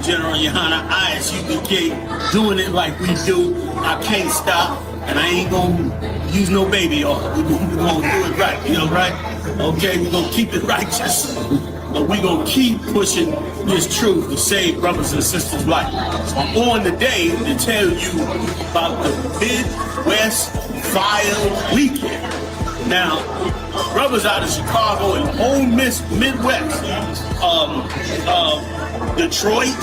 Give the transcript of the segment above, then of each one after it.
General Yohana, ISUBK, doing it like we do. I can't stop, and I ain't gonna use no baby oil. We're gonna do it right, you know, right? Okay, we're gonna keep it righteous, but we're gonna keep pushing this truth to save brothers and sisters' life. So I'm on today to tell you about the Midwest Fire Weekend. Now, brothers out of Chicago and the whole Midwest, Detroit,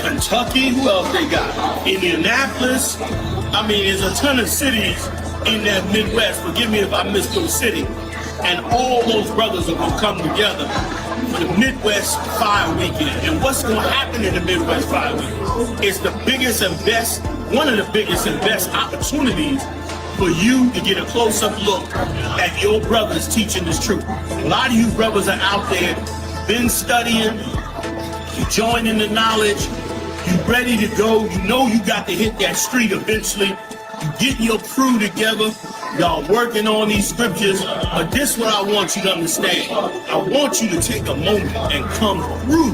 Kentucky, who else they got? Indianapolis. I mean, there's a ton of cities in that Midwest. Forgive me if I missed those cities. And all those brothers are going to come together for the Midwest Fire Weekend. And what's going to happen in the Midwest Fire Weekend? It's the biggest and best, one of the biggest and best opportunities for you to get a close-up look at your brothers teaching this truth. A lot of you brothers are out there, been studying, you joining the knowledge, you ready to go, you know you got to hit that street eventually, you getting your crew together, y'all working on these scriptures, but this is what I want you to understand. I want you to take a moment and come through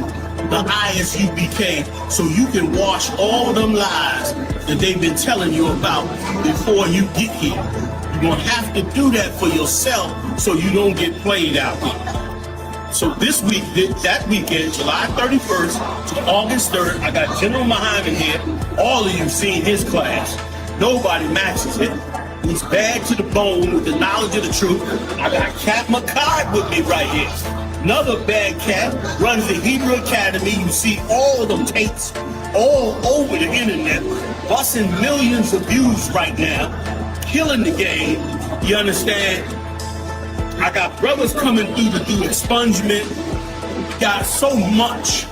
the ISUBK so you can wash all them lies that they've been telling you about before you get here. You're going to have to do that for yourself so you don't get played out here. So this week, that weekend, July 31st to August 3rd, I got General Muhammad here. All of you seen his class. Nobody matches it. He's bad to the bone with the knowledge of the truth. I got Cap McCard with me right here. Another bad cat runs the Hebrew Academy. You see all of them tapes all over the internet, busting millions of views right now, killing the game. You understand? I got brothers coming through to do expungement. Got so much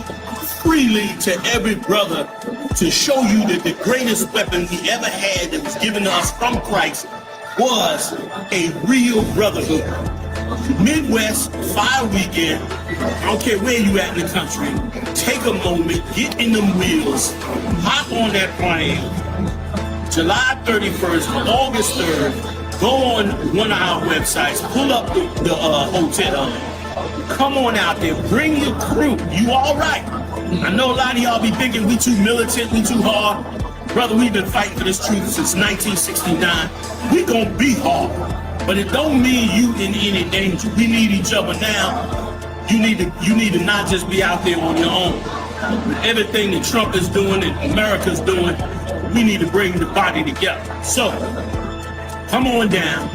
freely to every brother to show you that the greatest weapon we ever had that was given to us from Christ was a real brotherhood. Midwest Fire Weekend, I don't care where you at in the country, take a moment, get in them wheels, hop on that plane, July 31st, August 3rd, go on one of our websites, pull up the hotel, come on out there, bring your crew, you all right. I know a lot of y'all be thinking we too militant, we too hard. Brother, we've been fighting for this truth since 1969. We gonna be hard. But it don't mean you in any danger. We need each other now. You need to not just be out there on your own. With everything that Trump is doing and America's doing, we need to bring the body together. So, come on down.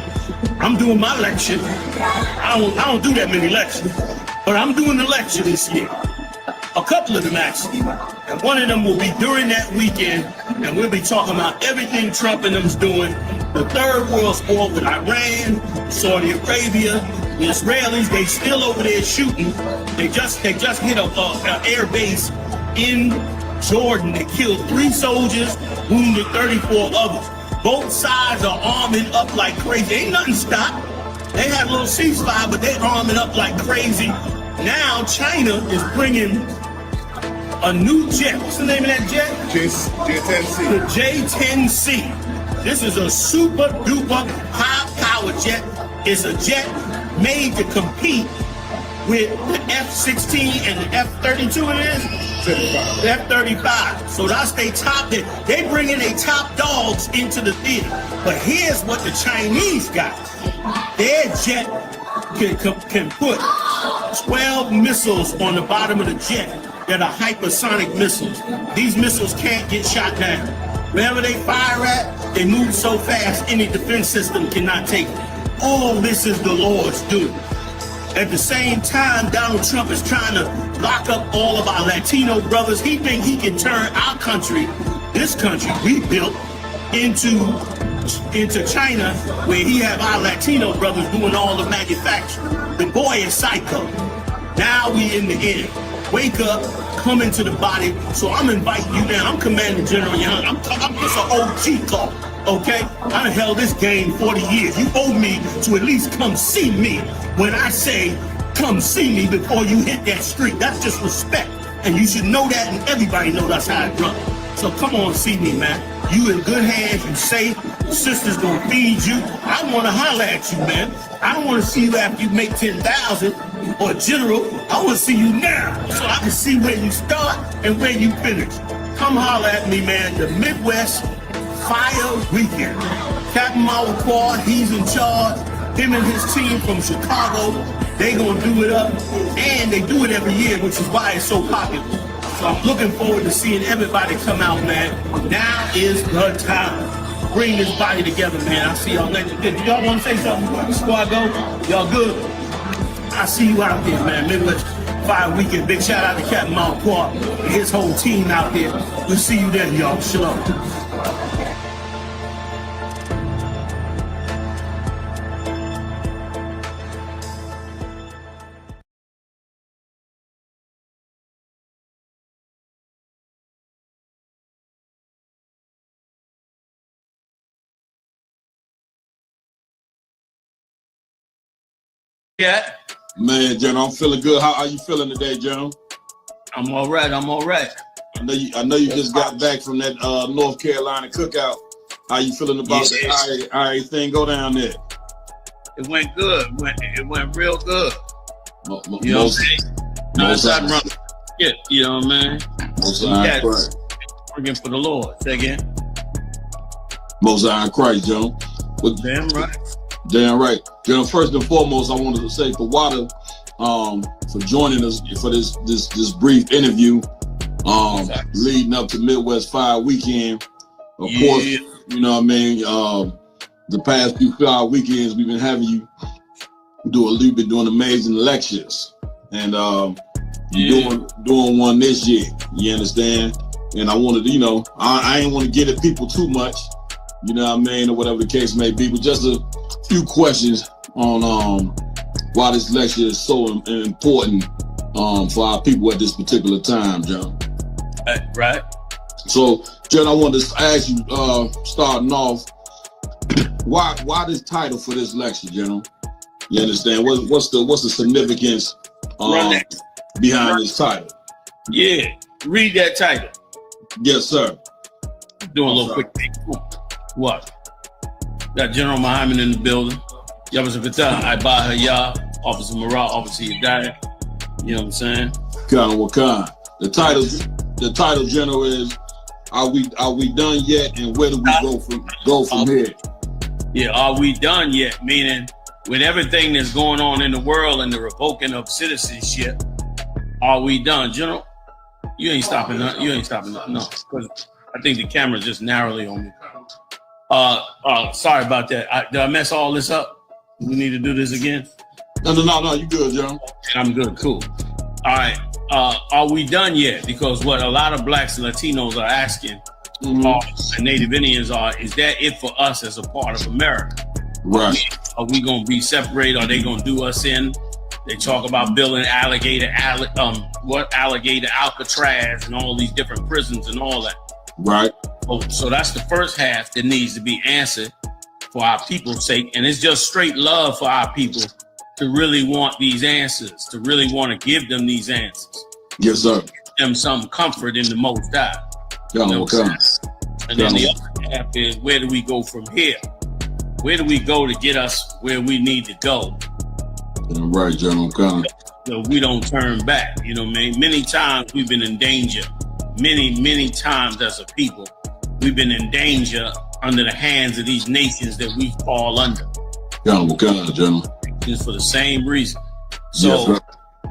I'm doing my lecture. I don't do that many lectures, but I'm doing the lecture this year. A couple of them actually. And one of them will be during that weekend, and we'll be talking about everything Trump and them's doing. The third world sport with Iran, Saudi Arabia, the Israelis, they still over there shooting. They just hit a air base in Jordan. They killed 3 soldiers, wounded 34 others. Both sides are arming up like crazy. Ain't nothing stopped. They had a little ceasefire, but they're arming up like crazy. Now China is bringing a new jet. What's the name of that jet? J10C. The J10C. This is a super duper high power jet. It's a jet made to compete with the F-16 and the F-32 it is? The F-35. So that's they top, they bring in their top dogs into the theater. But here's what the Chinese got. Their jet can put 12 missiles on the bottom of the jet that are hypersonic missiles. These missiles can't get shot down. Wherever they fire at, they move so fast any defense system cannot take it. All this is the Lord's doing. At the same time, Donald Trump is trying to lock up all of our Latino brothers. He thinks he can turn our country, this country we built, into China, where he have our Latino brothers doing all the manufacturing. The boy is psycho. Now we in the end. Wake up, come into the body. So I'm inviting you now. I'm Commander General Young. It's an OG call, okay? I done held this game 40 years. You owe me to at least come see me when I say, come see me before you hit that street. That's just respect. And you should know that, and everybody knows that's how it runs. So come on, see me, man. You in good hands, you safe. Sister's gonna feed you. I wanna holler at you, man. I don't wanna see you after you make 10,000. or general, I want to see you now so I can see where you start and where you finish. Come holler at me, man. The Midwest Fire Weekend. Captain Mawakwa, he's in charge. Him and his team from Chicago, they gonna do it up. And they do it every year, which is why it's so popular. So I'm looking forward to seeing everybody come out, man. Now is the time. Bring this body together, man. I'll see y'all later. Y'all want to say something before I go? Y'all good? I see you out there, man. Midwest Fire Weekend. Big shout out to Captain Mawakwa and his whole team out there. We'll see you then, y'all. Shalom. Yeah. Man, General, I'm feeling good. How are you feeling today, General? I'm all right. I'm all right. I know you just got back from that North Carolina cookout. How you feeling about that? How everything go down there? It went good. It went real good. You know what I'm saying? Yeah, you know what I mean? Most High Christ. Working for the Lord. Say again. Most High Christ, General. Damn right. Damn right. General, first and foremost, I wanted to say for Wada, for joining us for this brief interview, leading up to Midwest Fire Weekend. Of course, you know what I mean. The past few Fire Weekends, we've been having you doing amazing lectures, and doing one this year. You understand? And I wanted to, you know, I ain't want to get at people too much, you know what I mean, or whatever the case may be, but just a few questions on why this lecture is so important for our people at this particular time, John. Right. So, John, I wanted to ask you, starting off, why this title for this lecture, General? You understand? What's the significance behind this title? Yeah, read that title. Yes, sir. Doing a little quick thing. What? Got General Muhammad in the building. Yabba Fatah, Ibaha Ya, Officer Marat, Officer Yadaya. You know what I'm saying? Kind of what kind. The title, General, is Are we done yet, and where do we go from here? Yeah, are we done yet? Meaning, with everything that's going on in the world and the revoking of citizenship, are we done, General? You ain't stopping nothing. You ain't stopping nothing. No, because I think the camera's just narrowly on me. Sorry about that. Did I mess all this up? We need to do this again? No, you good, General. I'm good, cool. All right. Are we done yet? Because what a lot of blacks and Latinos are asking, and Native Indians is that it for us as a part of America? Right. Are we going to be separated? Are they going to do us in? They talk about building alligator Alcatraz and all these different prisons and all that. Right. So that's the first half that needs to be answered for our people's sake. And it's just straight love for our people to really want these answers, to really want to give them these answers. Yes, sir. Give them some comfort in the Most High. And then the other half is, where do we go from here? Where do we go to get us where we need to go? Right, General. So we don't turn back. You know what I mean? Many times we've been in danger. Many times as a people, we've been in danger under the hands of these nations that we fall under. General. It's for the same reason. So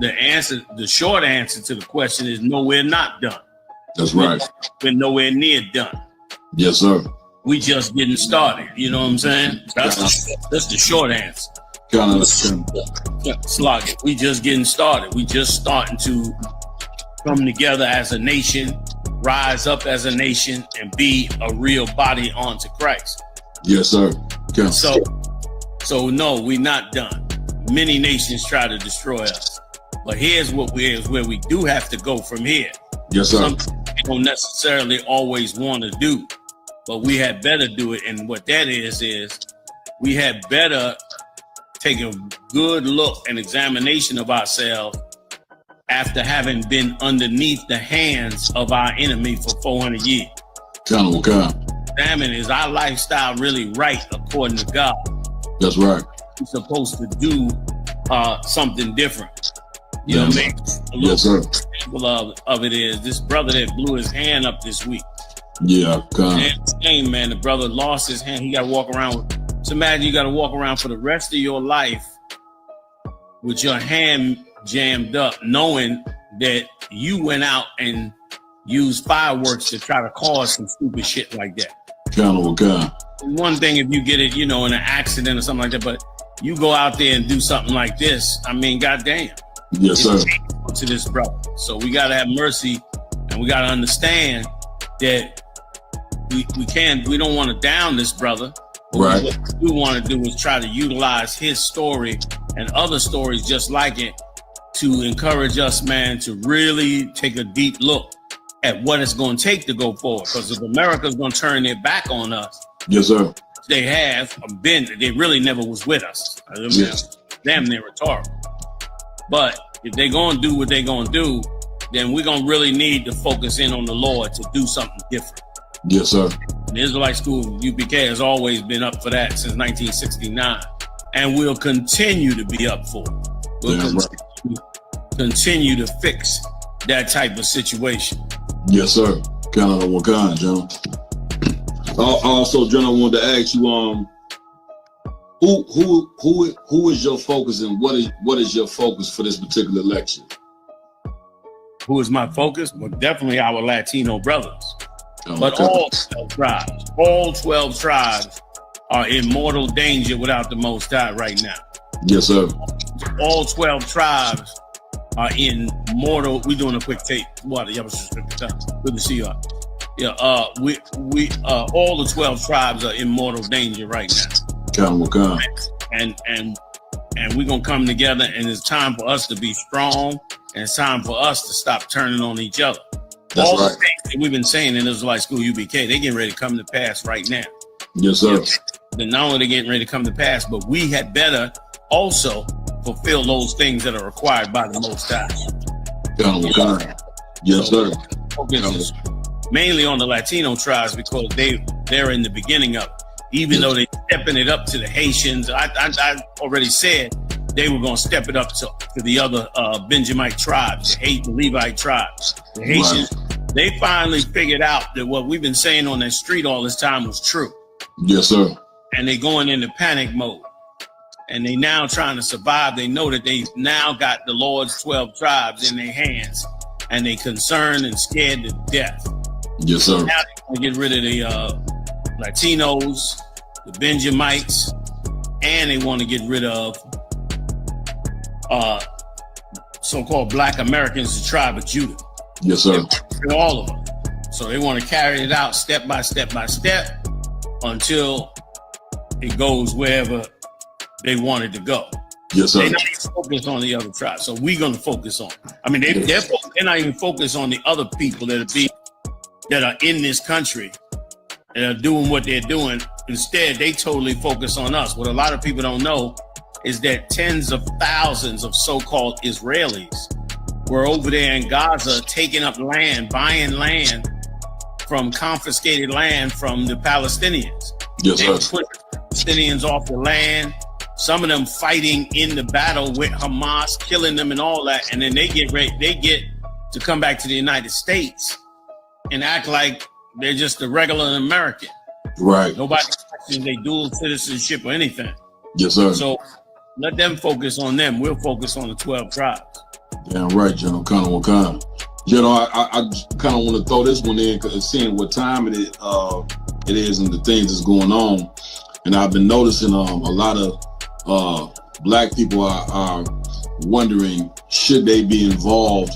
yes, the short answer to the question is no, we're not done. That's right. We're nowhere near done. Yes, sir. We just getting started. You know what I'm saying? That's the short answer. Slug. We just getting started. We just starting to come together as a nation, rise up as a nation, and be a real body onto Christ. Yes, sir. So no, we're not done. Many nations try to destroy us, but here's where we do have to go from here. Yes, sir. Something we don't necessarily always want to do, but we had better do it. And what that is we had better take a good look and examination of ourselves after having been underneath the hands of our enemy for 400 years. Examine, is our lifestyle really right according to God? That's right. We're supposed to do something different. You know what I mean? A little example of it is this brother that blew his hand up this week. Yeah, Shame, man. The brother lost his hand. He got to walk around with. So imagine you got to walk around for the rest of your life with your hand jammed up, knowing that you went out and used fireworks to try to cause some stupid shit like that. One thing if you get it, in an accident or something like that, but you go out there and do something like this, I mean, goddamn. Yes, sir. To this brother. So we got to have mercy, and we got to understand that we don't want to down this brother. Right. What we want to do is try to utilize his story and other stories just like it to encourage us, man, to really take a deep look at what it's going to take to go forward. Because if America's going to turn their back on us, yes, sir, they have been. They really never was with us. I mean, yes. Damn near rhetorical. But if they're going to do what they're going to do, then we're going to really need to focus in on the Lord to do something different. Yes, sir. The Israelite School UPK has always been up for that since 1969, and we'll continue to be up for it. We'll continue to fix that type of situation. Yes, sir. Kind of what kind, John. Also, John, I wanted to ask you, who is your focus, and what is your focus for this particular election? Who is my focus? Well, definitely our Latino brothers. Okay. But all 12 tribes are in mortal danger without the Most High right now. Yes, sir. All 12 tribes are in mortal. We're doing a quick tape. Good to see you. Yeah, we all the 12 tribes are in mortal danger right now. And we're gonna come together, and it's time for us to be strong, and it's time for us to stop turning on each other. That's all right. the things that we've been saying in Israelite School UBK, they getting ready to come to pass right now. Yes, sir. Then not only they getting ready to come to pass, but we had better also fulfill those things that are required by the Most High. Yes, sir. Focus mainly on the Latino tribes because they're in the beginning of it. Even though they're stepping it up to the Haitians, I already said they were going to step it up to the other Benjamite tribes, the Levite tribes. The Haitians, they finally figured out that what we've been saying on that street all this time was true. Yes, sir. And they going into panic mode. And they now trying to survive. They know that they now got the Lord's 12 tribes in their hands, and they concerned and scared to death. Yes, sir. Now they want to get rid of the Latinos, the Benjamites, and they want to get rid of so-called Black Americans, the tribe of Judah. Yes, sir. All of them. So they want to carry it out step by step by step until it goes wherever they want it to go. Yes, sir. They're not even focused on the other tribes. So we're going to focus on. I mean, they're not even focused on the other people that are in this country and are doing what they're doing. Instead, they totally focus on us. What a lot of people don't know is that tens of thousands of so-called Israelis were over there in Gaza taking up land, buying land from confiscated land from the Palestinians. Yes, they sir. put the Palestinians off the land. Some of them fighting in the battle with Hamas, killing them and all that. And then they get to come back to the United States and act like they're just a regular American. Right. Nobody questions their dual citizenship or anything. Yes, sir. So let them focus on them. We'll focus on the 12 tribes. Damn right, General. Kind of. I kind of want to throw this one in because seeing what time it is and the things that's going on. And I've been noticing a lot of Black people are wondering, should they be involved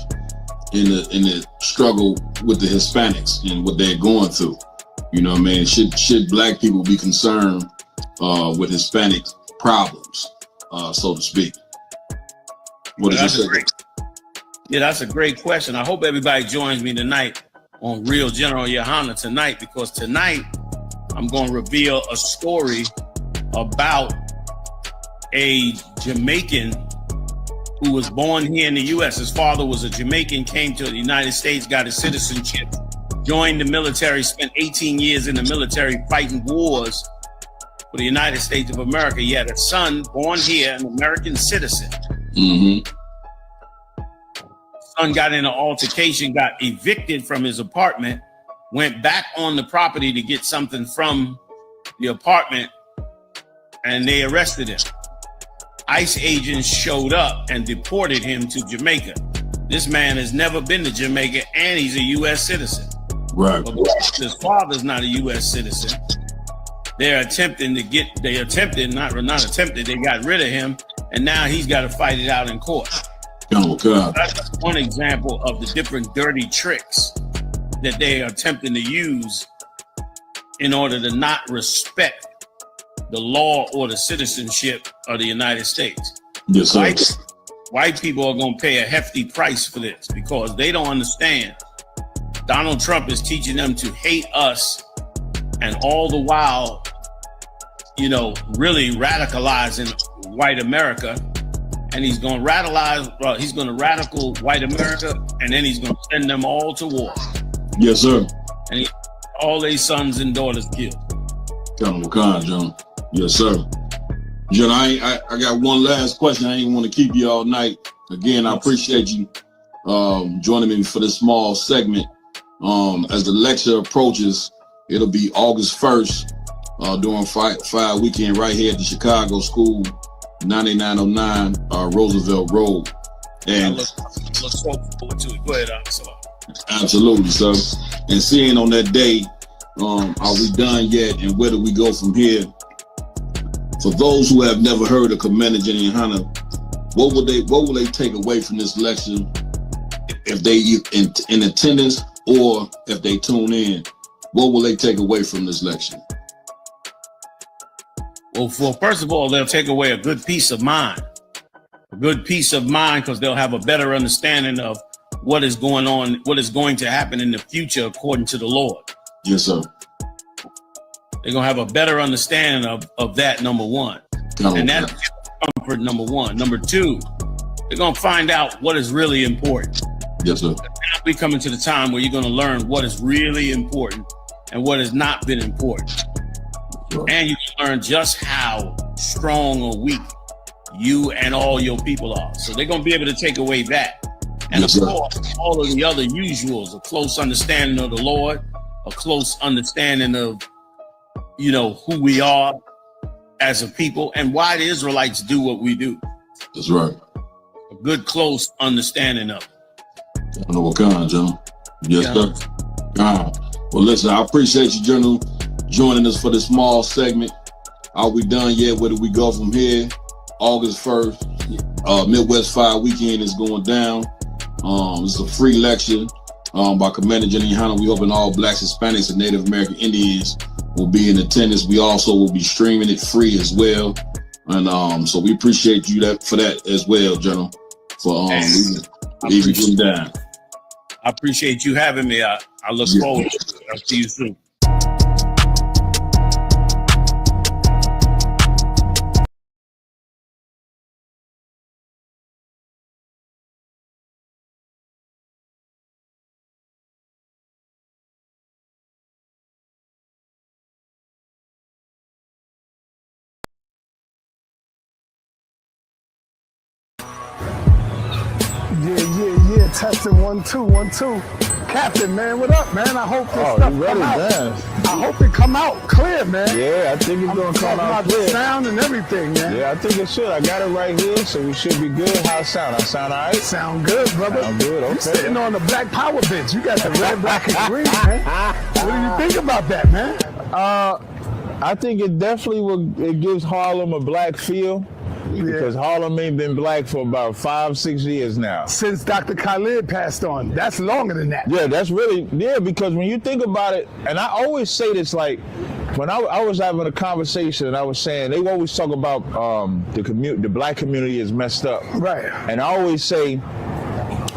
in the struggle with the Hispanics and what they're going through? You know what I mean? Should Black people be concerned with Hispanic problems, so to speak? What does you say? That's a great question. I hope everybody joins me tonight on Real General Yohana tonight, because tonight I'm going to reveal a story about a Jamaican who was born here in the U.S. His father was a Jamaican, came to the United States, got his citizenship, joined the military, spent 18 years in the military fighting wars for the United States of America. He had a son born here, an American citizen. Mm-hmm. Son got in an altercation, got evicted from his apartment, went back on the property to get something from the apartment, and they arrested him. ICE agents showed up and deported him to Jamaica. This man has never been to Jamaica, and he's a U.S. citizen. Right. But because his father's not a U.S. citizen, they got rid of him, and now he's got to fight it out in court. Oh, God. That's one example of the different dirty tricks that they are attempting to use in order to not respect the law or the citizenship of the United States. Yes, sir. White people are going to pay a hefty price for this because they don't understand. Donald Trump is teaching them to hate us, and all the while, really radicalizing white America. And he's going to radical white America, and then he's going to send them all to war. Yes, sir. And all their sons and daughters killed. John. Yes, sir. John, I got one last question. I ain't want to keep you all night. Again, I appreciate you joining me for this small segment. As the lecture approaches, it'll be August 1st during Fire Weekend right here at the Chicago School, 9909 Roosevelt Road. And I look so forward to it. Go ahead, Officer. Absolutely, sir. And seeing on that day, are we done yet, and where do we go from here? For those who have never heard of Commander Jenny and Hunter, what will they take away from this lecture if they in attendance or if they tune in? What will they take away from this lecture? Well, first of all, they'll take away a good peace of mind. A good peace of mind because they'll have a better understanding of what is going on, what is going to happen in the future according to the Lord. Yes, sir. They're going to have a better understanding of that, number one. And that's comfort, number one. Number two, they're going to find out what is really important. Yes, sir. Now we come into the time where you're going to learn what is really important and what has not been important. Sure. And you can learn just how strong or weak you and all your people are. So they're going to be able to take away that. And yes, of course, all of the other usuals, a close understanding of the Lord, a close understanding of, who we are as a people and why the Israelites do what we do. That's right. A good, close understanding of it. I know what kind, John. Yes, sir. Well, listen, I appreciate you, General, joining us for this small segment. Are we done yet? Where do we go from here? August 1st, Midwest Fire Weekend is going down. It's a free lecture by Commander Jenny Hunter. We hoping all Blacks, Hispanics, and Native American Indians will be in attendance. We also will be streaming it free as well. And so we appreciate you for that as well, General, for leaving them down. I appreciate you having me. I look forward to it. I'll see you soon. Yeah. Testing 1 2 1 2. Captain, man, what up, man? I hope this stuff come out. Man. I hope it come out clear, man. Yeah, I think it's gonna come out clear. The sound and everything, man. Yeah, I think it should. I ut it right here, so we should be good. How it sound? I sound all right? Sound good, brother. Sound good, okay. You sitting on the Black Power bench. You got the red, black, and green, man. What do you think about that, man? I think it definitely it gives Harlem a black feel. Because Harlem ain't been black for about 5-6 years now. Since Dr. Khalid passed on. That's longer than that. Yeah, that's really, because when you think about it, and I always say this, like, when I was having a conversation and I was saying, they always talk about the black community is messed up. Right. And I always say,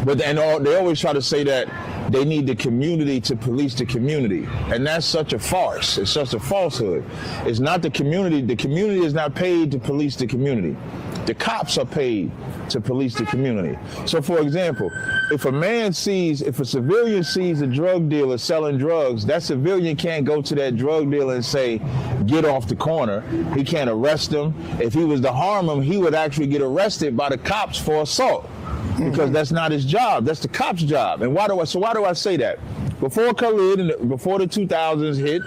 they always try to say that they need the community to police the community. And that's such a farce. It's such a falsehood. It's not the community. The community is not paid to police the community. the cops are paid to police the community. So for example, if a civilian sees a drug dealer selling drugs, that civilian can't go to that drug dealer and say, get off the corner. He can't arrest him. If he was to harm him, he would actually get arrested by the cops for assault, because that's not his job. That's the cop's job. And why do I say that? Before Khalid and before the 2000s hit,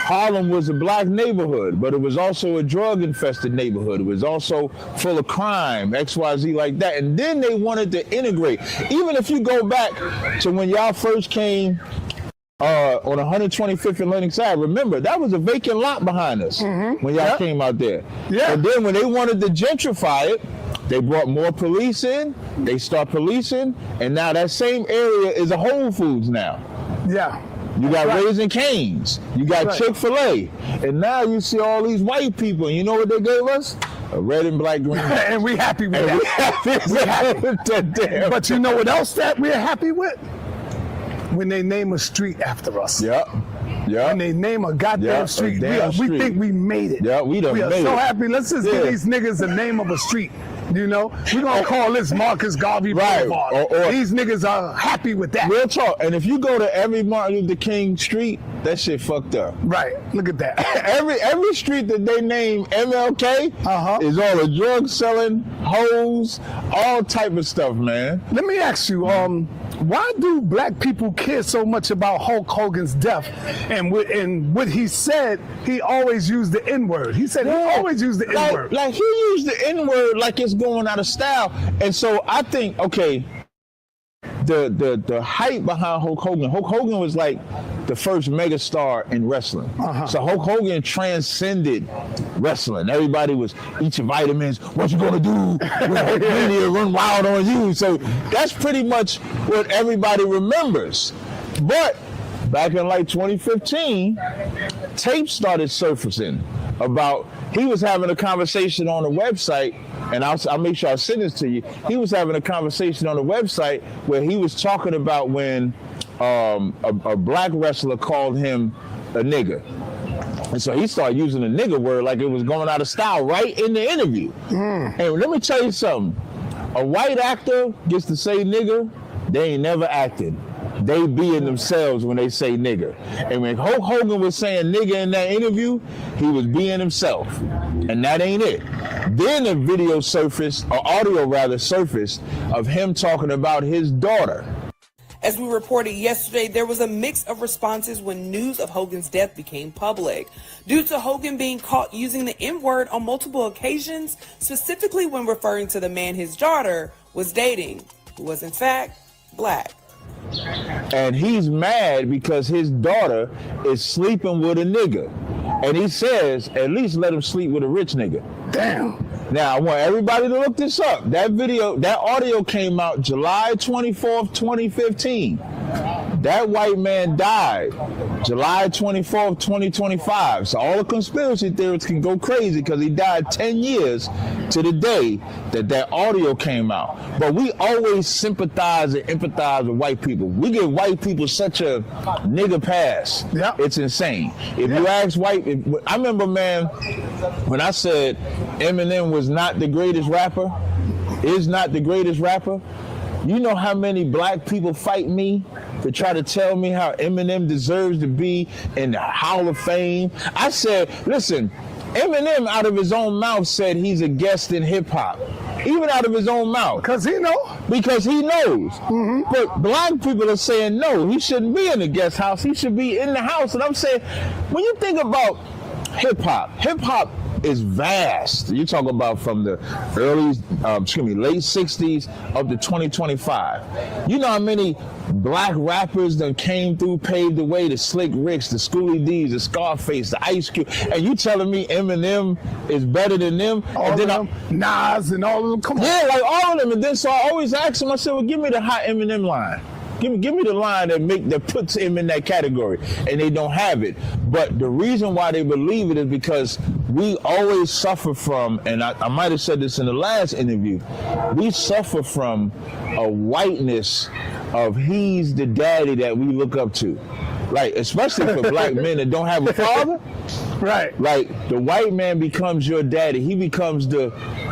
Harlem was a black neighborhood, but it was also a drug-infested neighborhood. It was also full of crime, XYZ like that. And then they wanted to integrate. Even if you go back to when y'all first came on 125th and Lenox Ave, remember, that was a vacant lot behind us when y'all came out there. Yeah. And then when they wanted to gentrify it, they brought more police in, they start policing, and now that same area is a Whole Foods now. Yeah. You got Raising Cane's, you got Chick-fil-A, and now you see all these white people, and you know what they gave us? A red and black green. And we happy with that. We're happy with that. But you know what else that we're happy with? When they name a street after us. Yep. When they name a goddamn street, we think we made it. Yeah, we are so happy. Let's just give these niggas the name of a street. You know, we're gonna call this Marcus Garvey Boulevard. Or these niggas are happy with that. Real talk. And if you go to every Martin Luther King street, that shit fucked up. Right. Look at that. every street that they name MLK is all the drug selling, hoes, all type of stuff, man. Let me ask you, why do black people care so much about Hulk Hogan's death? And what he said, he always used the N-word. He said he always used the N-word. Like he used the N-word like it's going out of style. And so I think, okay, the hype behind Hulk Hogan was like the first megastar in wrestling. So Hulk Hogan transcended wrestling. Everybody was eat your vitamins. What you gonna do when Hulk Mania run wild on you? So that's pretty much what everybody remembers. But back in like 2015, tapes started surfacing about, he was having a conversation on the website, and I'll make sure I send this to you. He was having a conversation on the website where he was talking about when a black wrestler called him a nigger. And so he started using the nigger word like it was going out of style right in the interview. And let me tell you something. A white actor gets to say nigger, they ain't never acted. They being themselves when they say nigger. And when Hulk Hogan was saying nigger in that interview, he was being himself. And that ain't it. Then a video surfaced, or audio rather surfaced, of him talking about his daughter. As we reported yesterday, there was a mix of responses when news of Hogan's death became public. Due to Hogan being caught using the N-word on multiple occasions, specifically when referring to the man his daughter was dating, who was in fact black. And he's mad because his daughter is sleeping with a nigga. And he says, at least let him sleep with a rich nigga. Damn. Now, I want everybody to look this up. That audio came out July 24th, 2015. That white man died July 24th, 2025. So all the conspiracy theorists can go crazy because he died 10 years to the day that audio came out. But we always sympathize and empathize with white people. We give white people such a nigga pass. Yeah. It's insane. If you ask I remember, man, when I said Eminem was not the greatest rapper, is not the greatest rapper, you know how many black people fight me to try to tell me how Eminem deserves to be in the Hall of Fame? I said, listen, Eminem out of his own mouth said he's a guest in hip hop. Even out of his own mouth. Because he knows. Because he knows. But black people are saying, no, he shouldn't be in the guest house. He should be in the house. And I'm saying, when you think about hip hop is vast. You talk about from the late 60s up to 2025. You know how many black rappers that came through, paved the way, the Slick Ricks, the Schoolie D's, the Scarface, the Ice Cube, and you telling me Eminem is better than them? All and then of them, Nas and all of them, come on. Yeah, like all of them. And then so I always ask him, I said, well, give me the hot Eminem line. Give me the line that puts him in that category, and they don't have it. But the reason why they believe it is because we always suffer from, and I might have said this in the last interview, we suffer from a whiteness of he's the daddy that we look up to. Like, especially for black men that don't have a father. Right. Like, the white man becomes your daddy. He becomes the,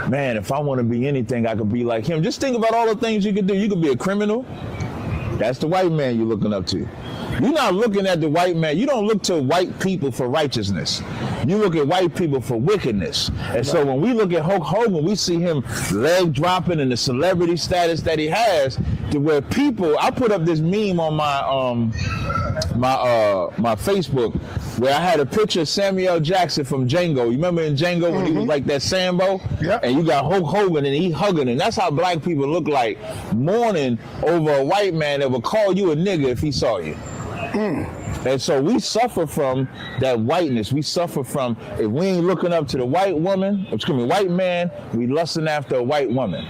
man, if I want to be anything, I could be like him. Just think about all the things you could do. You could be a criminal. That's the white man you're looking up to. You're not looking at the white man. You don't look to white people for righteousness. You look at white people for wickedness. And so when we look at Hulk Hogan, we see him leg dropping and the celebrity status that he has, to where people, I put up this meme on my Facebook where I had a picture of Samuel L. Jackson from Django. You remember in Django when he was like that Sambo? Yep. And you got Hulk Hogan and he hugging, and that's how black people look like, mourning over a white man that would call you a nigga if he saw you. And so we suffer from that whiteness. We suffer from, if we ain't looking up to the white man, we lusting after a white woman.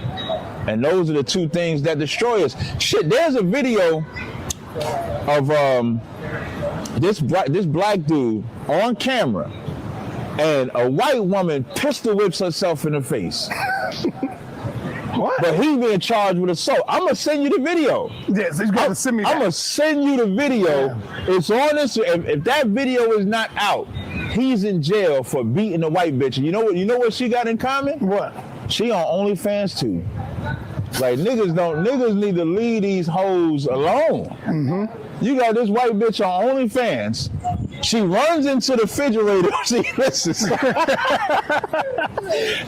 And those are the two things that destroy us. Shit, there's a video of this black dude on camera, and a white woman pistol whips herself in the face. What? But he being charged with assault. I'm gonna send you the video. Yes, he's gonna send me that. I'm gonna send you the video. Yeah. It's on this. If that video is not out, he's in jail for beating a white bitch. And you know what she got in common? What? She on OnlyFans too. Like, niggas need to leave these hoes alone. Mm-hmm. You got this white bitch on OnlyFans. She runs into the refrigerator. See, listen.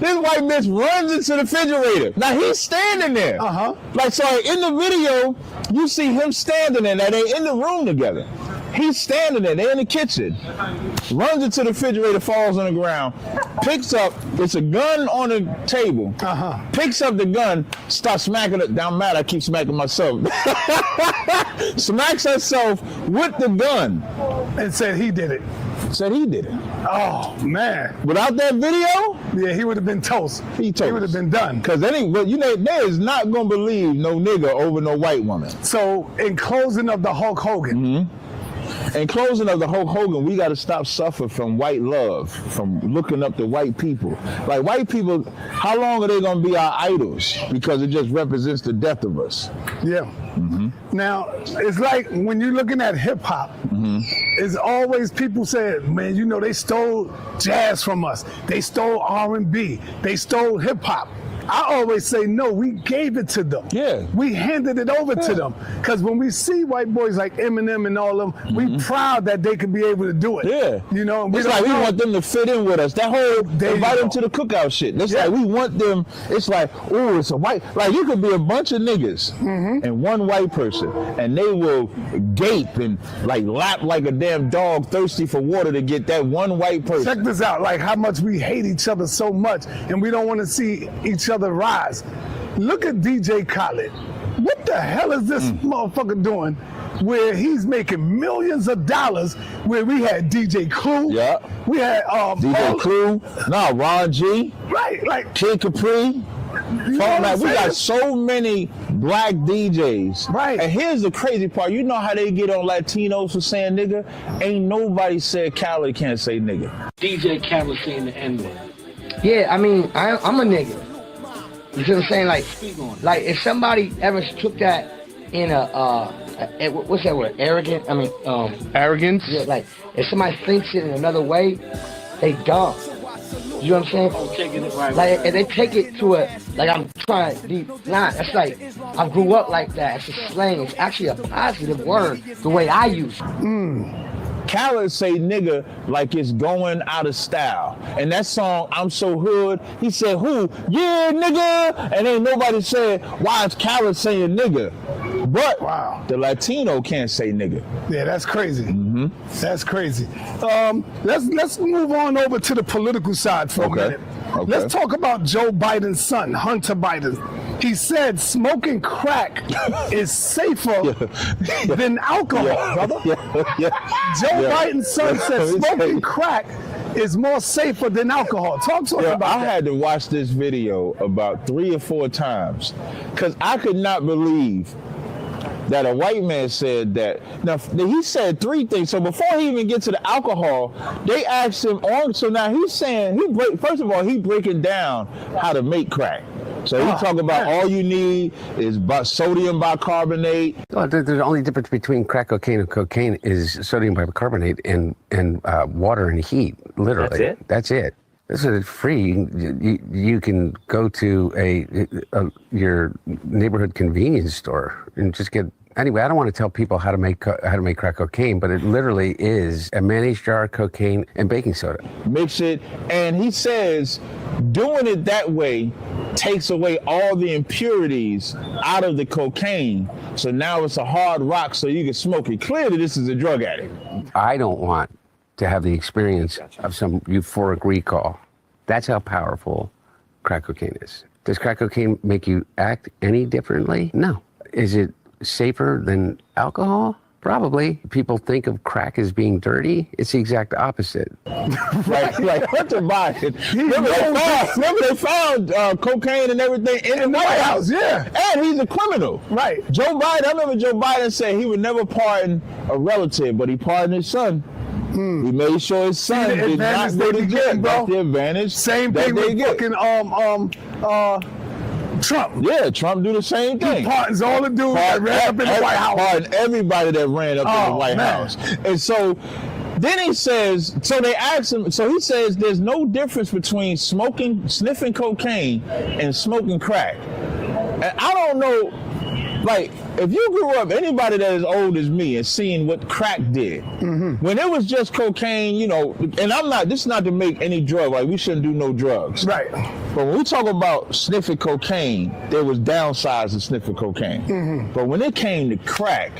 This white bitch runs into the refrigerator. Now he's standing there. Like, so in the video, you see him standing there. Now they in the room together. He's standing there. They're in the kitchen. Runs into the refrigerator, falls on the ground, picks up, it's a gun on the table, picks up the gun, starts smacking it. Down mad, I keep smacking myself. Smacks herself with the gun. And said he did it. Said he did it. Oh, man. Without that video? Yeah, he would have been toast. He would have been done. Because they is not going to believe no nigga over no white woman. So, in closing of the Hulk Hogan, in closing of the Hulk Hogan, we got to stop suffering from white love, from looking up to white people. Like, white people, how long are they going to be our idols? Because it just represents the death of us. Yeah. Now, it's like when you're looking at hip hop, it's always people say, man, you know, they stole jazz from us. They stole R&B. They stole hip hop. I always say, no, we gave it to them. Yeah. We handed it over to them. Because when we see white boys like Eminem and all of them, we proud that they can be able to do it. Yeah. You know, it's like we want them to fit in with us. That whole invite them to the cookout shit. It's like we want them, it's like, oh, it's a white, like you could be a bunch of niggas and one white person, and they will gape and like lap like a damn dog thirsty for water to get that one white person. Check this out, like how much we hate each other so much, and we don't want to see each other rise. Look at DJ Khaled. What the hell is this motherfucker doing where he's making millions of dollars, where we had DJ Clue, we had DJ Clue, Ron G, right, like Kid Capri. Like, we got so many black DJs. Right. And here's the crazy part. You know how they get on Latinos for saying nigga? Ain't nobody said Khaled can't say nigga. DJ Khaled saying the N-word. Yeah, I mean, I'm a nigga. You see what I'm saying? Like if somebody ever took that in what's that word? Arrogant? I mean, Arrogance? Yeah, like if somebody thinks it in another way, they dumb. You know what I'm saying? Taking it right. Like if they take it to I'm trying to be, nah, that's like, I grew up like that. It's a slang. It's actually a positive word, the way I use it. Khaled say nigga like it's going out of style. And that song, I'm So Hood, he said, who? Yeah, nigga! And ain't nobody said, why is Khaled saying nigga? But the Latino can't say nigga. Yeah, that's crazy. That's crazy. Let's move on over to the political side for a minute. Let's talk about Joe Biden's son, Hunter Biden. He said smoking crack is safer than alcohol, brother. Joe Biden's son said smoking crack is more safer than alcohol. Talk to us about that. I had to watch this video about 3 or 4 times because I could not believe that a white man said that. Now, he said 3 things. So before he even gets to the alcohol, they asked him on. So now he's saying, first of all, he breaking down how to make crack. So he talk about all you need is sodium bicarbonate. Well, the only difference between crack cocaine and cocaine is sodium bicarbonate and water and heat, literally. That's it. This is free. You can go to your neighborhood convenience store and just get. Anyway, I don't want to tell people how to make crack cocaine, but it literally is a mayonnaise jar of cocaine and baking soda. Mix it, and he says doing it that way takes away all the impurities out of the cocaine. So now it's a hard rock, so you can smoke it. Clearly, this is a drug addict. I don't want to have the experience of some euphoric recall. That's how powerful crack cocaine is. Does crack cocaine make you act any differently? No. Is it safer than alcohol? Probably. People think of crack as being dirty. It's the exact opposite. like Hunter Biden. Remember they found cocaine and everything in the White House. Yeah. And he's a criminal. Right. Joe Biden, I remember Joe Biden said he would never pardon a relative, but he pardoned his son. He made sure his son did not go to jail. That's the advantage. Same thing with fucking Trump. Yeah, Trump do the same thing. He pardons all the dudes that ran up in the White House. Pardon everybody that ran up in the White House. And so then he says, so they asked him, so he says there's no difference between sniffing cocaine and smoking crack. And I don't know, like, if you grew up, anybody that is old as me and seeing what crack did, when it was just cocaine, you know, and this is not to make any drug, like we shouldn't do no drugs. Right. But when we talk about sniffing cocaine, there was downsides to sniffing cocaine. But when it came to crack,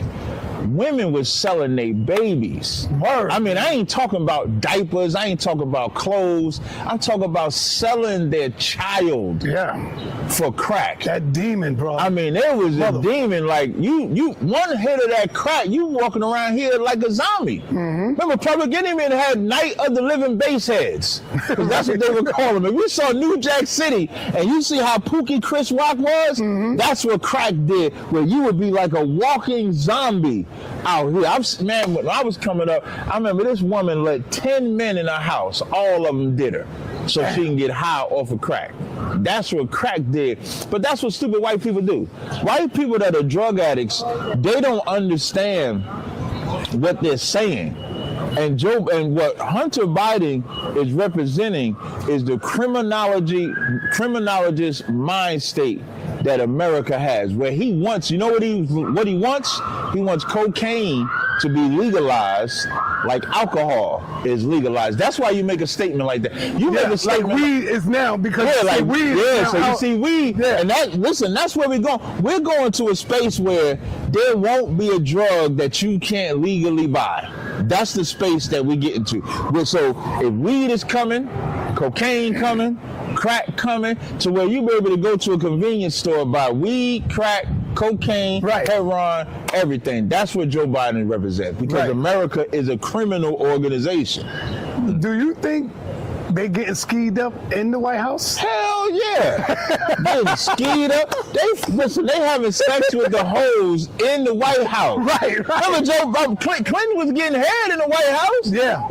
women was selling their babies. Word. I mean, I ain't talking about diapers. I ain't talking about clothes. I'm talking about selling their child for crack. That demon, bro. I mean, there was a demon. Like, you one hit of that crack, you walking around here like a zombie. Remember, Public Enemy had Night of the Living Baseheads. Because that's what they would call them. If we saw New Jack City and you see how Pookie Chris Rock was, that's what crack did, where you would be like a walking zombie out here. When I was coming up, I remember this woman let 10 men in her house. All of them did her so she can get high off of crack. That's what crack did. But that's what stupid white people do. White people that are drug addicts, they don't understand what they're saying. And what Hunter Biden is representing is the criminologist mind state that America has, where he wants, you know what he wants? He wants cocaine to be legalized like alcohol is legalized. That's why you make a statement like that. You make a statement like weed is now, because weed is now. So you see weed, and that's where we're going. We're going to a space where there won't be a drug that you can't legally buy. That's the space that we get into. So if weed is coming, cocaine coming, crack coming, to where you be able to go to a convenience store, buy weed, crack, cocaine, heroin, everything. That's what Joe Biden represents, because America is a criminal organization. Do you think they getting skied up in the White House? Hell yeah. They skied up. They having sex with the hoes in the White House. Right. Remember Clinton was getting head in the White House? Yeah.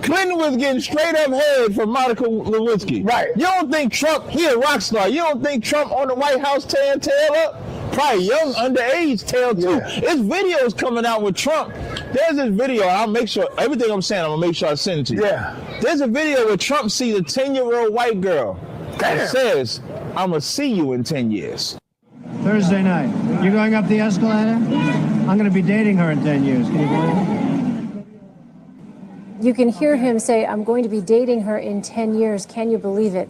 Clinton was getting straight up head from Monica Lewinsky. Right. You don't think Trump, he a rock star, you don't think Trump on the White House tearing tail up? Probably young underage tail too. There's videos coming out with Trump. There's this video, I'll make sure, everything I'm saying, I'm gonna make sure I send it to you. Yeah. There's a video where Trump sees a 10-year-old white girl and says, I'm gonna see you in 10 years. Thursday night, you going up the escalator? I'm gonna be dating her in 10 years, can you believe it? You can hear him say, I'm going to be dating her in 10 years. Can you believe it?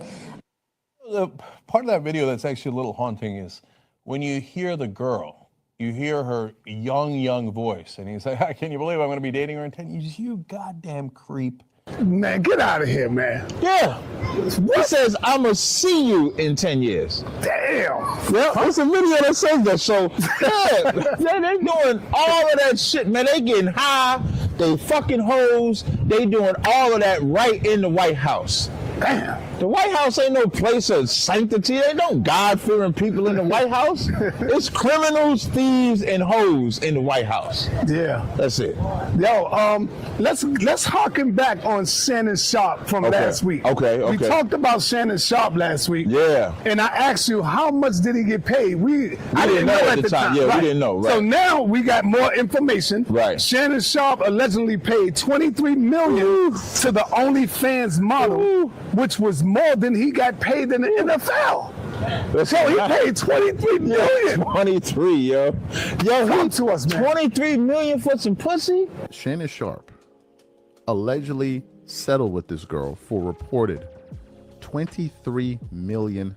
The part of that video that's actually a little haunting is when you hear the girl, you hear her young voice, and he's like, can you believe I'm going to be dating her in 10 years? You goddamn creep. Man, get out of here, man. Yeah. He says, I'm going to see you in 10 years. Damn. Yeah, it's a video that says that. So, yeah, they doing all of that shit, man. They getting high, they fucking hoes, they doing all of that right in the White House. Damn. The White House ain't no place of sanctity. There ain't no God-fearing people in the White House. It's criminals, thieves, and hoes in the White House. Yeah. That's it. Yo, let's harken back on Shannon Sharp from last week. Okay. We talked about Shannon Sharp last week. Yeah. And I asked you, how much did he get paid? I didn't know at the time. Yeah, we didn't know. Right. So now we got more information. Right. Shannon Sharp allegedly paid $23 million to the OnlyFans model, which was more than he got paid in the NFL. So he paid $23 million. 23, yo. Come to us, man. $23 million for some pussy? Shannon Sharp allegedly settled with this girl for reported $23 million.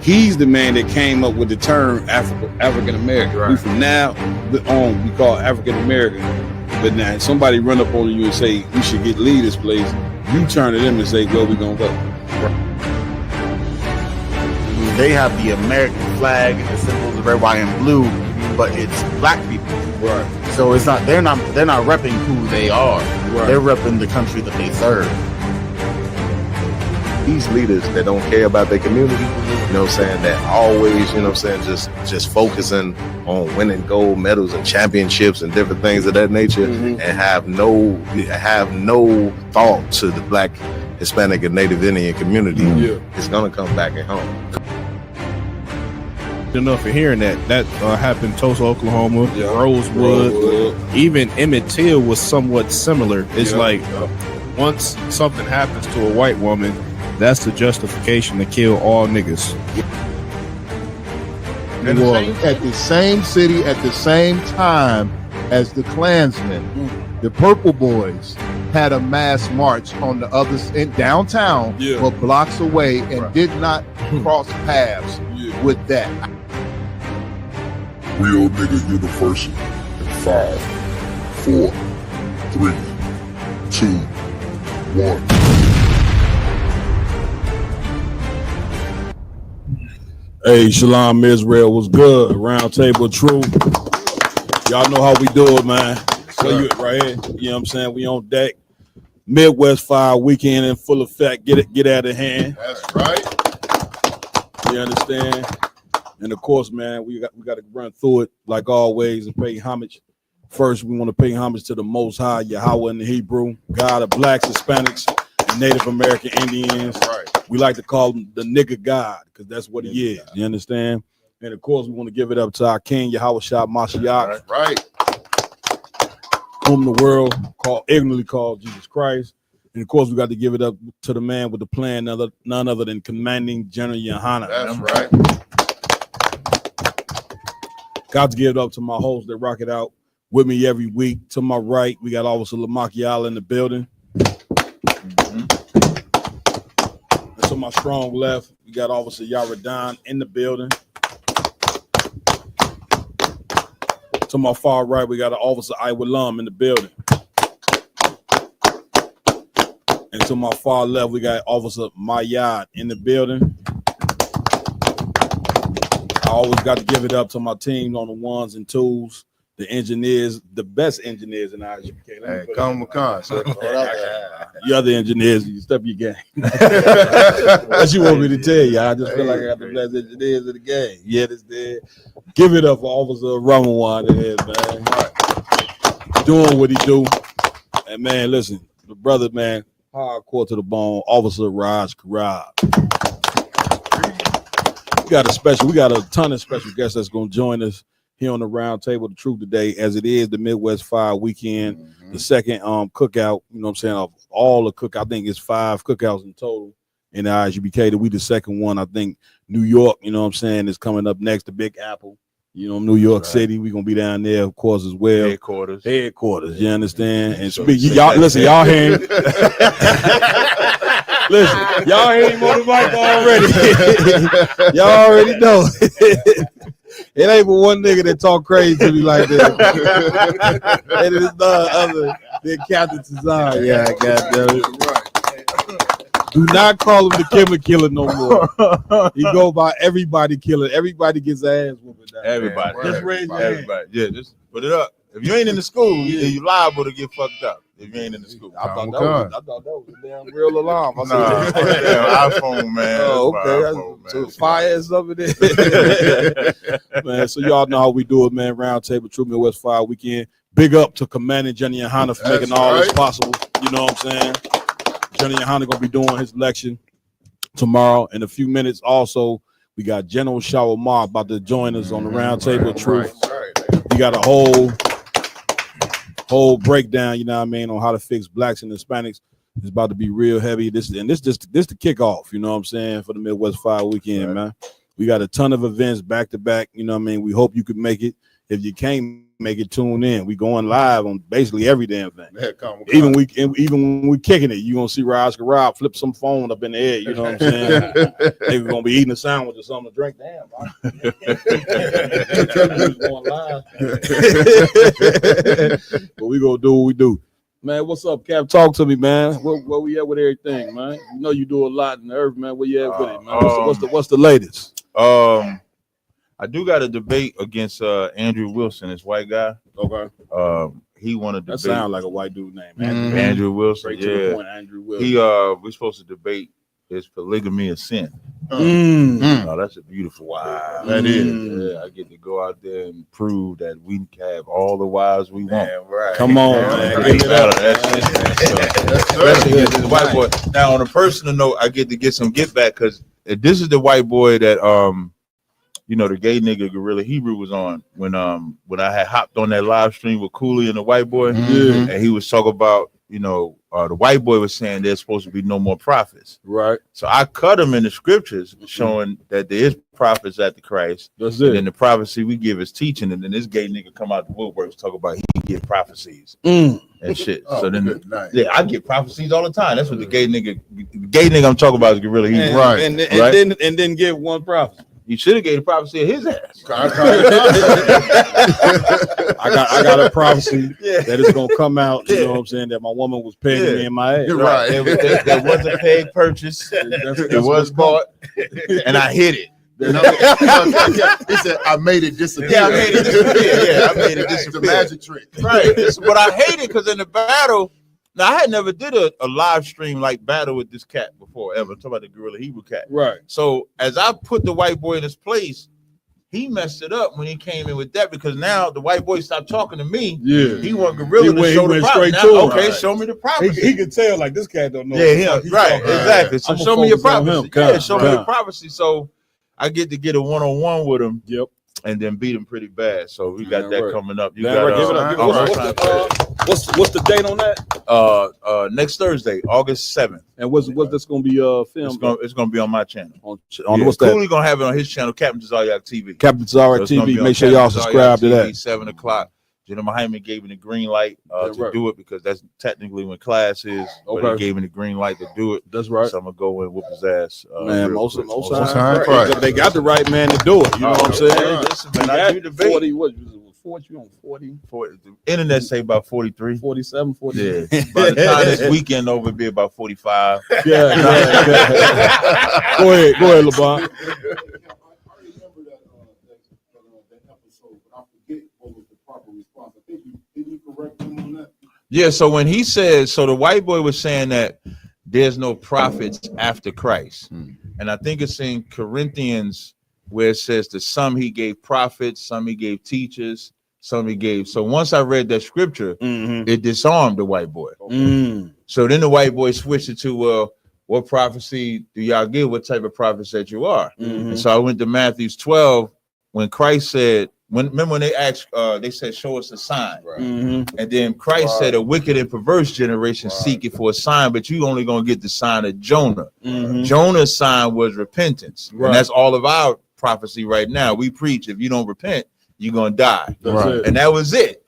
He's the man that came up with the term African American. Right. We from now on we call African American. But now if somebody run up on you and say we should leave this place, you turn to them and say, where we gonna go? They have the American flag and the symbols of red, white, and blue, but it's black people. Right. So it's not they're not repping who they are. Right. They're repping the country that they serve. These leaders that don't care about their community, you know what I'm saying, that always, you know what I'm saying, just focusing on winning gold medals and championships and different things of that nature, and have no thought to the Black, Hispanic, and Native Indian community, it's gonna come back at home. Enough for hearing that happened in Tulsa, Oklahoma, Rosewood. Even Emmett Till was somewhat similar. It's like once something happens to a white woman, that's the justification to kill all niggas. At the same city, at the same time as the Klansmen, the Purple Boys had a mass march on the other in downtown, but blocks away, and did not cross paths with that. Real Nigga University in 5, 4, 3, 2, 1. Hey, Shalom Israel was good. Round Table of Truth. Y'all know how we do it, man. So you right here. You know what I'm saying? We on deck. Midwest 5 weekend in full effect. Get out of hand. That's right. You understand? And of course, man, we got to run through it like always and pay homage. First, we want to pay homage to the Most High, Yahweh in the Hebrew, God of blacks, Hispanics, and Native American Indians. Right. We like to call him the nigga God because that's what he is. You understand? And of course, we want to give it up to our King Yahweh Shah Mashiach, right, whom the world ignorantly called Jesus Christ. And of course, we got to give it up to the man with the plan, none other than Commanding General Yohana. That's right. Got to give it up to my hosts that rock it out with me every week. To my right, we got Officer Lamakiala in the building. And to my strong left, we got Officer Yaradan in the building. To my far right, we got Officer Iwalam in the building. And to my far left, we got Officer Mayad in the building. I always got to give it up to my team on the ones and twos, the engineers, the best engineers in our education. Hey, come on, sir. You other engineers, you step your game. That's you want me to tell you. I just feel like I got the best engineers in the game. Yeah, this there. Give it up for Officer Ramawan in here, man. Doing what he do. And man, listen, the brother, man, hardcore to the bone, Officer Raj Karab. We got a ton of special guests that's gonna join us here on the Round Table of Truth today, as it is the Midwest 5 weekend, the second cookout, you know what I'm saying, of all the cookouts. I think it's 5 cookouts in total in the ISUBK. We the second one. I think New York, you know what I'm saying, is coming up next, the Big Apple. You know, New York City, we're gonna be down there, of course, as well. Headquarters, you understand? And y'all listen, y'all hear him. Listen, y'all hear him on the mic already. Y'all already know. It ain't but one nigga that talk crazy to me like that. And it is none other than Captain Tazan. Yeah, goddamn it. Do not call him the Kimmer Killer no more. He go by everybody killer. Everybody gets ass whooping. Everybody. Just raise your hand. Everybody. Yeah, just put it up. If you ain't in the school, you liable to get fucked up. If you ain't in the school. I thought that was a damn real alarm. I Nah, damn iPhone, man. Oh, okay. So fire is over there. Man, so y'all know how we do it, man. Roundtable True Midwest Fire Weekend. Big up to Commandant Jenny and Hannah for making all this possible. You know what I'm saying? Jenny and Hannah gonna be doing his election tomorrow in a few minutes. Also, we got General Shawamar about to join us on the Roundtable Truth. We got a whole breakdown, you know what I mean, on how to fix blacks and Hispanics. It's about to be real heavy. This the kickoff, you know what I'm saying, for the Midwest Fire Weekend, man. We got a ton of events back to back, you know what I mean. We hope you can make it. If you can't make it, tune in. We going live on basically every damn thing. Even when we kicking it, you gonna see Oscar Rob flip some phone up in the air. You know what I'm saying? They gonna be eating a sandwich or something to drink. Damn, going live. But we gonna do what we do. Man, what's up, Cap? Talk to me, man. Where we at with everything, man? You know you do a lot in the earth, man. Where you at with it, man? What's the latest? I do got a debate against Andrew Wilson, this white guy. Okay. He wanted to That debate. sounds like a white dude name. Andrew Wilson. Straight to the point, Andrew Wilson. We're supposed to debate is polygamy a sin? Oh, that's a beautiful wife. That is. Yeah, I get to go out there and prove that we can have all the wives we want. Right. Come on, man. Great battle. Especially against this white boy. Now, on a personal note, I get to get some get back because this is the white boy that you know, the gay nigga Gorilla Hebrew was on when I had hopped on that live stream with Cooley and the white boy, and he was talking about, you know, the white boy was saying there's supposed to be no more prophets. Right. So I cut him in the scriptures showing that there is prophets at the Christ. That's and it. then the prophecy we give is teaching, and then this gay nigga come out the woodworks talk about he give prophecies and shit. Oh, so then good night. yeah, I get prophecies all the time. That's what the gay nigga I'm talking about is Gorilla Hebrew. Right. And Right. then give one prophecy. You should have gave the prophecy of his ass. I got a prophecy that is gonna come out. You know what I'm saying? That my woman was pegging me in my ass. Right. There was a paid purchase. It was bought, and I hit it. He said, "I made it disappear." Yeah, I made it disappear. Yeah, I made it The disappear. magic trick. Right. But I hate it because in the battle, now I had never did a live stream like battle with this cat before ever. I'm talking about the Gorilla Hebrew cat. Right. So as I put the white boy in his place, he messed it up when he came in with that because now the white boy stopped talking to me. Yeah. He want Gorilla to show the prophecy. Now, okay, show me the prophecy. He could tell like this cat don't know. Yeah, right, exactly. So show me your prophecy. Show me your prophecy. So I get to get a one-on-one with him. Yep. And then beat him pretty bad. So we got that coming up. You Man, got give it up. What's the date on that? Next Thursday, August 7th. And what's this gonna be filmed? It's gonna be on my channel. On what's that? Cooley gonna have it on his channel, Captain Tazariak TV. Captain Tazariak TV. Make sure y'all subscribe to that. 7 o'clock. General Hyman gave me the green light to do it because that's technically when class is. But he gave me the green light to do it. That's right. So I'm gonna go and whoop his ass. Man, most time, they got the right man to do it. You know what I'm saying? Listen, man, I do debate. 40, what was it? 40, you on 40? 40, the internet say about 43. 47, 40. Yeah. By the time this weekend over, it'll be about 45. Yeah. Go ahead, LeBron. Yeah, so when he says, so the white boy was saying that there's no prophets after Christ. And I think it's in Corinthians where it says to some he gave prophets, some he gave teachers, some he gave. So once I read that scripture, it disarmed the white boy. So then the white boy switched it to, well, what prophecy do y'all give? What type of prophets that you are? And so I went to Matthew 12 when Christ said, remember when they asked, they said, show us a sign. And then Christ said, a wicked and perverse generation seeking for a sign, but you only going to get the sign of Jonah. Jonah's sign was repentance. And that's all of our prophecy right now. We preach, if you don't repent, you're going to die. And that was it.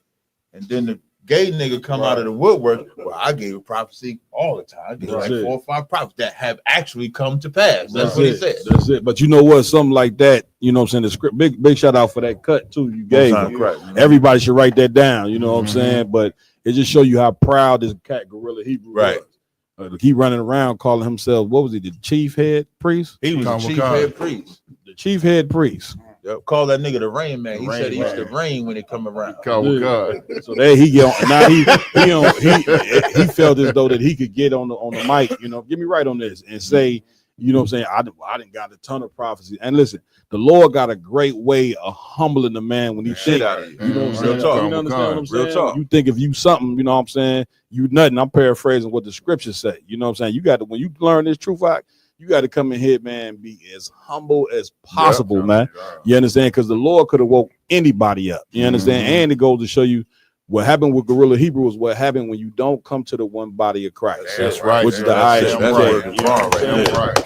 And then the gay nigga come out of the woodwork. Well, I gave a prophecy all the time. I gave like 4 or 5 prophecies that have actually come to pass. That's what he said. That's it. But you know what? Something like that, you know what I'm saying? The script, big shout out for that cut too. You gave. Everybody should write that down. You know what I'm saying? But it just show you how proud this cat Gorilla Hebrew was. He running around calling himself, what was he, the chief head priest? He was the chief head priest. The chief head priest. Yep. Call that nigga the Rain Man. He said he used to rain when it come around. So there he get on. Now he felt as though that he could get on the mic, get me right on this and say, you know what I'm saying? I didn't got a ton of prophecy. And listen, the Lord got a great way of humbling the man when he think. You know what I'm saying? You understand what I'm saying? Real talk. You think if you something, you know what I'm saying? You nothing. I'm paraphrasing what the scriptures say. You know what I'm saying? You got to, when you learn this truth out, you got to come in here, man, be as humble as possible, man. You understand? Because the Lord could have woke anybody up. You understand? And it goes to show you what happened with Gorilla Hebrew is what happened when you don't come to the one body of Christ. That's right. Which is the ISU.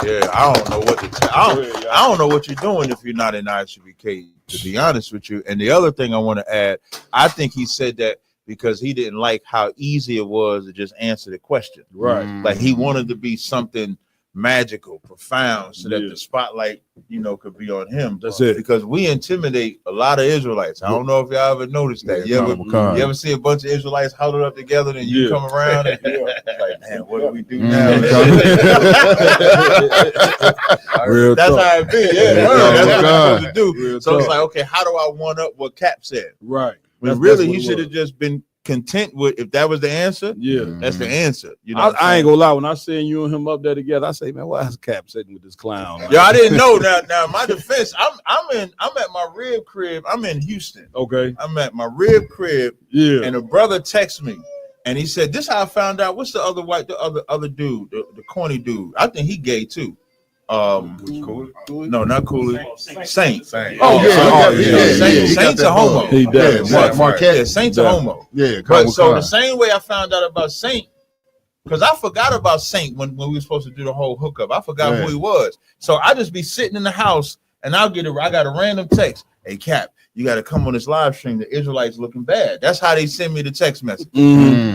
Yeah, I don't know what to tell. I don't know what you're doing if you're not in ISUBK, to be honest with you. And the other thing I want to add, I think he said that because he didn't like how easy it was to just answer the question. Right. Like he wanted to be something magical, profound, so that the spotlight, could be on him. That's it. Because we intimidate a lot of Israelites. I don't know if y'all ever noticed that. You ever see a bunch of Israelites huddled up together and you come around and like, man, what do we do now? That's how it be. That's what you're supposed to do. So it's like, okay, how do I one up what Cap said? Right. When really he should have just been content with, if that was the answer, that's the answer. I ain't gonna lie, when I seen you and him up there together, I say, man, why is Cap sitting with this clown? Yo, I didn't know. Now my defense, I'm at my rib crib. I'm in Houston. Okay. I'm at my rib crib. Yeah. And a brother texted me and he said, this how I found out. What's the other dude, the corny dude? I think he gay too. No, not Cooley. Saint. Saint's a homo. He does. Marquette. Saint's a homo. Yeah. But so the same way I found out about Saint, because I forgot about Saint when we were supposed to do the whole hookup. I forgot who he was. So I just be sitting in the house and I got a random text. Hey Cap, you got to come on this live stream. The Israelites looking bad. That's how they send me the text message.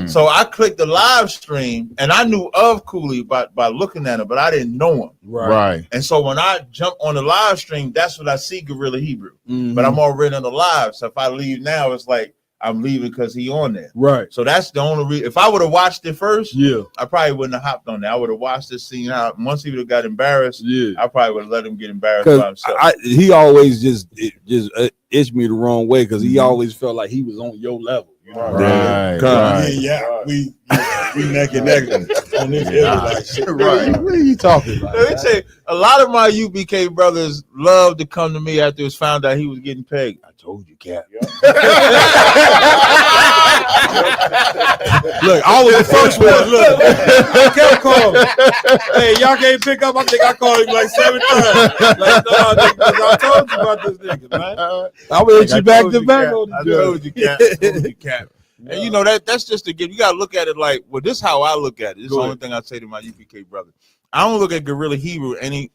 So I clicked the live stream and I knew of Cooley by looking at him, but I didn't know him. Right. And so when I jump on the live stream, that's when I see Gorilla Hebrew. But I'm already on the live. So if I leave now, it's like I'm leaving because he on there. Right. So that's the only reason. If I would have watched it first, I probably wouldn't have hopped on there. I would have watched this scene out. Once he would have got embarrassed, I probably would have let him get embarrassed by himself. He always just itched me the wrong way because he always felt like he was on your level. You know? Right. We neck and neck on this shit. Right. What are you talking about? Let me tell you, a lot of my UBK brothers love to come to me after it was found out he was getting pegged. I told you, Cap. Look, I was the first one. Look, I kept calling. Hey, y'all can't pick up. I think I called him like 7 times. Like, no, I told you about this nigga, man. I'm gonna hit you back to back on I told you, Cap. And that's just to give. You gotta look at it like, well, this is how I look at it. This is the only thing I say to my UPK brother. I don't look at Gorilla Hebrew any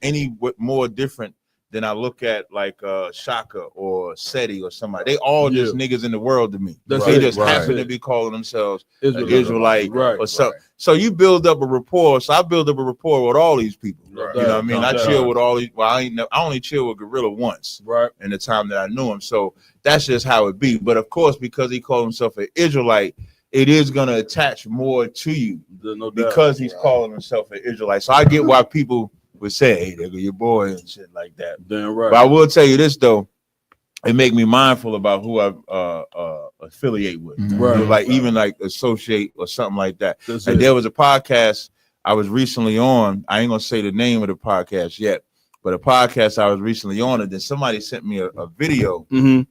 more different than I look at like Shaka or Seti or somebody. They all just niggas in the world to me. They just happen to be calling themselves Israelite or something. So you build up a rapport. So I build up a rapport with all these people. You know what I mean? I chill with all these. Well, I only chill with Gorilla once. Right. In the time that I knew him. So that's just how it be. But of course, because he called himself an Israelite, it is gonna attach more to you because he's calling himself an Israelite. So I get why people would say, "Hey, nigga, your boy" and shit like that. Damn right. But I will tell you this though, it make me mindful about who I affiliate with, like even like associate or something like that. And there was a podcast I was recently on. I ain't gonna say the name of the podcast yet, but a podcast I was recently on, and then somebody sent me a video, and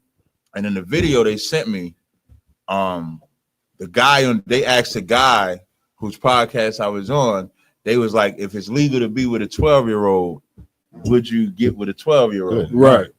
in the video they sent me, they asked the guy whose podcast I was on. They was like, if it's legal to be with a 12-year-old, would you get with a 12-year-old? Right.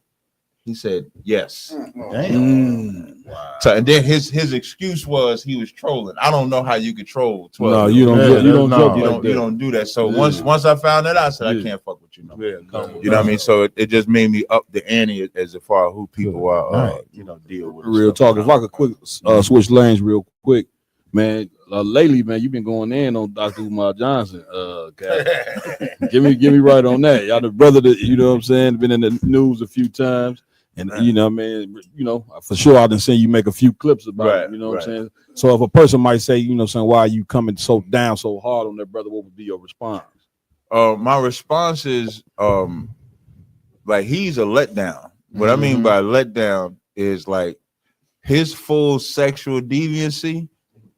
He said yes. Damn. Wow. So and then his excuse was he was trolling. I don't know how you could troll 12. No, you don't do that. So once I found that out, I said I can't fuck with you no. You know what I mean? So it just made me up the ante as far as who people are deal with. Real talk. If I could quick switch lanes real quick, man. Lately, man, you've been going in on Dr. Umar Johnson. Give me right on that. Y'all the brother that, you know what I'm saying, been in the news a few times. And you know, man, for sure I done seen you make a few clips about it, you know what I'm saying? So if a person might say, saying, why are you coming so down so hard on that brother, what would be your response? My response is like he's a letdown. What I mean by letdown is like his full sexual deviancy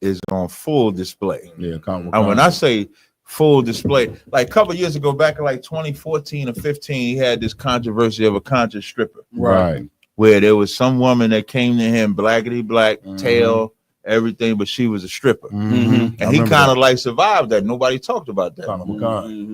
is on full display. Yeah, and when I say full display, like a couple of years ago, back in like 2014 or 15, he had this controversy of a conscious stripper. Right. Where there was some woman that came to him, blackety black, tail, everything, but she was a stripper. And he kind of like survived that. Nobody talked about that.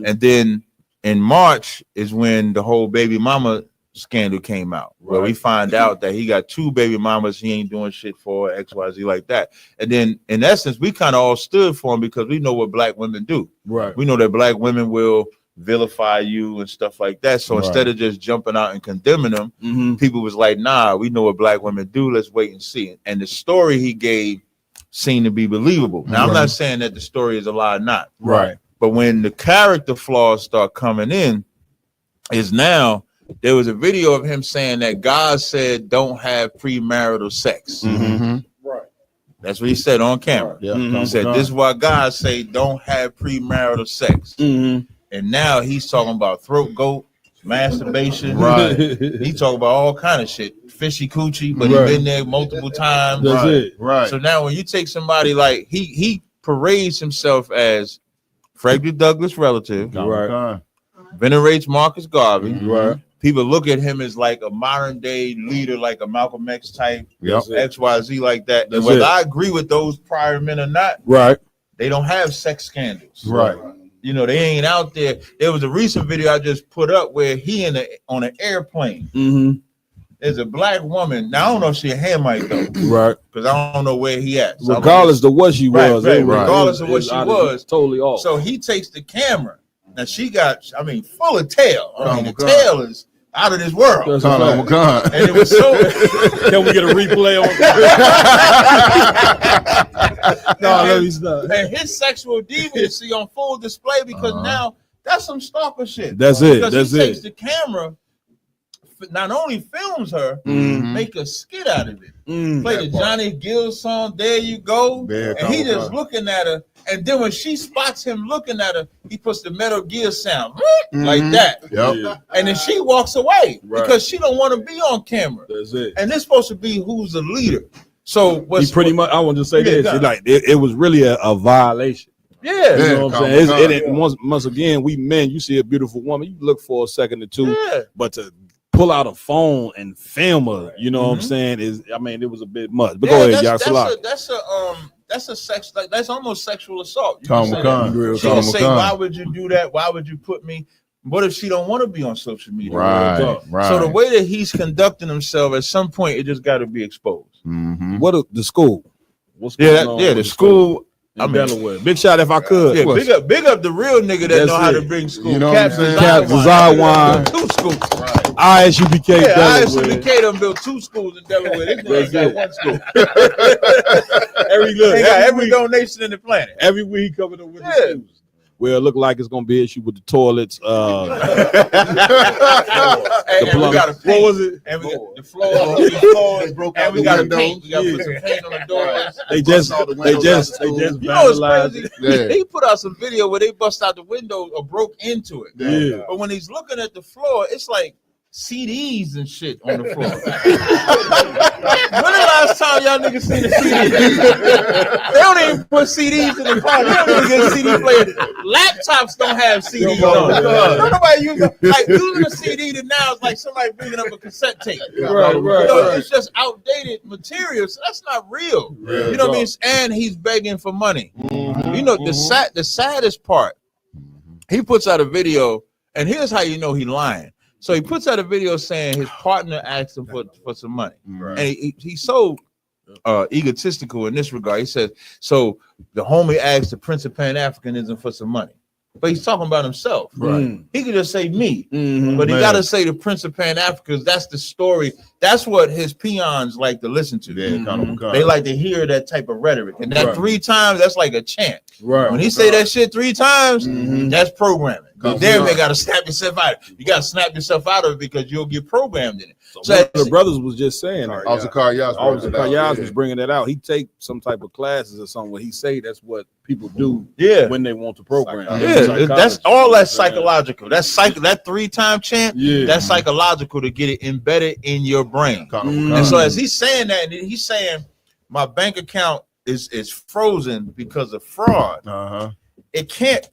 And then in March is when the whole baby mama scandal came out, where we find out that he got 2 baby mamas he ain't doing shit for, XYZ like that. And then in essence, we kind of all stood for him because we know what black women do. Right. We know that black women will vilify you and stuff like that. So instead of just jumping out and condemning them, people was like, nah, we know what black women do. Let's wait and see. And the story he gave seemed to be believable. Now, I'm not saying that the story is a lie or not. Right. But when the character flaws start coming in, is now there was a video of him saying that God said don't have premarital sex. Right. That's what he said on camera. He said this is why God say don't have premarital sex. And now he's talking about throat goat, masturbation. Right. He talking about all kind of shit. Fishy coochie, but he been there multiple times. That's it. Right. So now when you take somebody like he parades himself as Frederick Douglass' relative, Right. venerates Marcus Garvey. Right. People look at him as like a modern day leader, like a Malcolm X type, XYZ like that. And whether I agree with those prior men or not, right, they don't have sex scandals. Right. You know, they ain't out there. There was a recent video I just put up where he on an airplane. There's a black woman. Now I don't know if she a Hamite though. Right. Because I don't know where he at. So Regardless of what she was. Regardless of what she was. Totally off. So he takes the camera. Now she got, full of tail. The tail is out of this world. And it was so. Can we get a replay on? No, he's not. And his sexual deviancy on full display because now that's some stalker shit. That's it. Because he takes the camera, not only films her, make a skit out of it. Play the Johnny Gill song, There You Go. And he just looking at her. And then when she spots him looking at her, he puts the Metal Gear sound like that. And then she walks away because she don't want to be on camera. That's it. And this supposed to be who's the leader. So what's he pretty much, I want to say this, it was really a violation. Yeah. You know what I'm saying? Once again, we men, you see a beautiful woman, you look for a second or two, but to pull out a phone and film her, you know what I'm saying, it was a bit much. But go ahead, y'all. That's a sex, like that's almost sexual assault. You She can say, why would you do that? Why would you put me? What if she don't want to be on social media? Right. So the way that he's conducting himself, at some point, it just got to be exposed. What the school? What's going on the school. in Delaware. Big shot if I could. Yeah, big up the real nigga that know how to bring school. You know what I'm saying? Cap Zazawine. 2 schools. ISUBK Delaware. ISUBK done built 2 schools in Delaware. This nigga got 1 school. They got every donation in the planet. Every week he coming up with the schools. Well, it look like it's gonna be an issue with the toilets. And we got to paint. What was it? And we got the floor broke out. And we got to paint. We got to put some paint on the doors. They just You know what's vandalized crazy? He put out some video where they bust out the window or broke into it. Yeah. But when he's looking at the floor, it's like CDs and shit on the floor. When the last time y'all niggas seen a CD? They don't even put CDs in the car. They don't even get CD players. Laptops don't have CDs on them. Don't nobody use them. Like using a CD to now is like somebody bringing up a cassette tape. Right. It's just outdated material. So that's not real. You know what I mean? And he's begging for money. You know the saddest part. He puts out a video, and here's how you know he lying. So he puts out a video saying his partner asked him for some money. And he's so egotistical in this regard. He says, so the homie asked the Prince of Pan-Africanism for some money. But he's talking about himself. He could just say me. But he got to say the Prince of Pan-Africans. That's the story. That's what his peons like to listen to. They like to hear that type of rhetoric. And that 3 times, that's like a chant. When he say that shit 3 times, that's programming. Then you got to snap yourself out of it. You got to snap yourself out of it because you'll get programmed in it. So one of the brothers was just saying that. Officer Karyas was bringing that out. He take some type of classes or something where he say that's what people do when they want to program. Yeah, that's all that's psychological. That's that 3-time chant. Yeah, that's psychological to get it embedded in your brain. And so as he's saying that, and he's saying my bank account is frozen because of fraud. It can't,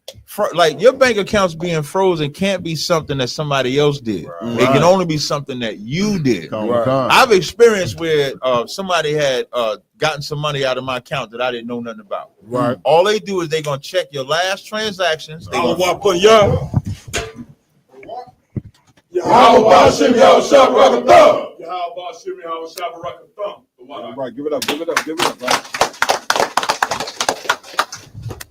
like your bank account's being frozen can't be something that somebody else did. It can only be something that you did. I've experienced where somebody had gotten some money out of my account that I didn't know nothing about. All they do is they're gonna check your last transactions. They gonna walk put y'all. Right, give it up.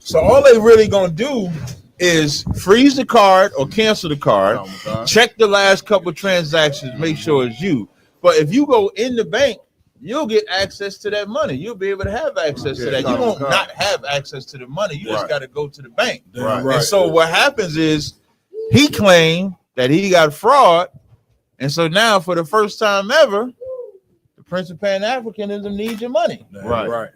So all they really gonna do is freeze the card or cancel the card, check the last couple transactions, make sure it's you. But if you go in the bank, you'll get access to that money. You'll be able to have access to that. You won't not have access to the money. You just got to go to the bank. And so what happens is he claimed that he got fraud, and so now for the first time ever, the Prince of Pan-Africanism needs your money. Right.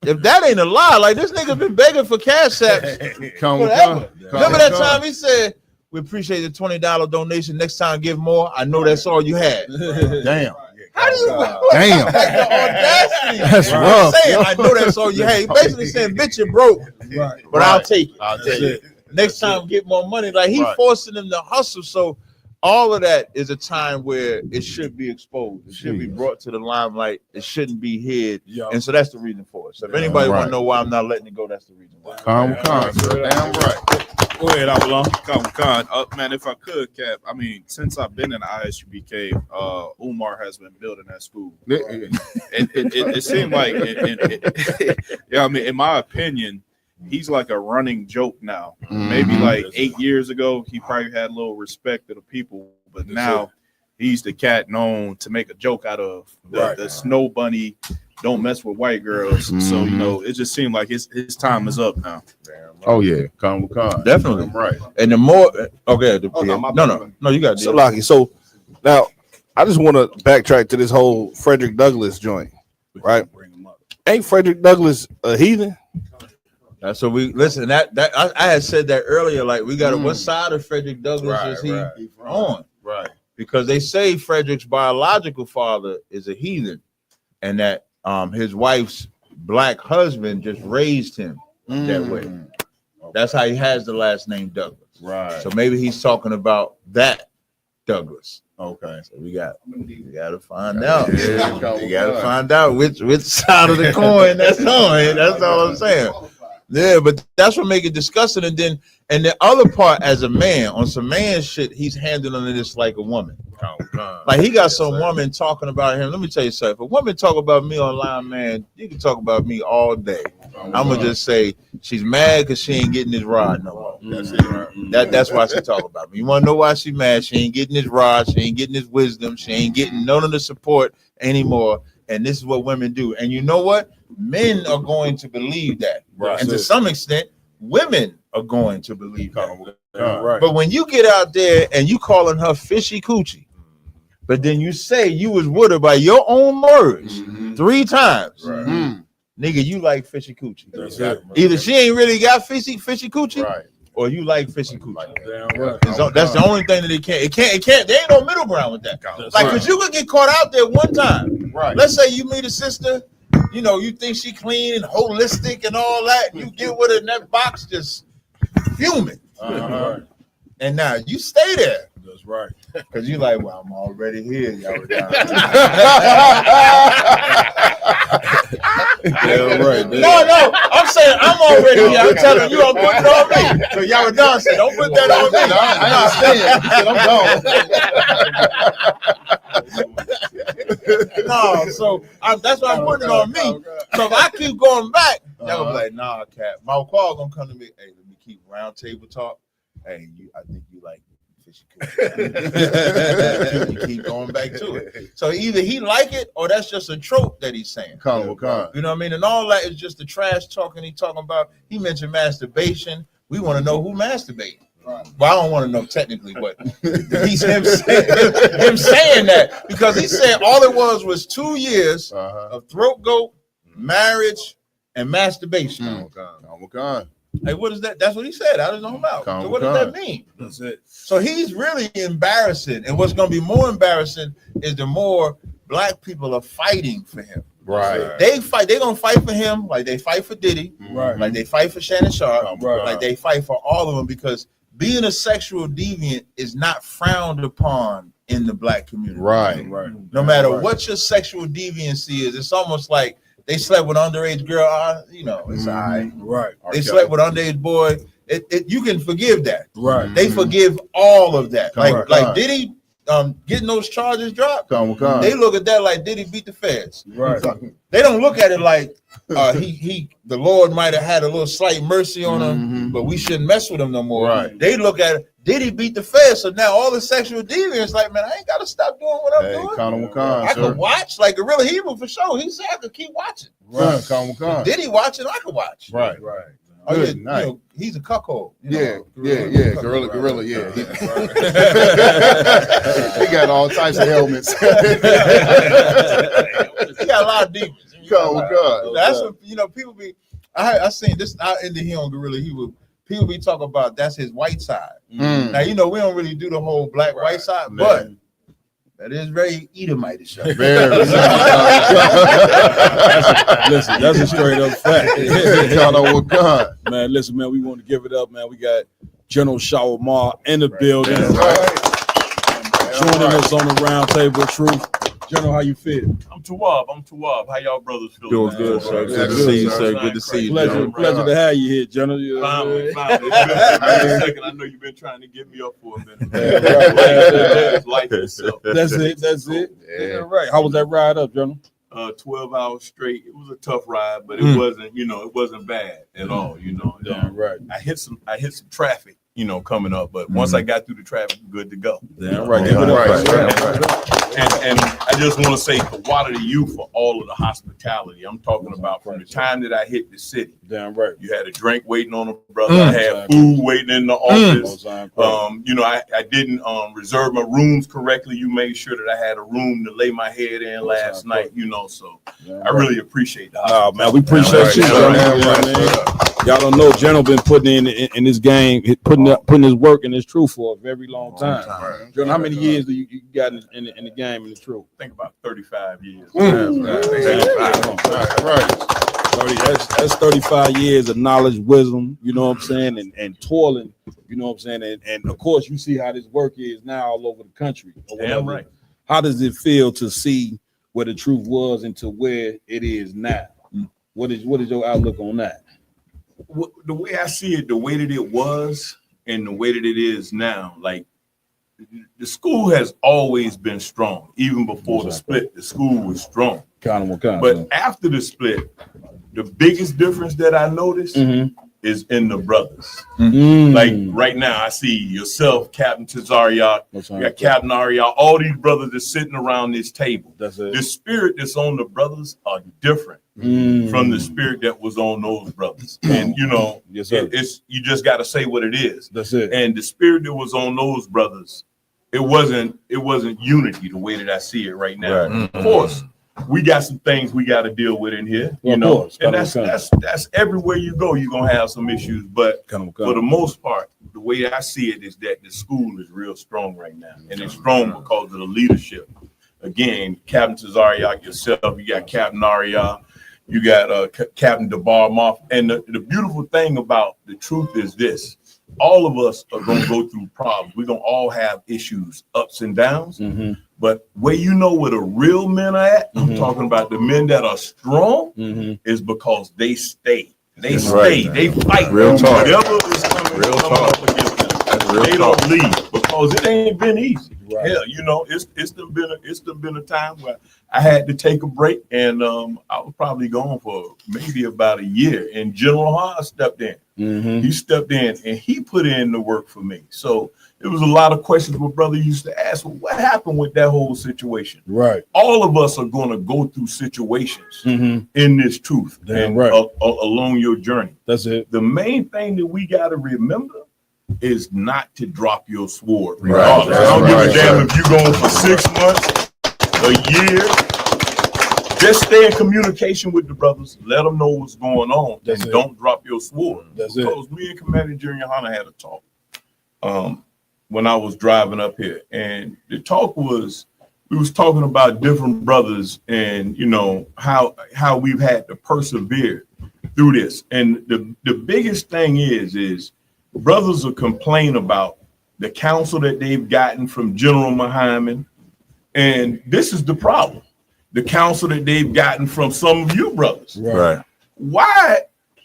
If that ain't a lie, like this nigga been begging for cash apps forever. Remember that time he said, "We appreciate the $20 donation. Next time, give more. I know that's all you had." Damn. How do you? Damn. Like the audacity. That's rough. Saying, I know that's all you had. He basically saying, "Bitch, you broke, but I'll take it. Next time, get more money." Like he forcing them to hustle. So all of that is a time where it should be exposed. It should be brought to the limelight. It shouldn't be hid. And so that's the reason for it. So if anybody want to know why I'm not letting it go, that's the reason why. Damn right. Go ahead, Avalon. Man, if I could, Cap, I mean, since I've been in the ISUBK, Umar has been building that school. It seemed like, I mean, in my opinion, he's like a running joke now. Maybe like 8 years ago, he probably had a little respect of the people, but now he's the cat known to make a joke out of the snow bunny. Don't mess with white girls. So you know, it just seemed like his time is up now. Oh yeah, definitely right. And the more no, you got so Lockie. So now I just want to backtrack to this whole Frederick Douglass joint, right? Ain't Frederick Douglass a heathen? So we listen. That I had said that earlier. Like we got to what side of Frederick Douglass is he on? Right. Because they say Frederick's biological father is a heathen, and that his wife's black husband just raised him that way. That's how he has the last name Douglas. Right. So maybe he's talking about that Douglas. Okay. So we got to find out. We got to find out which side of the coin that's on. That's all I'm saying. Yeah, but that's what make it disgusting. And then the other part, as a man, on some man shit, he's handling this like a woman. Like he got some woman talking about him. Let me tell you something. If a woman talk about me online, man, you can talk about me all day. I'm gonna just say she's mad because she ain't getting this rod no more. That's why she talk about me. You wanna know why she mad? She ain't getting this rod. She ain't getting this wisdom. She ain't getting none of the support anymore. And this is what women do. And you know what? Men are going to believe that. Right. And to some extent, women are going to believe that. Right. But when you get out there and you calling her fishy coochie, but then you say you was with her by your own words 3 times, nigga, you like fishy coochie. Either she ain't really got fishy coochie, or you like fishy coochie. So that's the only thing that it can't. There ain't no middle ground with that. Like, cause you could get caught out there one time. Right. Let's say you meet a sister, you know, you think she clean and holistic and all that. And you get with her in that box just fuming. And now you stay there. That's right. Cause you like, well, I'm already here. Y'all were down. Right. No, I'm saying I'm already here. I'm telling you, I'm putting it on me. So y'all were done. Said, don't put that on me. No, so that's why I'm putting it on me. So if I keep going back, y'all gonna be like, nah, Cap. My call gonna come to me. Hey, let me keep round table talk. Hey, I think you like fishy coochie. You keep going back to it. So either he like it or that's just a trope that he's saying. You know what I mean? And all that is just the trash talking he talking about. He mentioned masturbation. We want to know who masturbating. Well, I don't want to know technically, but he's him saying that because he said all it was 2 years of throat goat, marriage, and masturbation. Like, what is that? That's what he said out of his own mouth. So what does that mean? That's it. So he's really embarrassing. And what's going to be more embarrassing is the more black people are fighting for him. Right. They fight. They're going to fight for him like they fight for Diddy. Right. Like they fight for Shannon Sharp. Right. Like they fight for all of them because being a sexual deviant is not frowned upon in the black community. Right. No matter what your sexual deviancy is, it's almost like they slept with underage girl. It's all right. Right. They slept with underage boy. You can forgive that. Right. They forgive all of that. Right. Like Diddy getting those charges dropped. They look at that like Diddy beat the feds. Right. They don't look at it like the Lord might have had a little slight mercy on him, but we shouldn't mess with him no more. Right. They look at it, Diddy beat the feds, so now all the sexual deviants like, man, I ain't gotta stop doing what I'm doing. I could watch like Gorilla Hebrew for sure. He said I could keep watching. Right. Diddy watching, I could watch. Right. Oh, Good yeah, night. He's a cuckold. Yeah. Gorilla, yeah. He got all types of helmets. He got a lot of demons. That's what people be. I seen this out in the hill on Gorilla. People be talking about that's his white side. Now we don't really do the whole black white side, but that is very Edomite-ish. Listen, that's a straight up fact. God. Man, listen, man, we want to give it up, man. We got General Shawamar in the building. Joining us on the round table of truth. General, how you feel? I'm Tawab. How y'all brothers feel? Doing good, sir. Good to see you, sir. Good to see you. Pleasure to have you here, General. Finally. It's been a second. I know you've been trying to get me up for a minute. Life itself. That's it. Yeah. Right. How was that ride up, General? 12 hours straight. It was a tough ride, but it wasn't, it wasn't bad at all. Damn right. I hit some traffic, coming up, but once I got through the traffic, good to go. Damn right. And I just want to say the water to you for all of the hospitality. I'm talking about from the time that I hit the city. Damn right. You had a drink waiting on a brother. I had food waiting in the office. I didn't reserve my rooms correctly. You made sure that I had a room to lay my head in last night. So I really appreciate that. Oh man, we appreciate you. Y'all don't know, General been putting in this game, putting his work and his truth for a very long time. General, how many years do you got in the game and the truth? I think about 35 years. That's 35 years of knowledge, wisdom, you know what I'm saying, and toiling, you know what I'm saying, and of course you see how this work is now all over the country. Damn right. How does it feel to see where the truth was and to where it is now? What is your outlook on that? The way I see it, the way that it was and the way that it is now, like the school has always been strong. Even before the split, the school was strong. But after the split, the biggest difference that I noticed is in the brothers. Like right now, I see yourself, Captain Tazariak, you got Captain Ariak, all these brothers that's sitting around this table. The spirit that's on the brothers are different from the spirit that was on those brothers. And it's you just got to say what it is. That's it. And the spirit that was on those brothers, it wasn't unity the way that I see it right now. Right. Of course, we got some things we got to deal with in here, and that's everywhere you go, you're gonna have some issues. But for the most part, the way I see it is that the school is real strong right now, and it's strong because of the leadership. Again, Captain Tazariak, yourself, you got Captain Aria, you got Captain DeBar Moff, and the beautiful thing about the truth is this: all of us are gonna go through problems. We're gonna all have issues, ups and downs. But where where the real men are at, I'm talking about the men that are strong, is because they stay. They stay. They fight. Real talk. Whatever is coming up against them, they don't leave because it ain't been easy. Right. Hell, it's been a time where I had to take a break, and I was probably gone for maybe about a year. And General Hahn stepped in. He stepped in and he put in the work for me. So it was a lot of questions my brother used to ask. Well, what happened with that whole situation? Right. All of us are going to go through situations in this truth and along your journey. That's it. The main thing that we got to remember is not to drop your sword. Regardless. I don't give a damn if you're going for 6 months, a year. Just stay in communication with the brothers. Let them know what's going on. And don't drop your sword. Because me and Commander Junior Hunter had a talk when I was driving up here. And the talk was, we was talking about different brothers and, you know, how we've had to persevere through this. And the biggest thing is brothers will complain about the counsel that they've gotten from General Muhammad. And this is the problem. The counsel that they've gotten from some of you brothers. Right. Why,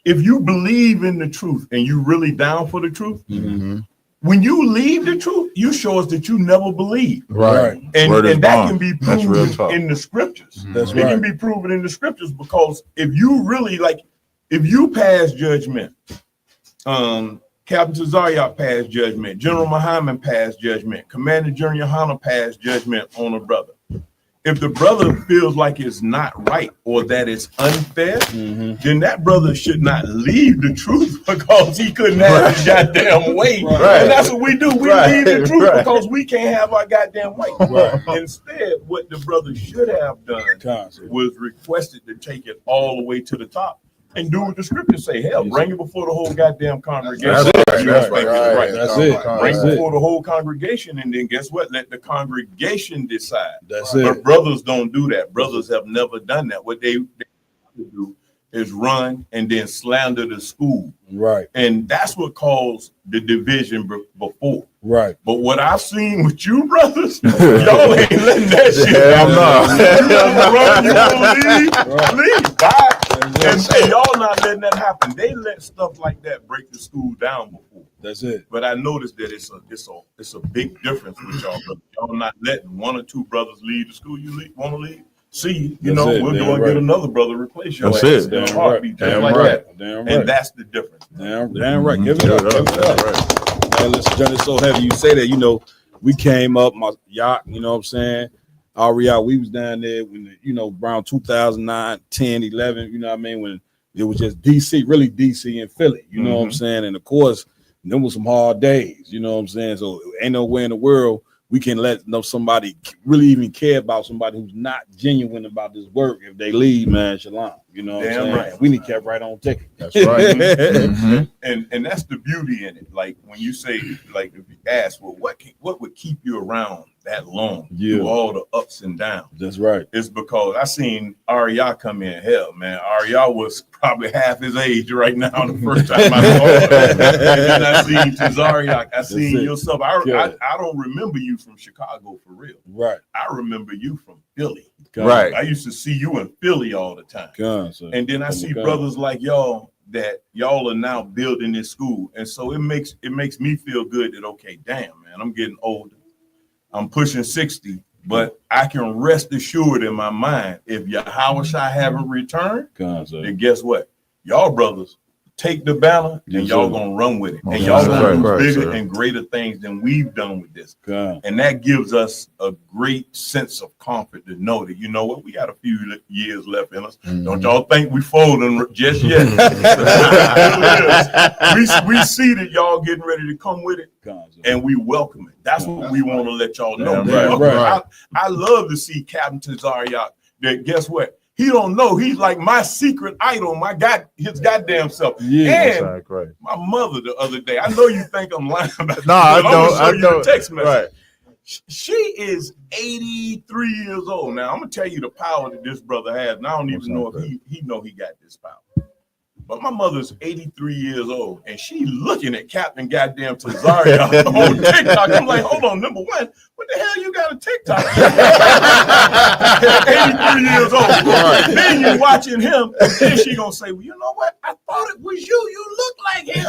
if you believe in the truth and you really down for the truth, when you leave the truth, you show us that you never believe. Right. And that can be proven in the scriptures. That's It can be proven in the scriptures because if you really if you pass judgment, Captain Tazaryak passed judgment, General Muhammad passed judgment, Commander Junior Hunter passed judgment on a brother. If the brother feels like it's not right or that it's unfair, then that brother should not leave the truth because he couldn't have his goddamn way. And that's what we do. We leave the truth because we can't have our goddamn way. Instead, what the brother should have done was requested to take it all the way to the top and do what the scriptures say. Hell, bring it before the whole goddamn congregation. That's it. Bring it before the whole congregation, and then guess what? Let the congregation decide. But brothers don't do that. Brothers have never done that. What they do is run and then slander the school. And that's what caused the division before. But what I've seen with you brothers, y'all ain't letting that shit. You wanna leave. Bye. And say y'all not letting that happen. They let stuff like that break the school down before. That's it. But I noticed that it's a big difference with y'all brothers. Y'all not letting one or two brothers leave the school. You want to leave? See, we'll go and get another brother replace you. That's it. Damn heartbeat, just like that. Damn right. And that's the difference. Damn right. Give it up. Give it up. Man, listen, John, it's so heavy. You say that, you know, we came up, my yacht, you know what I'm saying? REI, we was down there when, you know, around 2009, 10, 11, you know what I mean? When it was just DC, really DC and Philly, you know what I'm saying? And of course, there was some hard days, you know what I'm saying? So ain't no way in the world we can let somebody really even care about somebody who's not genuine about this work. If they leave, man, shalom. You know what I'm saying? Right. We need kept right on ticking. That's right. And that's the beauty in it. Like when you say, like if you ask, well, what would keep you around that long through all the ups and downs? That's right. It's because I seen Arya come in. Hell, man, Arya was probably half his age right now the first time I saw him. And then I seen Tazaryak. I seen yourself. I don't remember you from Chicago for real. Right. I remember you from Philly. Right. I used to see you in Philly all the time. And then I see brothers like y'all that y'all are now building this school. And so it makes me feel good that, okay, damn, man, I'm getting older. I'm pushing 60, but I can rest assured in my mind, if Yahushua haven't returned, then guess what? Y'all brothers take the banner and y'all gonna run with it. And y'all gonna do bigger and greater things than we've done with this. And that gives us a great sense of comfort to know that, you know what, we got a few years left in us. Don't y'all think we folding just yet. we see that y'all getting ready to come with it, and we welcome it. That's what we want to let y'all know. I love to see Captain Tazaryak that, guess what? He don't know. He's like my secret idol, his goddamn self. And my mother the other day, I know you think I'm lying about it. No, I don't. I know. Text message. Right. She is 83 years old now. I'm gonna tell you the power that this brother has. And I don't even know if he know he got this power. But my mother's 83 years old, and she looking at Captain Goddamn Tazaryak on TikTok. I'm like, hold on, number one, what the hell you got a TikTok? 83 years old. Right. Then you watching him, and then she gonna say, well, you know what? I thought it was you. You look like him.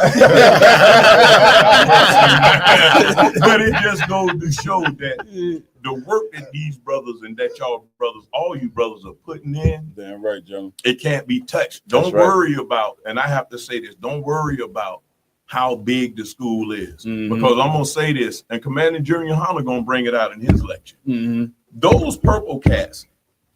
But it just goes to show that the work that these brothers and that y'all brothers, all you brothers are putting in, damn right, John, it can't be touched. Don't worry about, and I have to say this, don't worry about how big the school is. Because I'm gonna say this, and Commander Junior Hunter gonna bring it out in his lecture. Those purple cats,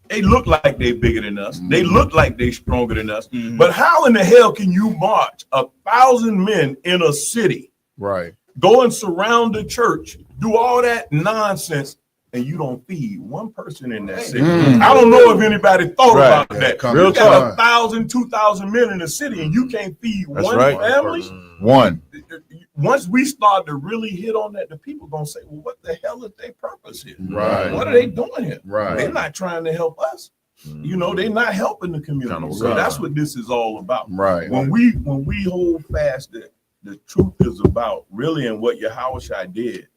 they look like they bigger than us. They look like they stronger than us. But how in the hell can you march 1,000 men in a city? Right. go and surround the church, do all that nonsense, and you don't feed one person in that city. I don't know if anybody thought about that. You got 1,000, 2,000 men in the city, and you can't feed one family. One. Once we start to really hit on that, the people gonna say, "Well, what the hell is their purpose here? Right. What are they doing here? Right. They're not trying to help us. You know, they're not helping the community. So that's what this is all about. Right. When we hold fast that the truth is about really, and what Yahushua did,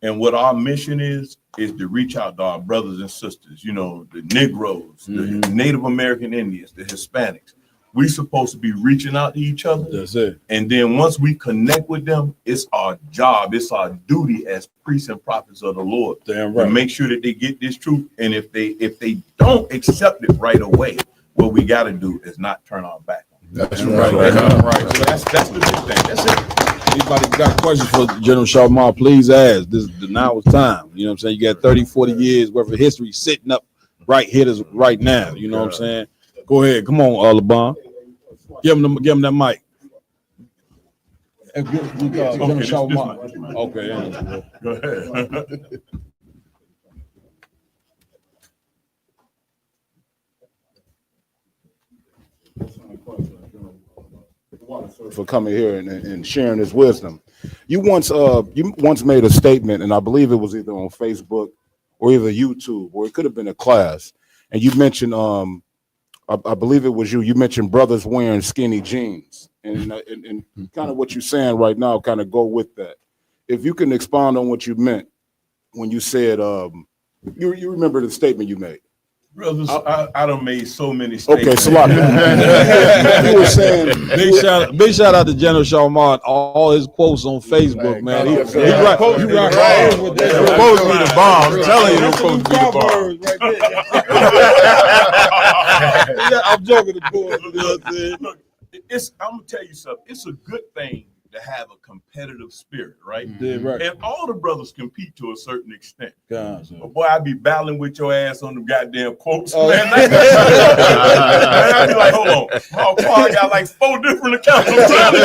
and what our mission is to reach out to our brothers and sisters. You know, the Negroes, the Native American Indians, the Hispanics. We supposed to be reaching out to each other. That's it. And then once we connect with them, it's our job, it's our duty as priests and prophets of the Lord to make sure that they get this truth. And if they don't accept it right away, what we got to do is not turn our back on them. That's right. So that's the big thing. That's it. Anybody got questions for General Shawamar, please ask. Now is time. You know what I'm saying? You got 30, 40 years worth of history sitting up right here right now. You know what I'm saying? Go ahead. Come on, LeBron. Give him that mic. Okay. Go ahead. For coming here and sharing his wisdom. You once made a statement, and I believe it was either on Facebook or either YouTube, or it could have been a class, and you mentioned I believe it was you mentioned brothers wearing skinny jeans, and kind of what you're saying right now kind of go with that. If you can expound on what you meant when you said you remember the statement you made. Brothers, I done made so many statements. Okay, so you were saying big shout out to General Shawamar, all his quotes on Facebook, man. He rock all over with that. They're supposed to be the bomb. I'm telling you, they're supposed to be the bomb. I'm joking, of course. You know what I'm saying? Look, I'm gonna tell you something. It's a good thing to have a competitive spirit, right? Yeah, right. And all the brothers compete to a certain extent. God, but boy, I be battling with your ass on the goddamn quotes, oh, man. I be like, hold on, my car got like 4 different accounts. I'm trying to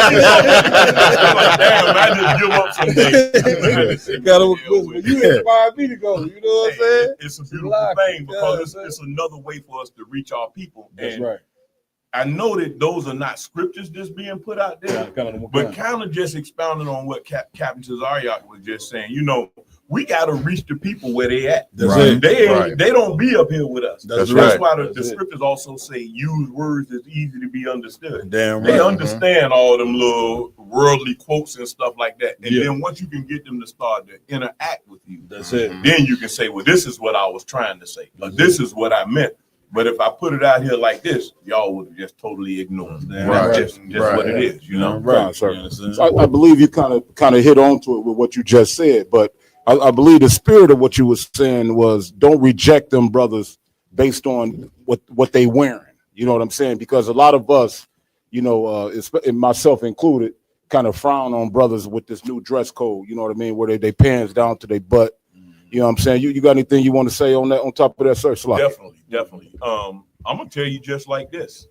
like, damn, I just give up some days. You inspired me to go. You know what I'm saying? It's a beautiful thing because it's another way for us to reach our people. That's right. I know that those are not scriptures just being put out there, but kind of just expounding on what Captain Cesariak was just saying. You know, we got to reach the people where they at. They don't be up here with us. That's why the scriptures also say use words that's easy to be understood. They understand all them little worldly quotes and stuff like that. And then once you can get them to start to interact with you, then you can say, well, this is what I was trying to say. Or this is what I meant. But if I put it out here like this, y'all would have just totally ignored it. That's just what it is, you know. Right, sir. So I believe you kind of hit on to it with what you just said, but I believe the spirit of what you were saying was don't reject them brothers based on what they wearing. You know what I'm saying? Because a lot of us, you know, and myself included, kind of frown on brothers with this new dress code. You know what I mean? Where they pants down to their butt. You know what I'm saying? You got anything you want to say on that, on top of that, sir? Definitely. I'm gonna tell you just like this.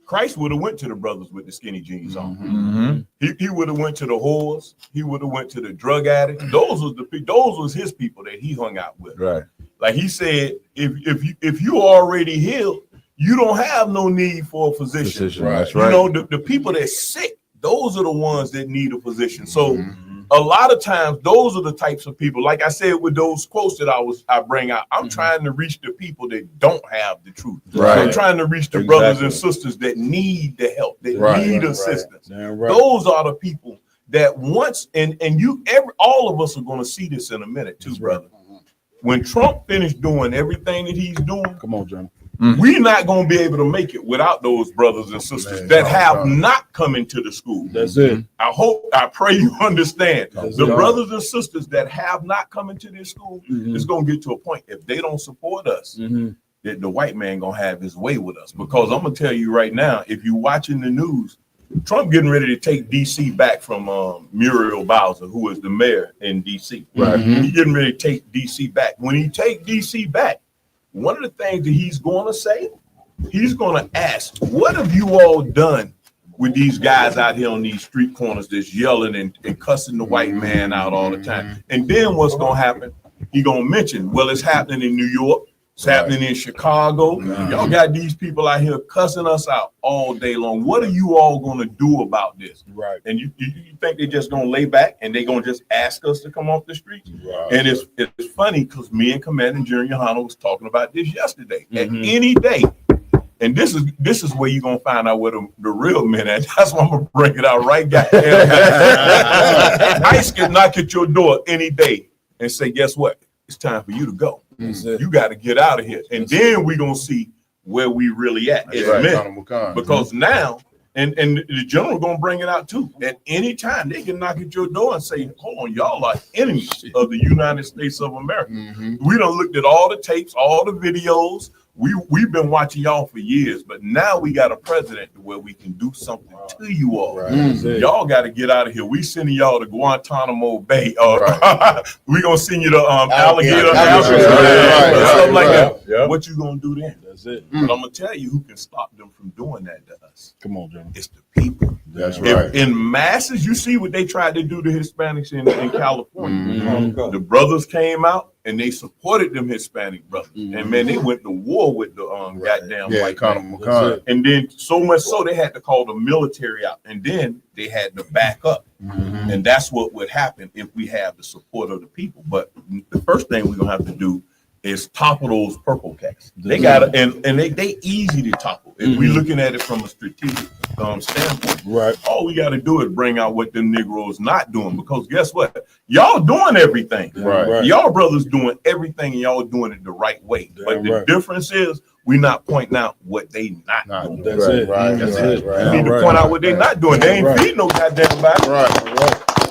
Christ would have went to the brothers with the skinny jeans on. He would have went to the whores. He would have went to the drug addict. Those was his people that he hung out with. Right. Like he said, if you already healed, you don't have no need for a physician. Right. You know, the people that's sick, those are the ones that need a physician. So a lot of times those are the types of people, like I said, with those quotes that I bring out, I'm trying to reach the people that don't have the truth. Right. I'm trying to reach the brothers and sisters that need the help, that need assistance. Right. Those are the people that once, and all of us are going to see this in a minute too, brother. When Trump finished doing everything that he's doing, come on, John. We're not going to be able to make it without those brothers and sisters that have not come into the school. That's it. I pray you understand. The brothers and sisters that have not come into this school is going to get to a point, if they don't support us, that the white man going to have his way with us. Because I'm going to tell you right now, if you're watching the news, Trump getting ready to take D.C. back from Muriel Bowser, who is the mayor in D.C. Right. He's getting ready to take D.C. back. When he take D.C. back, one of the things that he's going to say, he's going to ask, what have you all done with these guys out here on these street corners that's yelling and cussing the white man out all the time. And then what's gonna happen? He gonna mention, well, it's happening in New York, it's happening in Chicago. Y'all got these people out here cussing us out all day long. What are you all gonna do about this? Right. And you think they're just gonna lay back and they're gonna just ask us to come off the streets? Right. And it's funny because me and Commander Junior Hanna was talking about this yesterday. At any day. And this is where you're gonna find out where the real men at. That's why I'm gonna bring it out right goddamn. ICE can knock at your door any day and say, guess what? It's time for you to go. You got to get out of here. And then we're gonna see where we really at as men. Because now, and the general gonna bring it out too. At any time, they can knock at your door and say, hold on, y'all are enemies of the United States of America. We done looked at all the tapes, all the videos. We've been watching y'all for years, but now we got a president where we can do something to you all. Y'all got to get out of here. We sending y'all to Guantanamo Bay. We gonna send you to alligator something like that. What you gonna do then? That's it. But I'm gonna tell you who can stop them from doing that to us. Come on, Jim. It's the people. That's right. In masses, you see what they tried to do to Hispanics in California. The brothers came out and they supported them Hispanic brothers. And man, they went to war with the goddamn white man. And then so much so they had to call the military out. And then they had to back up. And that's what would happen if we have the support of the people. But the first thing we're gonna have to do is topple those purple cats. They got and they easy to topple. If we're looking at it from a strategic standpoint, all we got to do is bring out what the Negroes not doing. Because guess what? Y'all doing everything. Y'all brothers doing everything, and y'all doing it the right way. But the difference is we're not pointing out what they not doing. That's it. That's it. We need to point out what they not doing. They ain't feeding no goddamn body.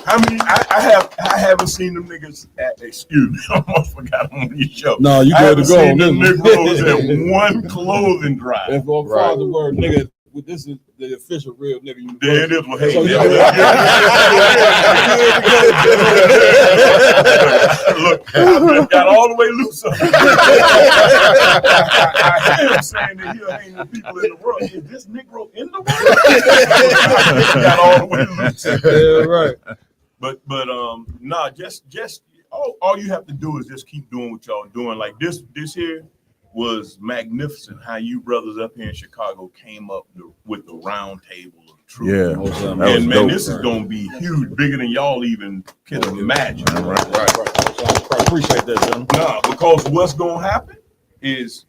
How many? I haven't seen them niggas at. Excuse me, I almost forgot on your show. No, you got to go. Seen them Negroes at one clothing drive. If for the word nigga, this is the official real nigga. You there it is. Well, hey, look, I got all the way loose. I am saying that you're hanging people in the world. Is this Negro in the world? Got all the way loose. Yeah, right. But nah, just all you have to do is just keep doing what y'all doing. Like this here was magnificent. How you brothers up here in Chicago came up with the round table of truth. Yeah, and man, this is gonna be huge, bigger than y'all even can imagine. Right. I appreciate that, gentlemen. Nah, because what's gonna happen is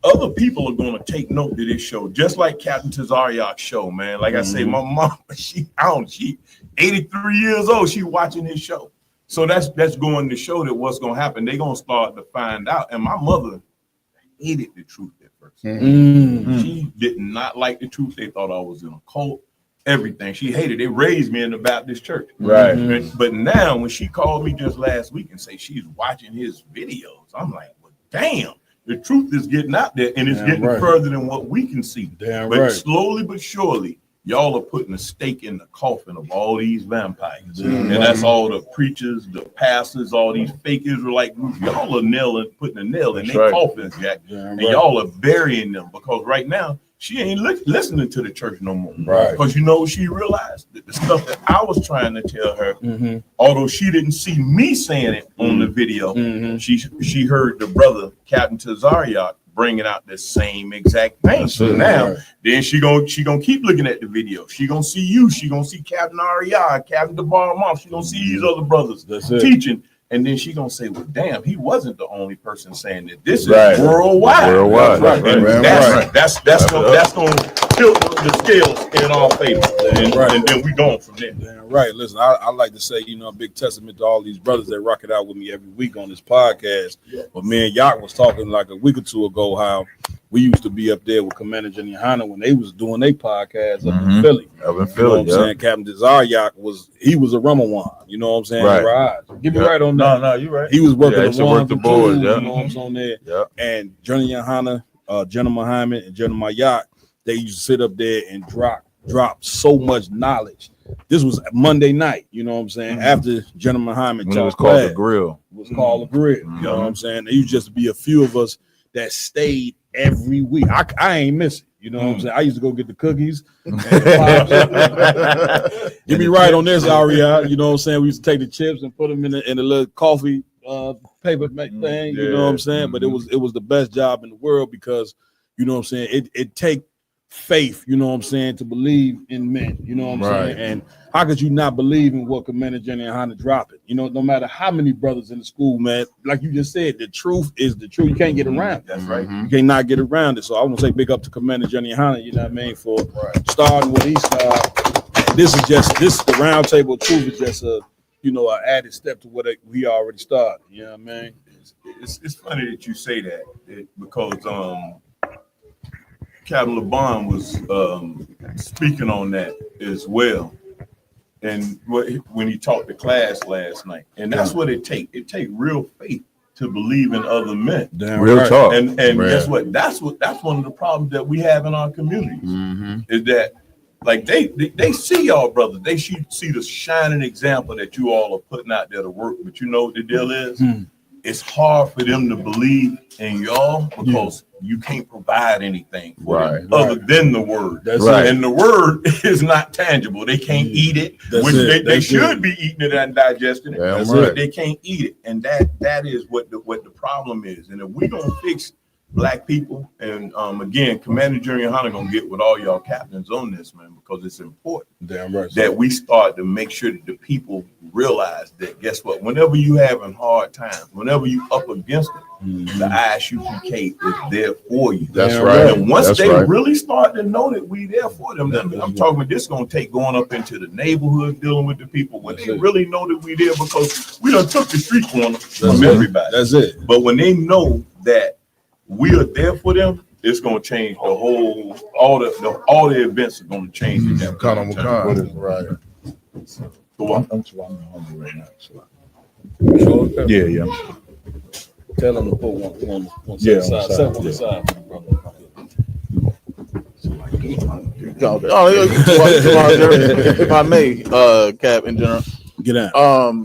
other people are gonna take note of this show, just like Captain Tazariak's show, man. Like I say, my mom, she 83 years old, she watching his show. So that's going to show that what's gonna happen. They're gonna start to find out. And my mother hated the truth at first. She did not like the truth. They thought I was in a cult. Everything she hated. They raised me in the Baptist church. Right. But now when she called me just last week and say she's watching his videos, I'm like, well, damn. The truth is getting out there, and it's getting further than what we can see. But slowly but surely, y'all are putting a stake in the coffin of all these vampires. And that's all the preachers, the pastors, all these fake Israelite groups. Y'all are putting a nail in their coffins, Jack. And y'all are burying them because right now, she ain't listening to the church no more. Because you know, she realized that the stuff that I was trying to tell her, although she didn't see me saying it on the video, she heard the brother, Captain Tazariak, bringing out the same exact thing. So now, then she gonna keep looking at the video. She gonna see you. She gonna see Captain Ariya, Captain DeBar. She gonna see these other brothers teaching. And then she gonna say, well, damn, he wasn't the only person saying that. This is worldwide. That's gonna tilt the scales in our favor. And then we going from there. Damn right. Listen, I like to say, a big testament to all these brothers that rock it out with me every week on this podcast. But me and Yak was talking like a week or two ago how we used to be up there with Commander Junior Hanna when they was doing their podcast up in Philly. Up in Philly, you know what I'm saying? Captain Tazariak was a Ramawan. You know what I'm saying? Right. Give me right on that. No, you're right. He was working the boards. You know what I'm saying there? And Junior Hanna, General Muhammad, and General Yak, they used to sit up there and drop so much knowledge. This was Monday night, you know what I'm saying? After General Muhammad when it was called the grill. It was called the grill. You know what I'm saying? There used just to be a few of us that stayed every week. I ain't miss it. You know what I'm saying? I used to go get the cookies. Get me right on this, Aria. You know what I'm saying? We used to take the chips and put them in the little coffee paper thing. You know what I'm saying? But it was the best job in the world because, you know what I'm saying, it take faith, you know what I'm saying, to believe in men. You know what I'm saying? And how could you not believe in what Commander Jenny and Hannah dropping? You know, no matter how many brothers in the school, man, like you just said, the truth is the truth. You can't get around it. That's right. You cannot get around it. So I want to say big up to Commander Jenny and Hannah, you know what I mean, for starting what he started. The round table of truth is just an added step to what we already started. You know what I mean? It's funny that you say that because Captain LeBon was speaking on that as well, and when he taught the class last night, and that's what it take. It take real faith to believe in other men. Real talk. And guess what? That's one of the problems that we have in our communities is that, like they see y'all brothers. They see the shining example that you all are putting out there to work. But you know what the deal is? It's hard for them to believe in y'all because you can't provide anything for them other than the word. And the word is not tangible. They can't eat it, which they should be eating it and digesting it, but they can't eat it. And that is what the problem is. And if we gonna fix Black people, and again, Commander Junior Hunter gonna get with all y'all captains on this, man, because it's important that we start to make sure that the people realize that, guess what, whenever you having hard times, whenever you up against it, the ISUPK is there for you. That's right. And once they really start to know that we there for them, I'm talking about this gonna take going up into the neighborhood, dealing with the people, when they really know that we there, because we done took the street corner from everybody. That's it. But when they know that we are there for them, it's gonna change the whole. All the events are gonna change. Right. So I'm hungry right now. So. Yeah. Tell them to put one side. Set one aside for the brother. If I may, Cap, in general. Get out.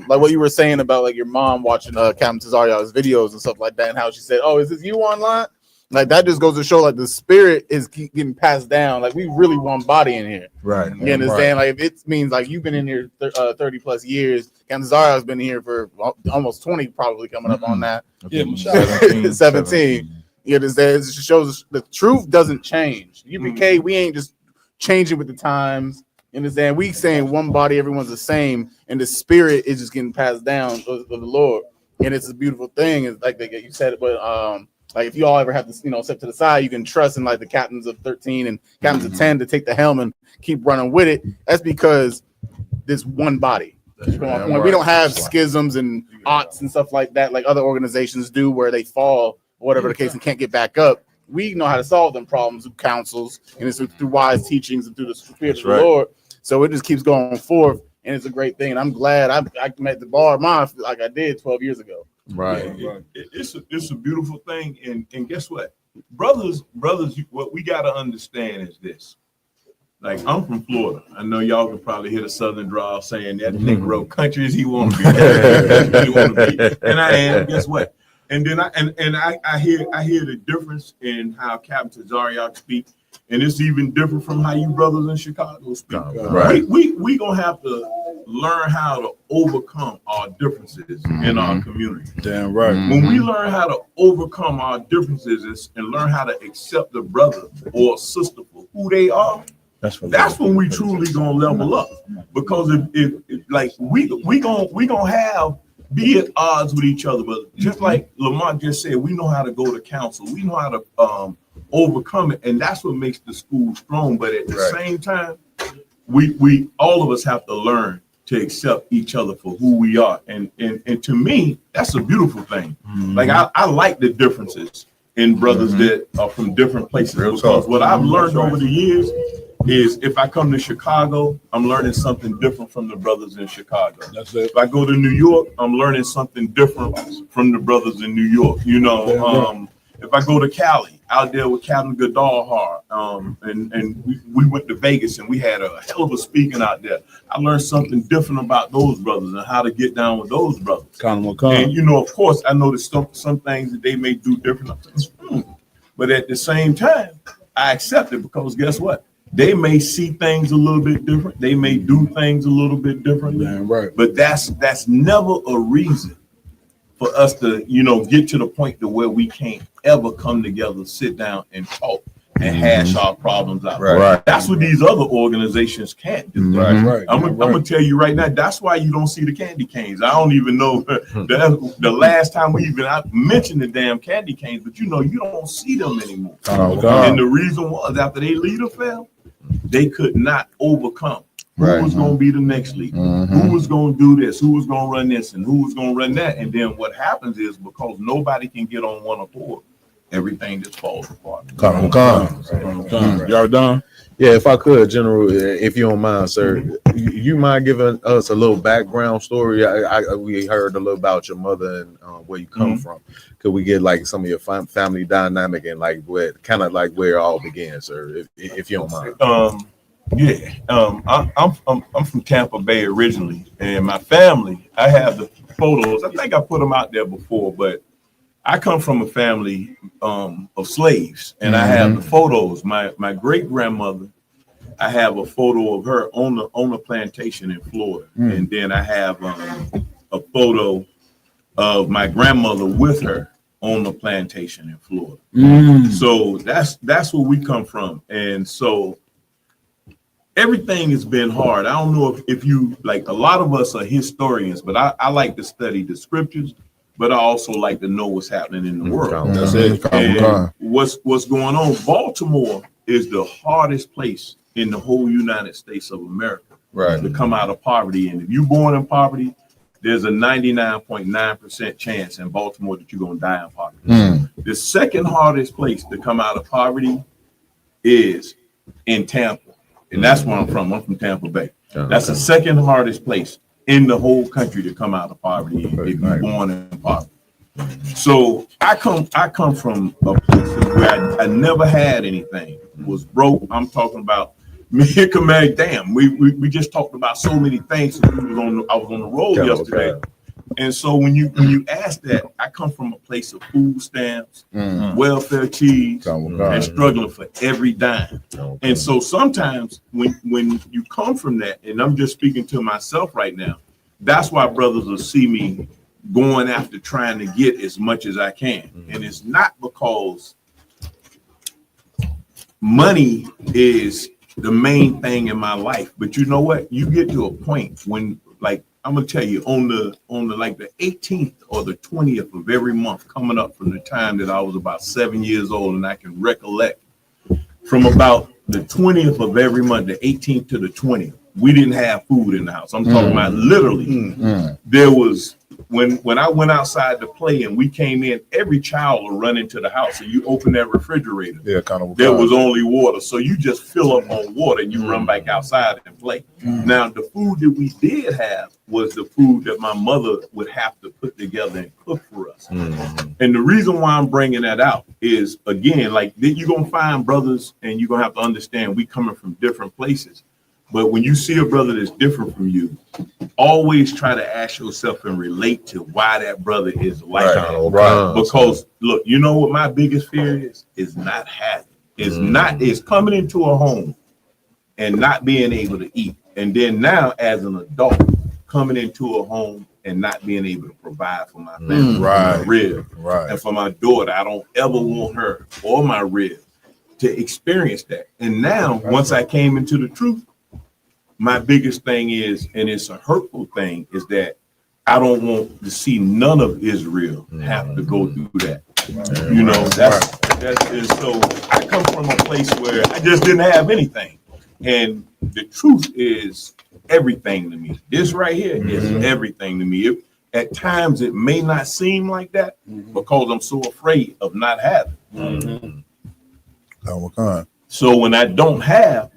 Like what you were saying about like your mom watching Captain Tazaria's videos and stuff like that, and how she said, "Oh, is this you online?" Like that just goes to show like the spirit is getting passed down. Like we really one body in here, right? You understand? Like if it means like you've been in here 30 plus years, Captain Tazaria's been here for almost 20, probably coming up on that. Yeah, 17. You understand? It just shows the truth doesn't change. UPK, we ain't just changing with the times. You understand? We saying one body, everyone's the same, and the spirit is just getting passed down of the Lord, and it's a beautiful thing. It's like you said it, but like if you all ever have to, step to the side, you can trust in like the captains of 13 and captains of 10 to take the helm and keep running with it. That's because there's one body. We don't have schisms and odds and stuff like that, like other organizations do, where they fall, whatever the case, and can't get back up. We know how to solve them problems through councils, and it's through wise teachings and through the spirit of the Lord. So it just keeps going forth, and it's a great thing. And I'm glad I met the bar mine like I did 12 years ago. Right. It's a beautiful thing. And guess what? Brothers, what we got to understand is this. Like, I'm from Florida. I know y'all can probably hear the Southern drawl saying that Negro country is he want to be. And I am. Guess what? And then I hear the difference in how Captain Tazariak speaks. And it's even different from how you brothers in Chicago speak. Right. We gonna have to learn how to overcome our differences in our community. Damn right. When we learn how to overcome our differences and learn how to accept the brother or sister for who they are, that's when we truly gonna level up. Because if like we gonna have be at odds with each other, but just like Lamont just said, we know how to go to council. We know how to overcome it, and that's what makes the school strong. But at the same time, we all of us have to learn to accept each other for who we are, and to me, that's a beautiful thing. Like I like the differences in brothers that are from different places, because what I've learned over the years is if I come to Chicago, I'm learning something different from the brothers in Chicago. That's it. If I go to New York, I'm learning something different from the brothers in New York. If I go to Cali, out there with Captain Gadalhar, and we went to Vegas and we had a hell of a speaking out there. I learned something different about those brothers and how to get down with those brothers. And of course, I noticed some things that they may do different. But at the same time, I accept it because guess what? They may see things a little bit different. They may do things a little bit differently. Right. But that's never a reason for us to, get to the point to where we can't ever come together, sit down and talk and hash our problems out. Right. That's what these other organizations can't do. Right. I'm gonna tell you right now, that's why you don't see the candy canes. I don't even know the last time I mentioned the damn candy canes, but you don't see them anymore. And the reason was after their leader fell, they could not overcome who was going to be the next leader, who was going to do this, who was going to run this, and who was going to run that. And then what happens is because nobody can get on one accord, everything just falls apart. Y'all done? Yeah, if I could, General, if you don't mind, sir, you mind giving us a little background story? We heard a little about your mother and where you come from. Could we get like some of your family dynamic and like where it all began, sir? If you don't mind. I'm from Tampa Bay originally, and my family, I have the photos. I think I put them out there before, but I come from a family of slaves, and I have the photos. My great grandmother, I have a photo of her on the plantation in Florida, and then I have a photo of my grandmother with her on the plantation in Florida. So that's where we come from, and so everything has been hard. I don't know if you like. A lot of us are historians, but I like to study the scriptures. But I also like to know what's happening in the world. That's it. And what's going on? Baltimore is the hardest place in the whole United States of America to come out of poverty. And if you're born in poverty, there's a 99.9% chance in Baltimore that you're going to die in poverty. The second hardest place to come out of poverty is in Tampa. And that's where I'm from. I'm from Tampa Bay. That's the second hardest place in the whole country to come out of poverty if you're born in poverty. So I come from a place where I never had anything. Was broke. I'm talking about me and Command. Damn, we just talked about so many things. I was on the road yesterday. And so when you ask that, I come from a place of food stamps, welfare cheese, and struggling for every dime. And so sometimes when you come from that, and I'm just speaking to myself right now, that's why brothers will see me going after trying to get as much as I can. And it's not because money is the main thing in my life, but you know what? You get to a point when, like, I'm gonna tell you, on the like the 18th or the 20th of every month, coming up from the time that I was about 7 years old, and I can recollect from about the 20th of every month, the 18th to the 20th, we didn't have food in the house. I'm talking about literally. There was when I went outside to play and we came in, every child would run into the house and you open that refrigerator. There was only water. So you just fill up on water and you run back outside and play. Now, the food that we did have was the food that my mother would have to put together and cook for us. And the reason why I'm bringing that out is, again, like you're going to find brothers and you're going to have to understand we coming from different places. But when you see a brother that's different from you, always try to ask yourself and relate to why that brother is like that. Because look, you know what my biggest fear is not having. It's coming into a home and not being able to eat. And then now as an adult, coming into a home and not being able to provide for my family, for my rib, and for my daughter. I don't ever want her or my rib to experience that. And now, once I came into the truth, my biggest thing is, and it's a hurtful thing, is that I don't want to see none of Israel have to go through that. You know, that is so. I come from a place where I just didn't have anything, and the truth is everything to me. This right here is everything to me. At times, it may not seem like that because I'm so afraid of not having. So when I don't have,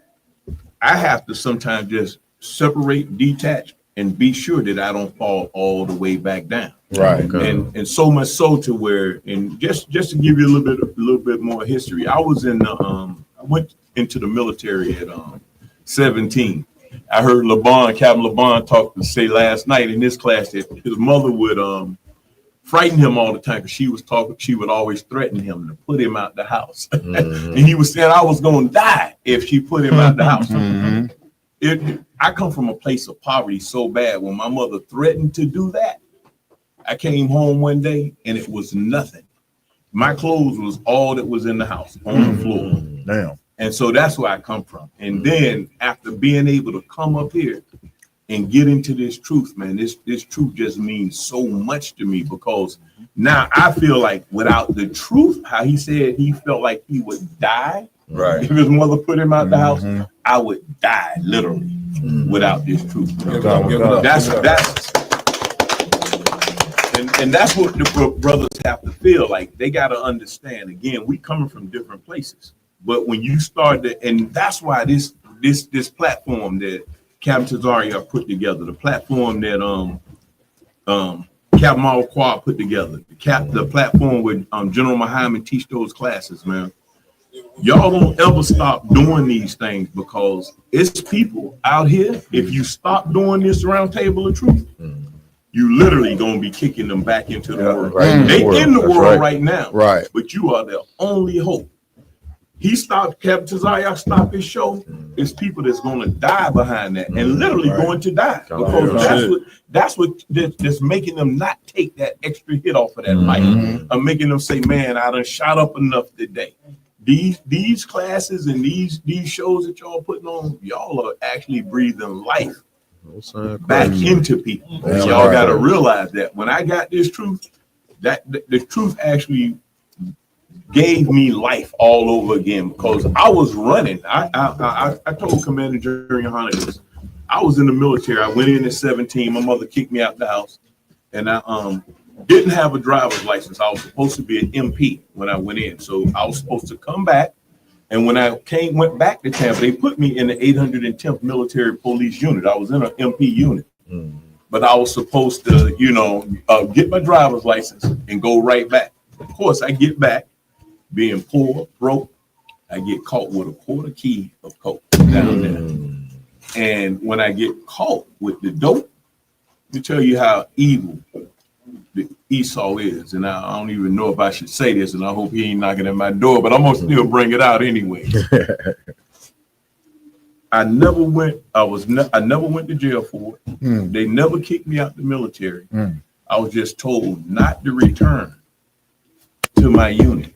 I have to sometimes just separate, detach, and be sure that I don't fall all the way back down. And so much so to where, and just to give you a little bit more history, I was in the I went into the military at 17. I heard Captain LeBon say last night in this class that his mother would frighten him all the time because she would always threaten him to put him out the house. And he was saying I was going to die if she put him out the house. I come from a place of poverty so bad. When my mother threatened to do that, I came home one day and it was nothing. My clothes was all that was in the house on the floor. Damn. And so that's where I come from. And then after being able to come up here and get into this truth, man, this truth just means so much to me, because now I feel like without the truth, how he said he felt like he would die. Right. If his mother put him out the house, I would die literally without this truth. And that's what the brothers have to feel like. They got to understand. Again, we coming from different places, but when you start to, and that's why this platform that Captain Tazaria put together, the platform that Captain Marquardt put together, the platform where General Muhammad teach those classes, man. Y'all don't ever stop doing these things, because it's people out here. If you stop doing this round table of truth, you literally gonna be kicking them back into the world. Right. They in the That's world right now, right? But you are their only hope. He stopped, Captain Tazaria stopped his show. It's people that's gonna die behind that, and literally going to die, because that's what's making them not take that extra hit off of that life. I'm making them say, "Man, I done shot up enough today." These classes and these shows that y'all putting on, y'all are actually breathing life back into people. And y'all got to realize that when I got this truth, that the truth actually gave me life all over again, because I was running. I told Commander Jerry Hunter this. I was in the military. I went in at 17. My mother kicked me out the house, and I didn't have a driver's license. I was supposed to be an MP when I went in, so I was supposed to come back. And when I went back to Tampa, they put me in the 810th Military Police Unit. I was in an MP unit, but I was supposed to, get my driver's license and go right back. Of course, I get back, being poor, broke. I get caught with a quarter key of coke down there. And when I get caught with the dope, to tell you how evil the Esau is, and I don't even know if I should say this, and I hope he ain't knocking at my door, but I'm gonna still bring it out anyway. I never went to jail for it. They never kicked me out the military. I was just told not to return to my unit.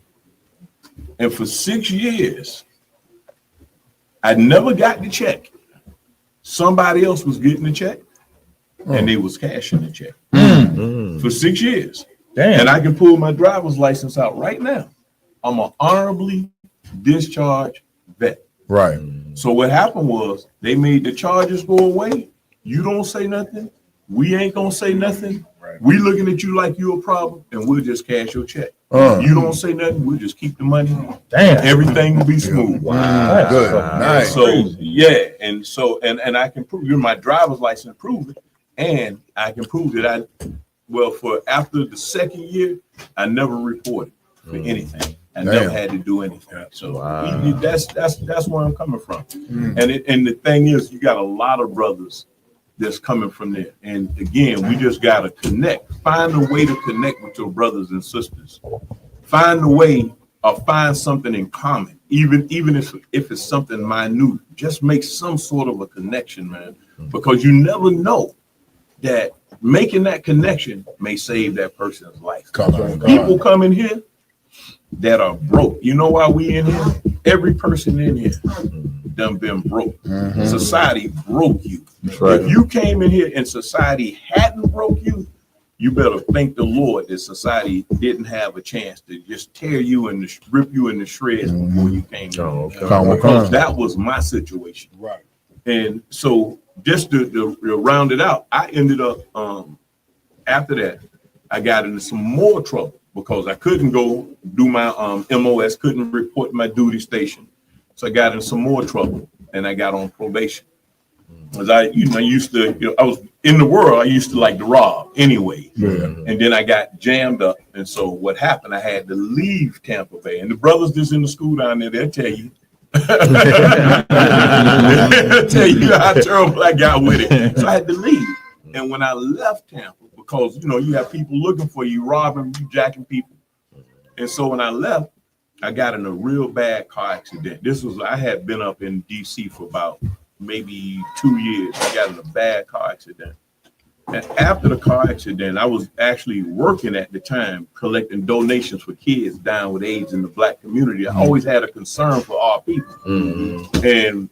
And for 6 years, I never got the check. Somebody else was getting the check, and they was cashing the check. For 6 years. Damn. And I can pull my driver's license out right now. I'm an honorably discharged vet. Right. So what happened was they made the charges go away. You don't say nothing. We ain't gonna say nothing. Right. We looking at you like you a problem, and we'll just cash your check. You don't say nothing. We'll just keep the money. Damn. Everything will be smooth. Wow. Good. Nice. So yeah, and so and I can prove you my driver's license prove it, and I can prove that for after the second year, I never reported for anything. I never had to do anything. So that's where I'm coming from. And the thing is, you got a lot of brothers that's coming from there. And again, we just got to connect. Find a way to connect with your brothers and sisters. Find a way or find something in common, even if it's something minute. Just make some sort of a connection, man, because you never know that making that connection may save that person's life. People come in here that are broke. You know why we in here? Every person in here done been broke. Society broke you. Right. If you came in here and society hadn't broke you, you better thank the Lord that society didn't have a chance to just tear you and rip you in the shreds before you came in. Because that was my situation. Right. And so just to round it out, I ended up after that, I got into some more trouble because I couldn't go do my MOS, couldn't report my duty station. So I got in some more trouble and I got on probation. Because I used to, I was in the world, I used to like to rob anyway. And then I got jammed up. And so what happened, I had to leave Tampa Bay. And the brothers that's in the school down there, they'll tell you. They'll tell you how terrible I got with it. So I had to leave. And when I left Tampa, because you have people looking for you, robbing you, jacking people. And so when I left, I got in a real bad car accident. I had been up in DC for about maybe 2 years. I got in a bad car accident. And after the car accident, I was actually working at the time collecting donations for kids down with AIDS in the Black community. I always had a concern for our people. And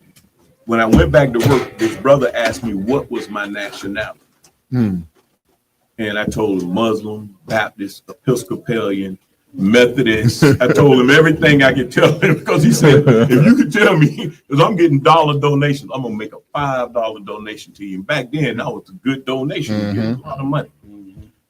when I went back to work, this brother asked me what was my nationality. And I told him Muslim, Baptist, Episcopalian, Methodist. I told him everything I could tell him because he said, if you could tell me, because I'm getting dollar donations, I'm gonna make a $5 donation to you. And back then, that was a good donation. You get a lot of money.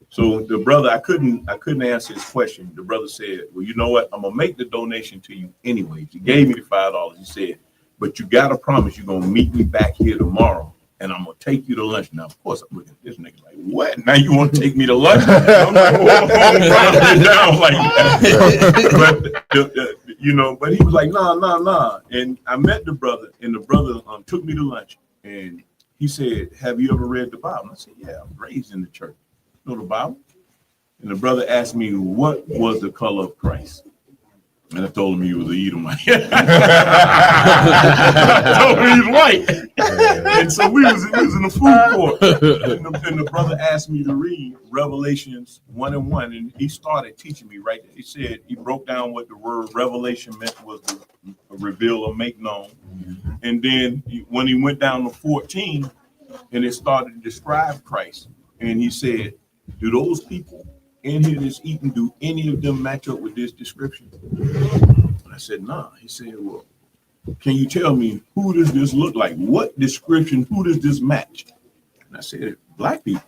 So the brother, I couldn't answer his question. The brother said, well, you know what? I'm gonna make the donation to you anyways. He gave me the $5. He said, but you gotta promise you're gonna meet me back here tomorrow. And I'm gonna take you to lunch. Now, of course, I'm looking at this nigga like, what? Now you want to take me to lunch? I'm like, down like that. But he was like, nah. And I met the brother, and the brother took me to lunch, and he said, have you ever read the Bible? And I said, yeah, I was raised in the church. You know the Bible? And the brother asked me, what was the color of Christ? And I told him he was an Edomite. I told him he was white. And so we was in the food court. And the brother asked me to read Revelations 1:1. And he started teaching me right there. He said, he broke down what the word revelation meant was to reveal or make known. And then when he went down to 14, and it started to describe Christ. And he said, do those people in here that's eating, do any of them match up with this description? And I said, nah. He said, well, can you tell me who does this look like? What description, who does this match? And I said, black people.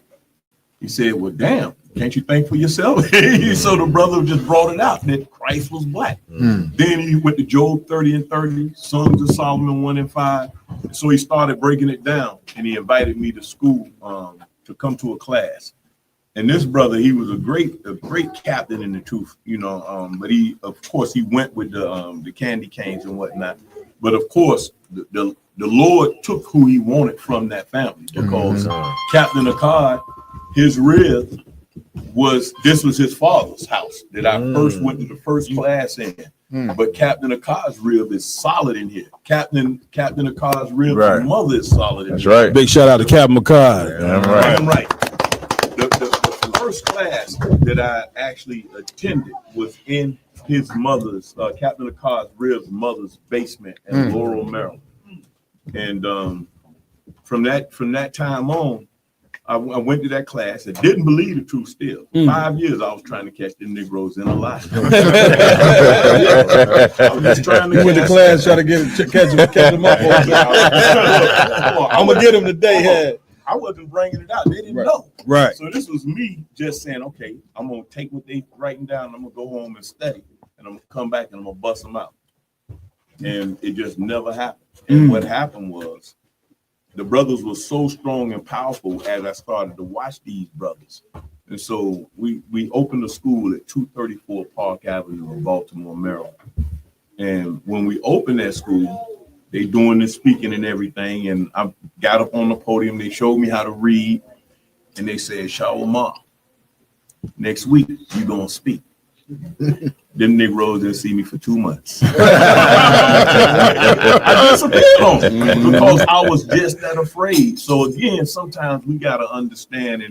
He said, well, damn, can't you think for yourself? So the brother just brought it out that Christ was black. Then he went to Job 30 and 30, Songs of Solomon 1 and 5. So he started breaking it down, and he invited me to school to come to a class. And this brother, he was a great captain in the truth, but he went with the candy canes and whatnot. But of course, the Lord took who he wanted from that family, because Captain Akkad, his rib was his father's house that I first went to the first class in. But Captain Akkad's rib is solid in here. Captain Akkad's rib, his mother is solid in here. Right. Big shout out to Captain Akkad. Damn right. The first class that I actually attended was in his mother's, Captain Akkad's rib's mother's basement in Laurel, Maryland. And from that time on, I went to that class. I didn't believe the truth still. 5 years I was trying to catch the Negroes in a lie. I was just trying to went to class trying to catch them up. I'm gonna get them today. I wasn't bringing it out. They didn't know. Right. So this was me just saying, okay, I'm going to take what they writing down. I'm going to go home and study. And I'm going to come back and I'm going to bust them out. And it just never happened. And what happened was the brothers were so strong and powerful as I started to watch these brothers. And so we opened a school at 234 Park Avenue in Baltimore, Maryland. And when we opened that school, they doing the speaking and everything, and I got up on the podium. They showed me how to read, and they said, Shawamar, next week you're gonna speak. Them Negroes didn't see me for 2 months. I disappeared on them because I was just that afraid. So again, sometimes we gotta understand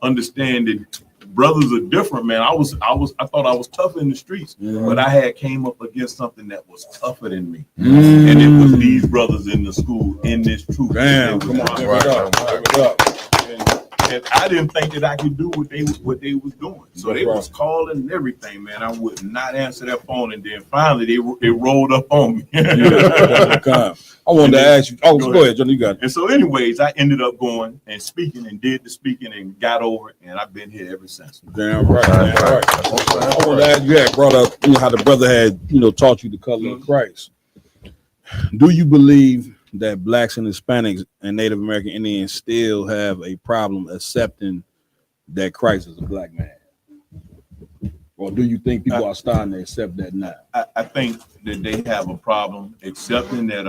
that brothers are different, man. I thought I was tough in the streets, but I had came up against something that was tougher than me. And it was these brothers in the school in this truth. Damn, come on, and I didn't think that I could do what they was doing. So they was calling and everything, man. I would not answer that phone, and then finally they rolled up on me. I wanted to ask you. Oh, go ahead, Johnny. You got it. And so, anyways, I ended up going and speaking and did the speaking and got over it, and I've been here ever since. Damn right. I want to ask you. Had brought up how the brother had taught you the color of Christ. Do you believe that blacks and Hispanics and Native American Indians still have a problem accepting that Christ is a black man? Or do you think people are starting to accept that now? I think that they have a problem accepting that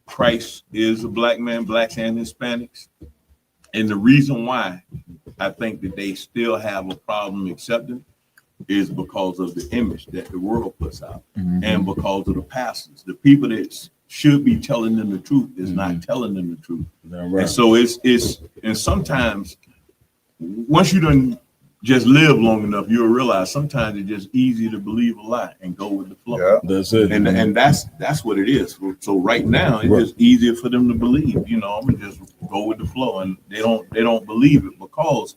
Christ is a black man, blacks and Hispanics. And the reason why I think that they still have a problem accepting is because of the image that the world puts out, and because of the pastors, the people that should be telling them the truth is not telling them the truth. Right. And so it's and sometimes once you done just live long enough, you'll realize sometimes it's just easy to believe a lie and go with the flow. Yeah. That's it. And that's what it is. So right now it's just easier for them to believe. You know, I'm gonna just go with the flow, and they don't believe it because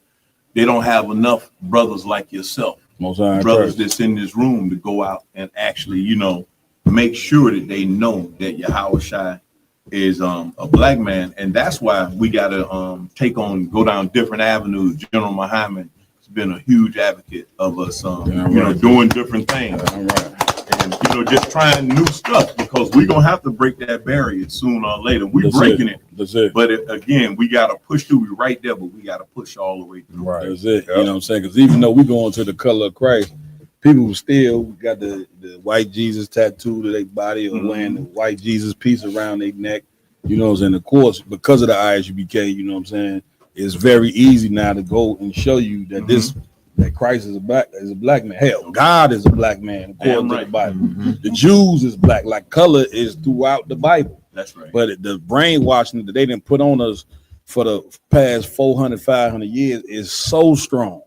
they don't have enough brothers like yourself, brothers that's in this room to go out and actually, you know, make sure that they know that Yahweh Shai is a black man, and that's why we gotta go down different avenues. General Muhammad has been a huge advocate of us, doing different things, and just trying new stuff, because we're gonna have to break that barrier sooner or later. We're breaking it. That's it. But again, we gotta push through. We're right there, but we gotta push all the way through. Right. That's it. You know what I'm saying? Because even though we going to the color of Christ, people still got the white Jesus tattoo to their body, or wearing the white Jesus piece around their neck. You know what I'm saying? Of course, because of the ISUBK, you know what I'm saying, it's very easy now to go and show you that that Christ is a black man. Hell, God is a black man according to the Bible. The Jews is black. Like color is throughout the Bible. That's right. But the brainwashing that they didn't put on us for the past 400, 500 years is so strong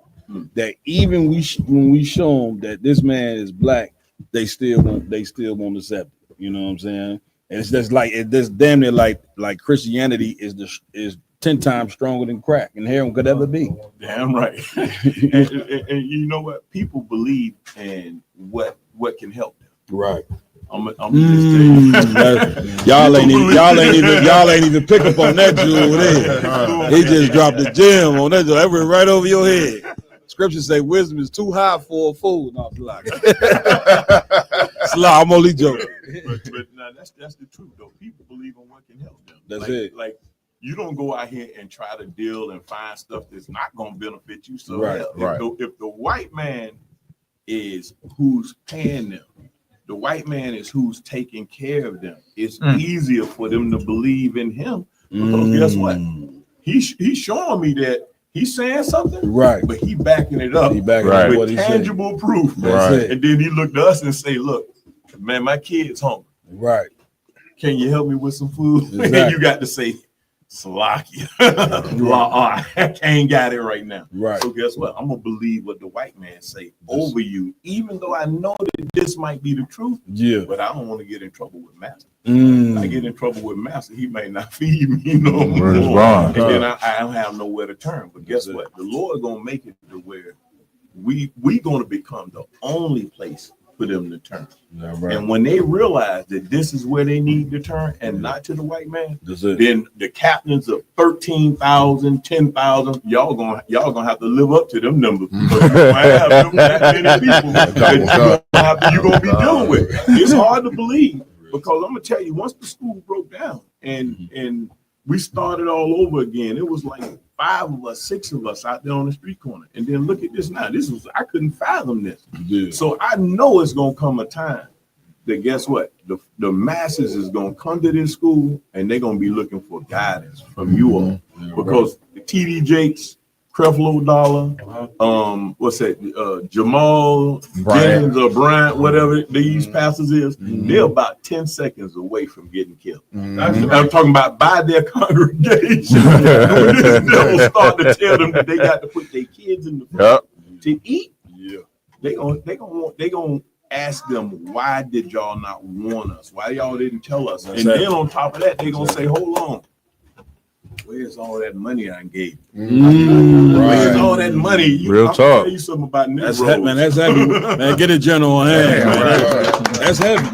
that even when we show them that this man is black, they still won't accept it. You know what I'm saying? And it's just like this damn near like Christianity is 10 times stronger than crack and heroin could ever be. Damn right. and you know what? People believe in what can help them. Right. I'm just tell you. y'all ain't even pick up on that jewel there. He just dropped a gem on that jewel. That went right over your head. Scriptures say wisdom is too high for a fool. No, I'm only joking. But no, that's the truth though. People believe in what can help them. That's it. Like you don't go out here and try to deal and find stuff that's not going to benefit you. So if the white man is who's paying them, the white man is who's taking care of them, it's easier for them to believe in him, because guess what? He's showing me that he's saying something, right? But he backing it up with tangible proof. And then he looked at us and say, "Look, man, my kid's hungry. Right? Can you help me with some food?" Exactly. And you got to say, "Salakia, I ain't got it right now." Right. So guess what? I'm gonna believe what the white man say over you, even though I know that this might be the truth. Yeah. But I don't want to get in trouble with master. I get in trouble with master, he may not feed me no more, and then I don't have nowhere to turn. But guess what? The Lord gonna make it to where we gonna become the only place for them to turn. And when they realize that this is where they need to turn and not to the white man, then the captains of 13,000, 10,000, y'all gonna have to live up to them numbers, because you might have them that many people that you're gonna be dealing with. It's hard to believe, because I'm gonna tell you, once the school broke down and we started all over again, it was like 5 of us, 6 of us out there on the street corner. And then look at this now. I couldn't fathom this. Yeah. So I know it's gonna come a time that, guess what? The masses is gonna come to this school and they're gonna be looking for guidance from you all. Because the TD Jakes, Creflo Dollar, Jamal Jennings or Bryant, whatever these pastors is, they're about 10 seconds away from getting killed. I'm talking about by their congregation. When this devil start to tell them that they got to put their kids in the food to eat. Yeah, they gonna ask them, why did y'all not warn us? Why y'all didn't tell us? And then on top of that, they gonna say, hold on. Where's all that money I gave you? Where's all that money? Real talk. Tell you something about Negroes. That's heavy. Man, get a general on hand. That's heavy.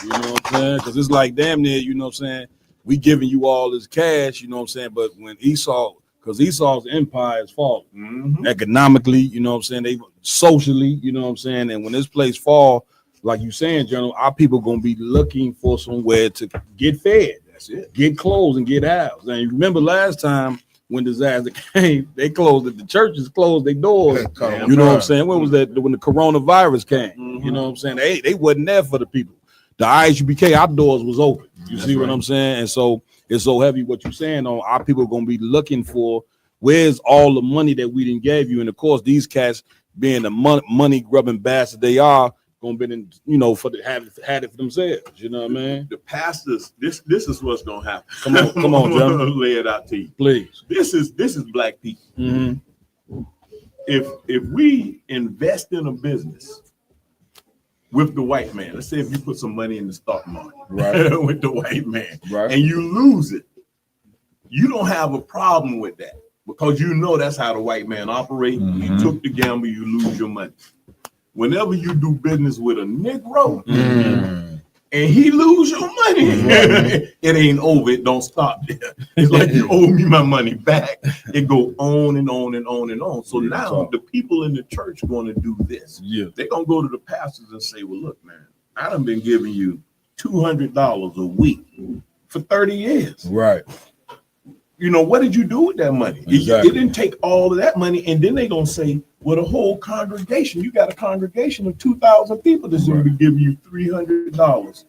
You know what I'm saying? Because it's like damn near, you know what I'm saying? We giving you all this cash, you know what I'm saying? But when because Esau's empire is falling economically, you know what I'm saying? They socially, you know what I'm saying? And when this place fall, like you saying, General, our people gonna be looking for somewhere to get fed. That's it. Get clothes and get housed. And you remember last time when disaster came, they closed it. The churches closed their doors. You know what I'm saying? When was that? When the coronavirus came. You know what I'm saying? They wasn't there for the people. The ISUBK, our doors was open. You see what I'm saying? And so it's so heavy what you're saying on our people are gonna be looking for Where's all the money that we didn't gave you? And of course, these cats, being the money grubbing bastards they are, gonna be in, for the had it for themselves. You know what I mean? The pastors, this is what's gonna happen. Come on, John. Lay it out to you, please. This is black people. Mm-hmm. If we invest in a business with the white man, let's say if you put some money in the stock market, right, with the white man, right, and you lose it, you don't have a problem with that because you know that's how the white man operates. Mm-hmm. You took the gamble, you lose your money. Whenever you do business with a Negro, and he lose your money, it ain't over. It don't stop there. It's like you owe me my money back. It go on and on and on and on. So now the people in the church are going to do this. Yeah, they're going to go to the pastors and say, well, look, man, I done been giving you $200 a week for 30 years. Right. What did you do with that money? Exactly. It didn't take all of that money. And then they're going to say, well, the whole congregation, you got a congregation of 2,000 people that's going to be giving you $300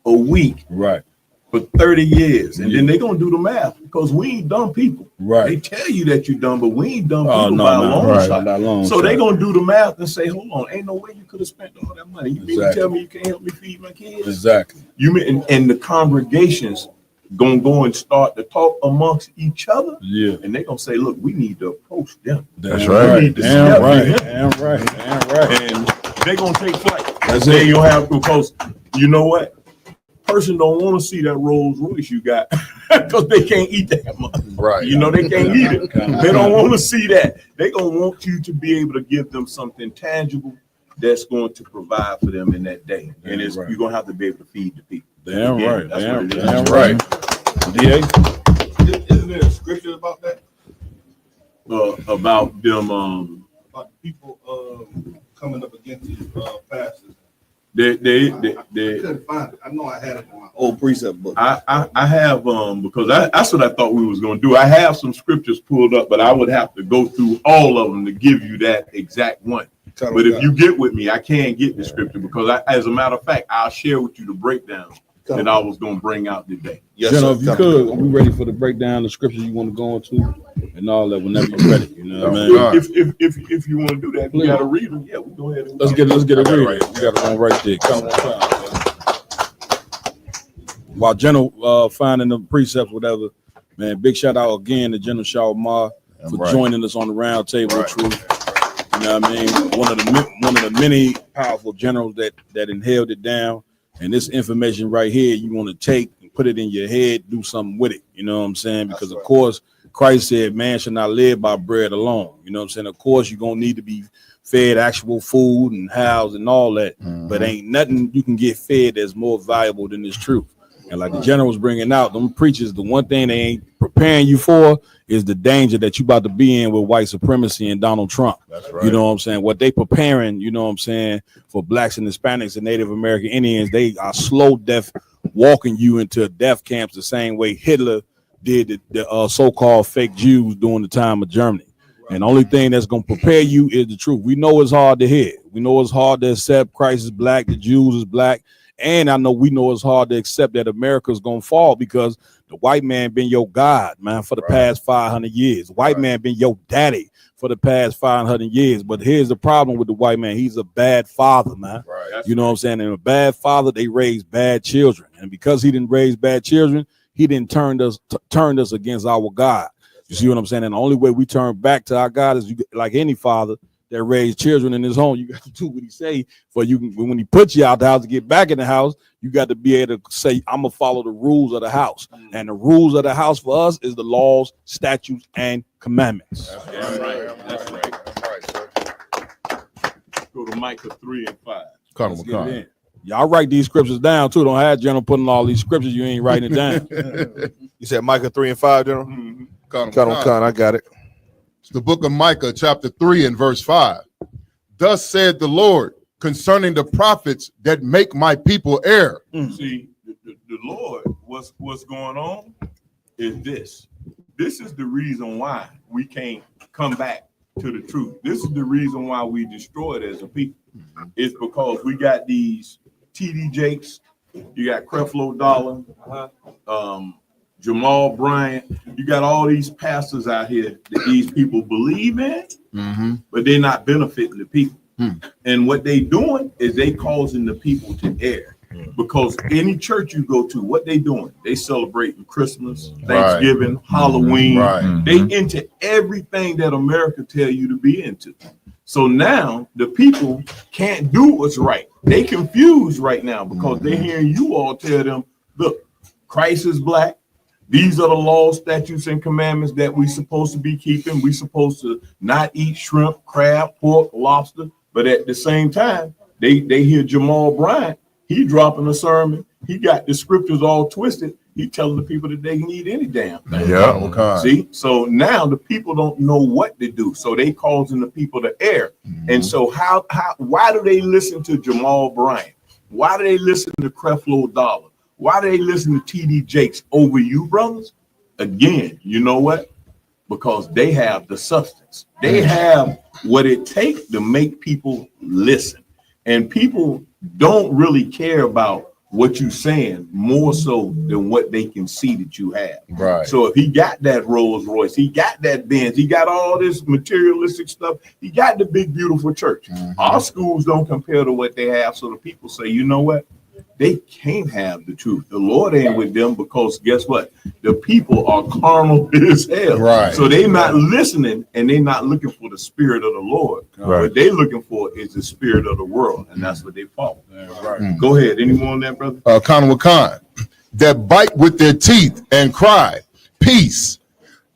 a week, right, for 30 years. And then they're going to do the math because we ain't dumb people. Right. They tell you that you're dumb, but we ain't dumb Oh, people no, by a no, long right, shot. by a long So they're shot. going to do the math and say, hold on, ain't no way you could have spent all that money. You mean to Exactly. tell me you can't help me feed my kids? Exactly. You mean, and the congregations gonna go and start to talk amongst each other. Yeah. And they're gonna say, look, we need to approach them. That's We right. need to Damn step right. in. Damn right. Damn right. And they're gonna take flight. That's Then it. you'll have to, because you know what? Person don't want to see that Rolls Royce you got because they can't eat that much. Right. You know, they can't eat it. They don't want to see that. They're gonna want you to be able to give them something tangible that's going to provide for them in that day. And it's right. you're gonna have to be able to feed the people. Damn Again, right. that's Damn, what it is. damn right. DA? Isn't there a scripture about that? About them About people coming up against these pastors. they I couldn't find it. I know I had it in my old precept book. I have because that's what I thought we was gonna do. I have some scriptures pulled up, but I would have to go through all of them to give you that exact one. But if you get with me, I can get the scripture because as a matter of fact, I'll share with you the breakdown that I was gonna bring out today. Yes, General, if you could, we ready for the breakdown, the scriptures you want to go into, and all that whenever you're ready. You know what I mean? If you want to do that, you gotta read them. Yeah, we go ahead. And Let's get it ready. We got it on right there. Come on. While General finding the precepts, whatever, man, big shout out again to General Shawamar for joining us on the round table of truth. You know what I mean? One of the many powerful generals that inhaled it down. And this information right here, you want to take and put it in your head, do something with it. You know what I'm saying? Because of course, Christ said, man should not live by bread alone. You know what I'm saying? Of course, you're going to need to be fed actual food and housed and all that. But ain't nothing you can get fed that's more valuable than this truth. And like the general was bringing out, them preachers, the one thing they ain't preparing you for is the danger that you about to be in with white supremacy and Donald Trump. That's right. You know what I'm saying? What they preparing, you know what I'm saying, for blacks and Hispanics and Native American Indians, they are slow death walking you into death camps the same way Hitler did the so-called fake Jews during the time of Germany. And the only thing that's going to prepare you is the truth. We know it's hard to hear. We know it's hard to accept Christ is black, the Jews is black. And we know it's hard to accept that America's going to fall because the white man been your God, man, for the past 500 years. The white man been your daddy for the past 500 years. But here's the problem with the white man. He's a bad father, man. You know what I'm saying? And a bad father, they raise bad children. And because he didn't raise bad children, he didn't turn us against our God. You see what I'm saying? And the only way we turn back to our God is like any father that raised children in his home, you got to do what he say. For you, when he puts you out the house to get back in the house, you got to be able to say, I'm gonna follow the rules of the house. And the rules of the house for us is the laws, statutes, and commandments. That's right. That's right. Go to Micah 3 and 5. Let's get it in. Y'all write these scriptures down too. Don't have General putting all these scriptures. You ain't writing it down. You said Micah 3 and 5, General? Con, I got it. It's the book of Micah, chapter 3 and verse 5. Thus said the Lord concerning the prophets that make my people err. See, the Lord, what's going on is this. This is the reason why we can't come back to the truth. This is the reason why we destroyed as a people. It's because we got these TD Jakes, you got Creflo Dollar, Jamal Bryant. You got all these pastors out here that these people believe in, but they're not benefiting the people. And what they doing is they causing the people to err. Because any church you go to, what they doing? They celebrating Christmas, Thanksgiving, Halloween. They into everything that America tell you to be into. So now the people can't do what's right. They confused right now because they're hearing you all tell them, look, Christ is black. These are the laws, statutes, and commandments that we supposed to be keeping. We supposed to not eat shrimp, crab, pork, lobster. But at the same time, they hear Jamal Bryant. He dropping a sermon. He got the scriptures all twisted. He telling the people that they can eat any damn thing. Yeah. See, so now the people don't know what to do. So they causing the people to err. And so why do they listen to Jamal Bryant? Why do they listen to Creflo Dollar? Why do they listen to TD Jakes over you, brothers? Again, you know what? Because they have the substance. They have what it takes to make people listen. And people don't really care about what you're saying more so than what they can see that you have. Right. So if he got that Rolls Royce, he got that Benz, he got all this materialistic stuff, he got the big, beautiful church. Our schools don't compare to what they have. So the people say, you know what? They can't have the truth. The Lord ain't with them because guess what? The people are carnal as hell. Right. So they not listening and they not looking for the spirit of the Lord. Right. What they looking for is the spirit of the world, and that's what they follow. Right. Go ahead. Any more on that, brother? Conway Khan, that bite with their teeth and cry, peace.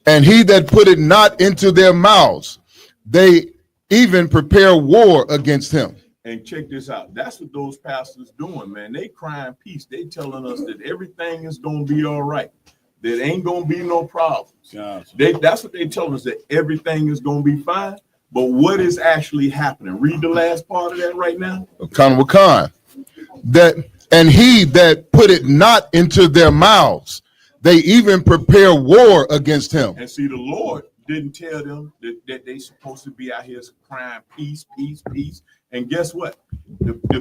And he that put it not into their mouths, they even prepare war against him. And check this out. That's what those pastors doing, man. They crying peace. They telling us that everything is going to be all right. There ain't going to be no problems. That's what they tell us, that everything is going to be fine. But what is actually happening? Read the last part of that right now. Conway Khan, and he that put it not into their mouths, they even prepare war against him. And see, the Lord didn't tell them that they supposed to be out here crying peace, peace, peace. And guess what?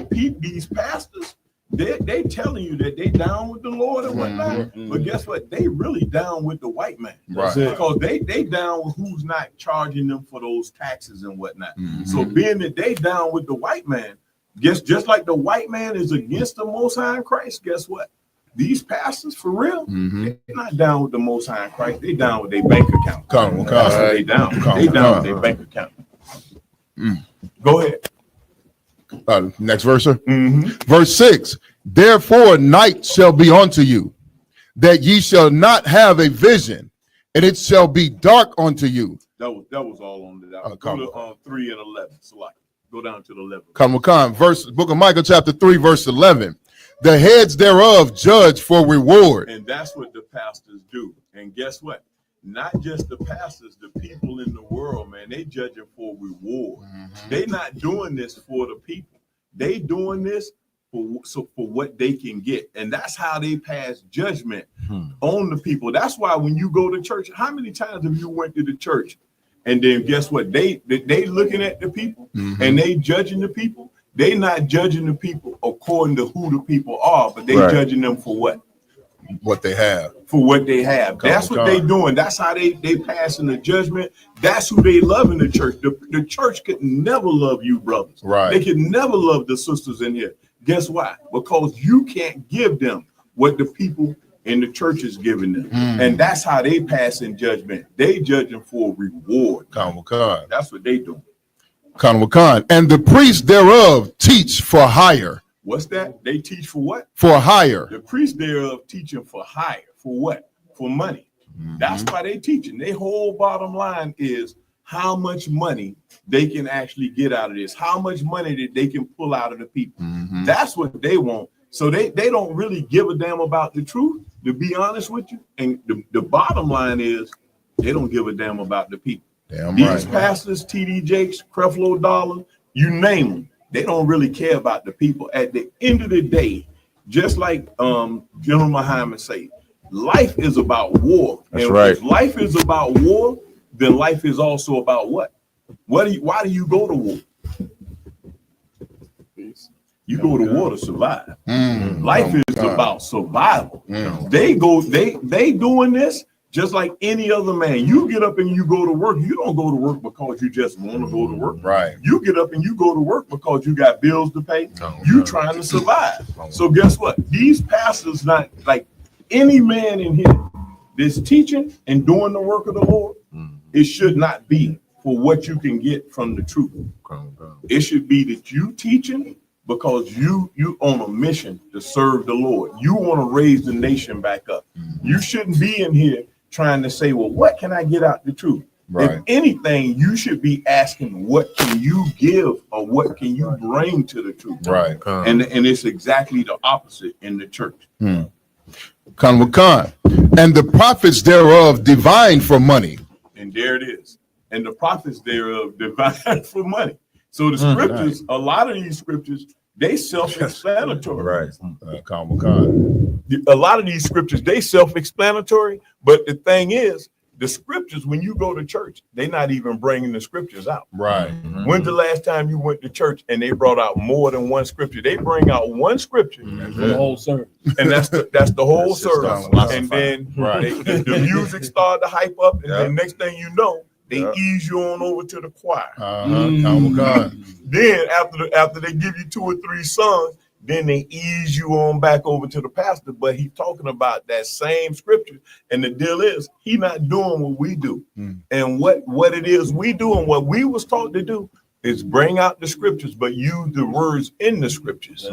These pastors, they telling you that they down with the Lord and whatnot. But guess what? They really down with the white man. Right. Because they down with who's not charging them for those taxes and whatnot. So being that they down with the white man, just like the white man is against the Most High in Christ, guess what? These pastors, for real, they're not down with the Most High in Christ. They down with their bank account. That's what they down. They down with their bank account. Go ahead. Next verse, sir. Verse 6, therefore night shall be unto you, that ye shall not have a vision, and it shall be dark unto you. That was all on that. Go to 3 and 11. So go down to the 11. Come, book of Micah, chapter 3, verse 11. The heads thereof judge for reward. And that's what the pastors do. And guess what? Not just the pastors, the people in the world, man, they judging for reward. They not doing this for the people. They doing this for what they can get. And that's how they pass judgment on the people. That's why when you go to church, how many times have you went to the church and then guess what? They looking at the people and they judging the people. They not judging the people according to who the people are, but they judging them for what? What they have. For what they have. That's what they doing. That's how they passing the judgment. That's who they love in the church. The church could never love you, brothers. Right. They could never love the sisters in here. Guess why? Because you can't give them what the people in the church is giving them. And that's how they pass in judgment. They judging for reward. That's what they do. And the priests thereof teach for hire. What's that? They teach for what? For hire. The priests thereof teaching for hire. For what? For money. That's why they teaching. Their whole bottom line is how much money they can actually get out of this. How much money that they can pull out of the people. That's what they want. So they don't really give a damn about the truth, to be honest with you. And the bottom line is they don't give a damn about the people. These pastors, TD Jakes, Creflo Dollar, you name them. They don't really care about the people. At the end of the day, just like General Muhammad said, life is about war. That's and right. If life is about war, then life is also about what? Why do you go to war? You go to war to survive. Life is about survival. They doing this just like any other man. You get up and you go to work. You don't go to work because you just want to go to work. Right. You get up and you go to work because you got bills to pay. You trying to survive. So guess what? These pastors, not like any man in here that's teaching and doing the work of the Lord, it should not be for what you can get from the truth. It should be that you teaching because you on a mission to serve the Lord. You want to raise the nation back up. You shouldn't be in here trying to say, well, what can I get out the truth? Right. If anything, you should be asking, what can you give or what can you bring to the truth? Right. And it's exactly the opposite in the church. And the prophets thereof divine for money. And there it is. And the prophets thereof divine for money. So the scriptures, a lot of these scriptures, they self-explanatory. Right. A lot of these scriptures, they self-explanatory. But the thing is, the scriptures, when you go to church, they're not even bringing the scriptures out. Right. When's the last time you went to church and they brought out more than one scripture? They bring out one scripture, The whole service. and that's the whole service. Right. And then the music started to hype up, and then next thing you know, they ease you on over to the choir. Then after they give you 2 or 3 songs, then they ease you on back over to the pastor. But he's talking about that same scripture. And the deal is, he not doing what we do. And what it is we do and what we was taught to do is bring out the scriptures, but use the words in the scriptures to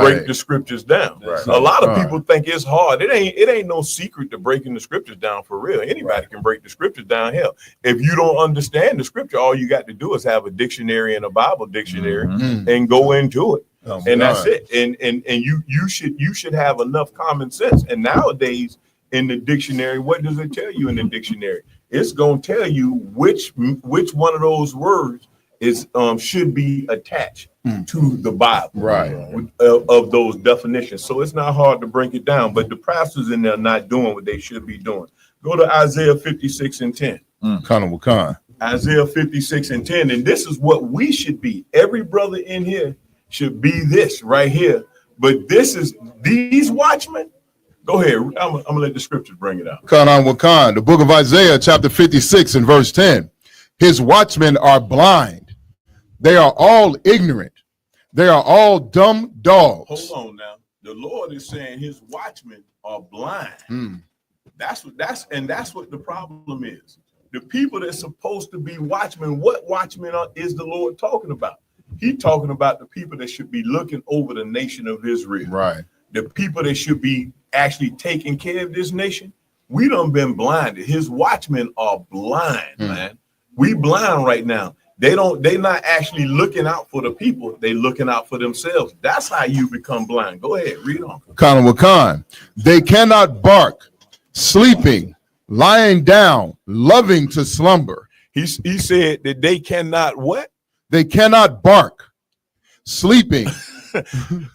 break the scriptures down. A lot of people think it's hard. It ain't no secret to breaking the scriptures down for real. Anybody can break the scriptures down. Hell, if you don't understand the scripture, all you got to do is have a dictionary and a Bible dictionary and go into it. That's it. And you should have enough common sense. And nowadays in the dictionary, what does it tell you in the dictionary? It's going to tell you which one of those words is should be attached to the Bible, of those definitions. So it's not hard to break it down, but the pastors in there not doing what they should be doing. Go to Isaiah 56 and 10. Isaiah 56 and 10, and this is what we should be. Every brother in here should be this right here. But this is these watchmen. Go ahead. I'm gonna let the scriptures bring it out. The book of Isaiah, chapter 56 and verse 10. His watchmen are blind. They are all ignorant. They are all dumb dogs. Hold on now. The Lord is saying his watchmen are blind. That's what the problem is. The people that's supposed to be watchmen, what watchmen is the Lord talking about? He's talking about the people that should be looking over the nation of Israel. Right. The people that should be actually taking care of this nation. We done been blinded. His watchmen are blind, man. We blind right now. They not actually looking out for the people. They looking out for themselves. That's how you become blind. Go ahead, read on. They cannot bark, sleeping, lying down, loving to slumber. He said that they cannot what? They cannot bark, sleeping. Some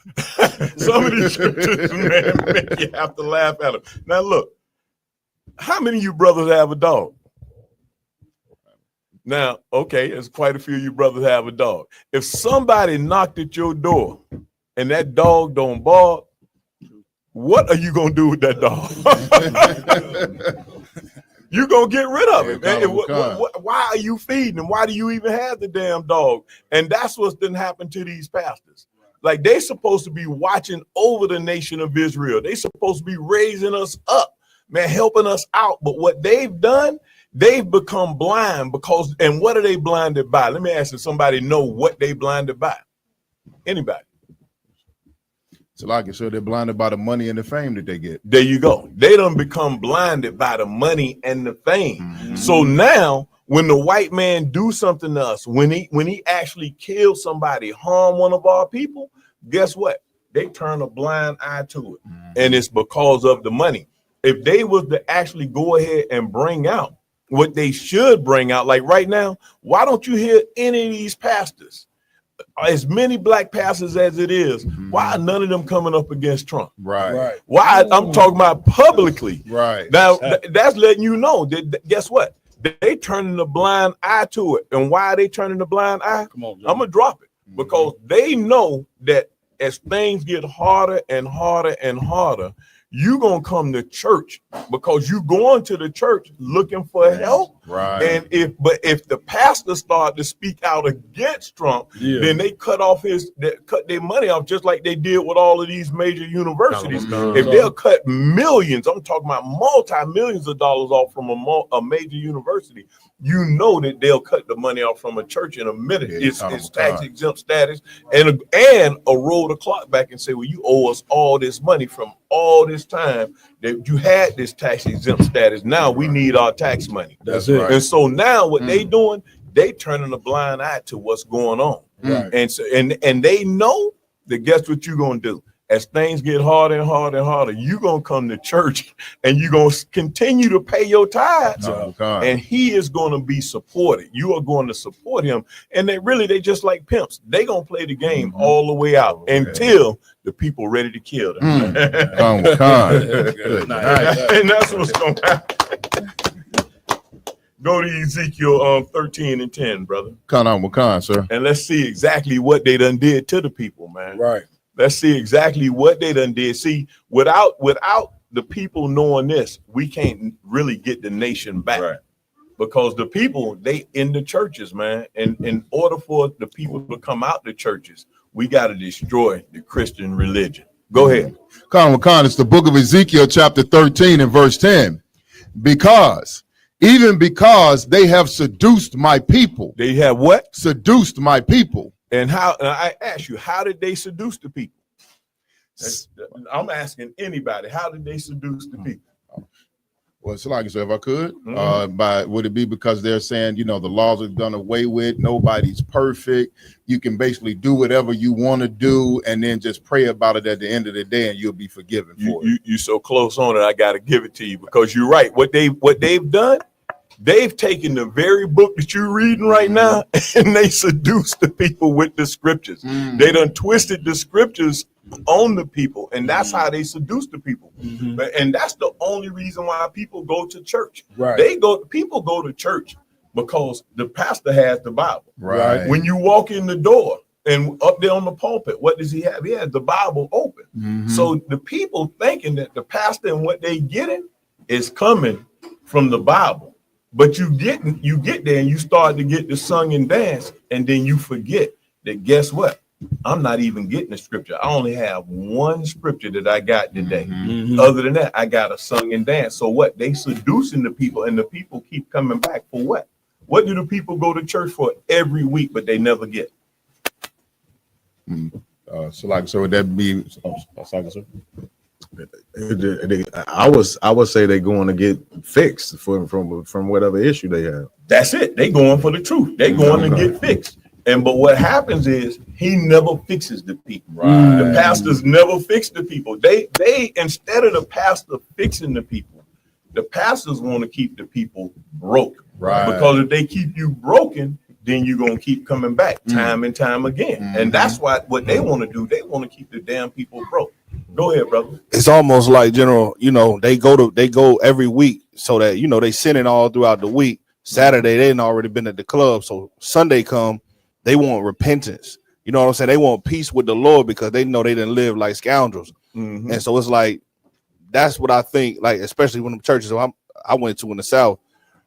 of these scriptures, man, make you have to laugh at them. Now look, how many of you brothers have a dog? Now, okay, there's quite a few of you brothers have a dog. If somebody knocked at your door and that dog don't bark, what are you gonna do with that dog? You're gonna get rid of it, man. Why are you feeding him? Why do you even have the damn dog? And that's what's done happened to these pastors. Like, they supposed to be watching over the nation of Israel. They supposed to be raising us up, man, helping us out. But what they've done, they've become blind because, and what are they blinded by? Let me ask if somebody know what they blinded by. Anybody? So like I said, they're blinded by the money and the fame that they get. There you go. They done become blinded by the money and the fame. So now when the white man do something to us, when he actually kills somebody, harm one of our people, guess what? They turn a blind eye to it. And it's because of the money. If they was to actually go ahead and bring out what they should bring out, like right now, why don't you hear any of these pastors, as many black pastors as it is, why are none of them coming up against Trump? Right. Why? I'm talking about publicly. Right. Now, that's letting you know that guess what? They turning the blind eye to it. And why are they turning the blind eye? I'm going to drop it because they know that as things get harder and harder and harder, you gonna come to church because you going to the church looking for help. Right. And if the pastor start to speak out against Trump, then they cut their money off, just like they did with all of these major universities. If they'll cut millions, I'm talking about multi-millions of dollars off from a major university, you know that they'll cut the money off from a church in a minute. It's tax exempt status and roll the clock back and say, well, you owe us all this money from all this time that you had this tax exempt status. Now we need our tax money. That's it. And so now what they doing, they turning a blind eye to what's going on. Right. And so and they know that guess what you're gonna do? As things get harder and harder and harder, you're going to come to church and you're going to continue to pay your tithes. And he is going to be supported. You are going to support him. And they just like pimps. They going to play the game all the way out until the people ready to kill them. And that's what's going to happen. Go to Ezekiel 13 and 10, brother. Sir. And let's see exactly what they done did to the people, man. Right. Let's see exactly what they done did. See, without the people knowing this, we can't really get the nation back. Right. Because the people, they in the churches, man. And in order for the people to come out the churches, we got to destroy the Christian religion. Go ahead. It's the book of Ezekiel, chapter 13 and verse 10. Because they have seduced my people. They have what? Seduced my people. And I ask you, how did they seduce the people? I'm asking anybody, how did they seduce the people? Well, it's like, so if I could, would it be because they're saying, the laws are done away with, nobody's perfect, you can basically do whatever you want to do and then just pray about it at the end of the day and you'll be forgiven for it. You're so close on it, I got to give it to you because you're right. What they've done, they've taken the very book that you're reading right now and they seduced the people with the scriptures. They done twisted the scriptures on the people, and that's how they seduce the people. And that's the only reason why people go to church. Right. People go to church because the pastor has the Bible. Right. When you walk in the door and up there on the pulpit, what does he have? He has the Bible open. So the people thinking that the pastor and what they getting is coming from the Bible. But you get there and you start to get the sung and dance, and then you forget that guess what? I'm not even getting the scripture. I only have one scripture that I got today. Other than that, I got a sung and dance. So what? They seducing the people, and the people keep coming back for what? What do the people go to church for every week, but they never get? So would that be? Sir? I would say they're going to get fixed from whatever issue they have. That's it. They going for the truth. They going to get fixed. But what happens is he never fixes the people. Right. The pastors never fix the people. They instead of the pastor fixing the people, the pastors want to keep the people broke. Right. Because if they keep you broken, then you're gonna keep coming back time and time again. And that's what they want to do. They want to keep the damn people broke. Go ahead, brother. It's almost like General, they go every week so that they sinning all throughout the week. Saturday they didn't already been at the club, so Sunday come, they want repentance. You know what I'm saying? They want peace with the Lord because they know they didn't live like scoundrels. And so it's like that's what I think, like especially when the churches I went to in the South,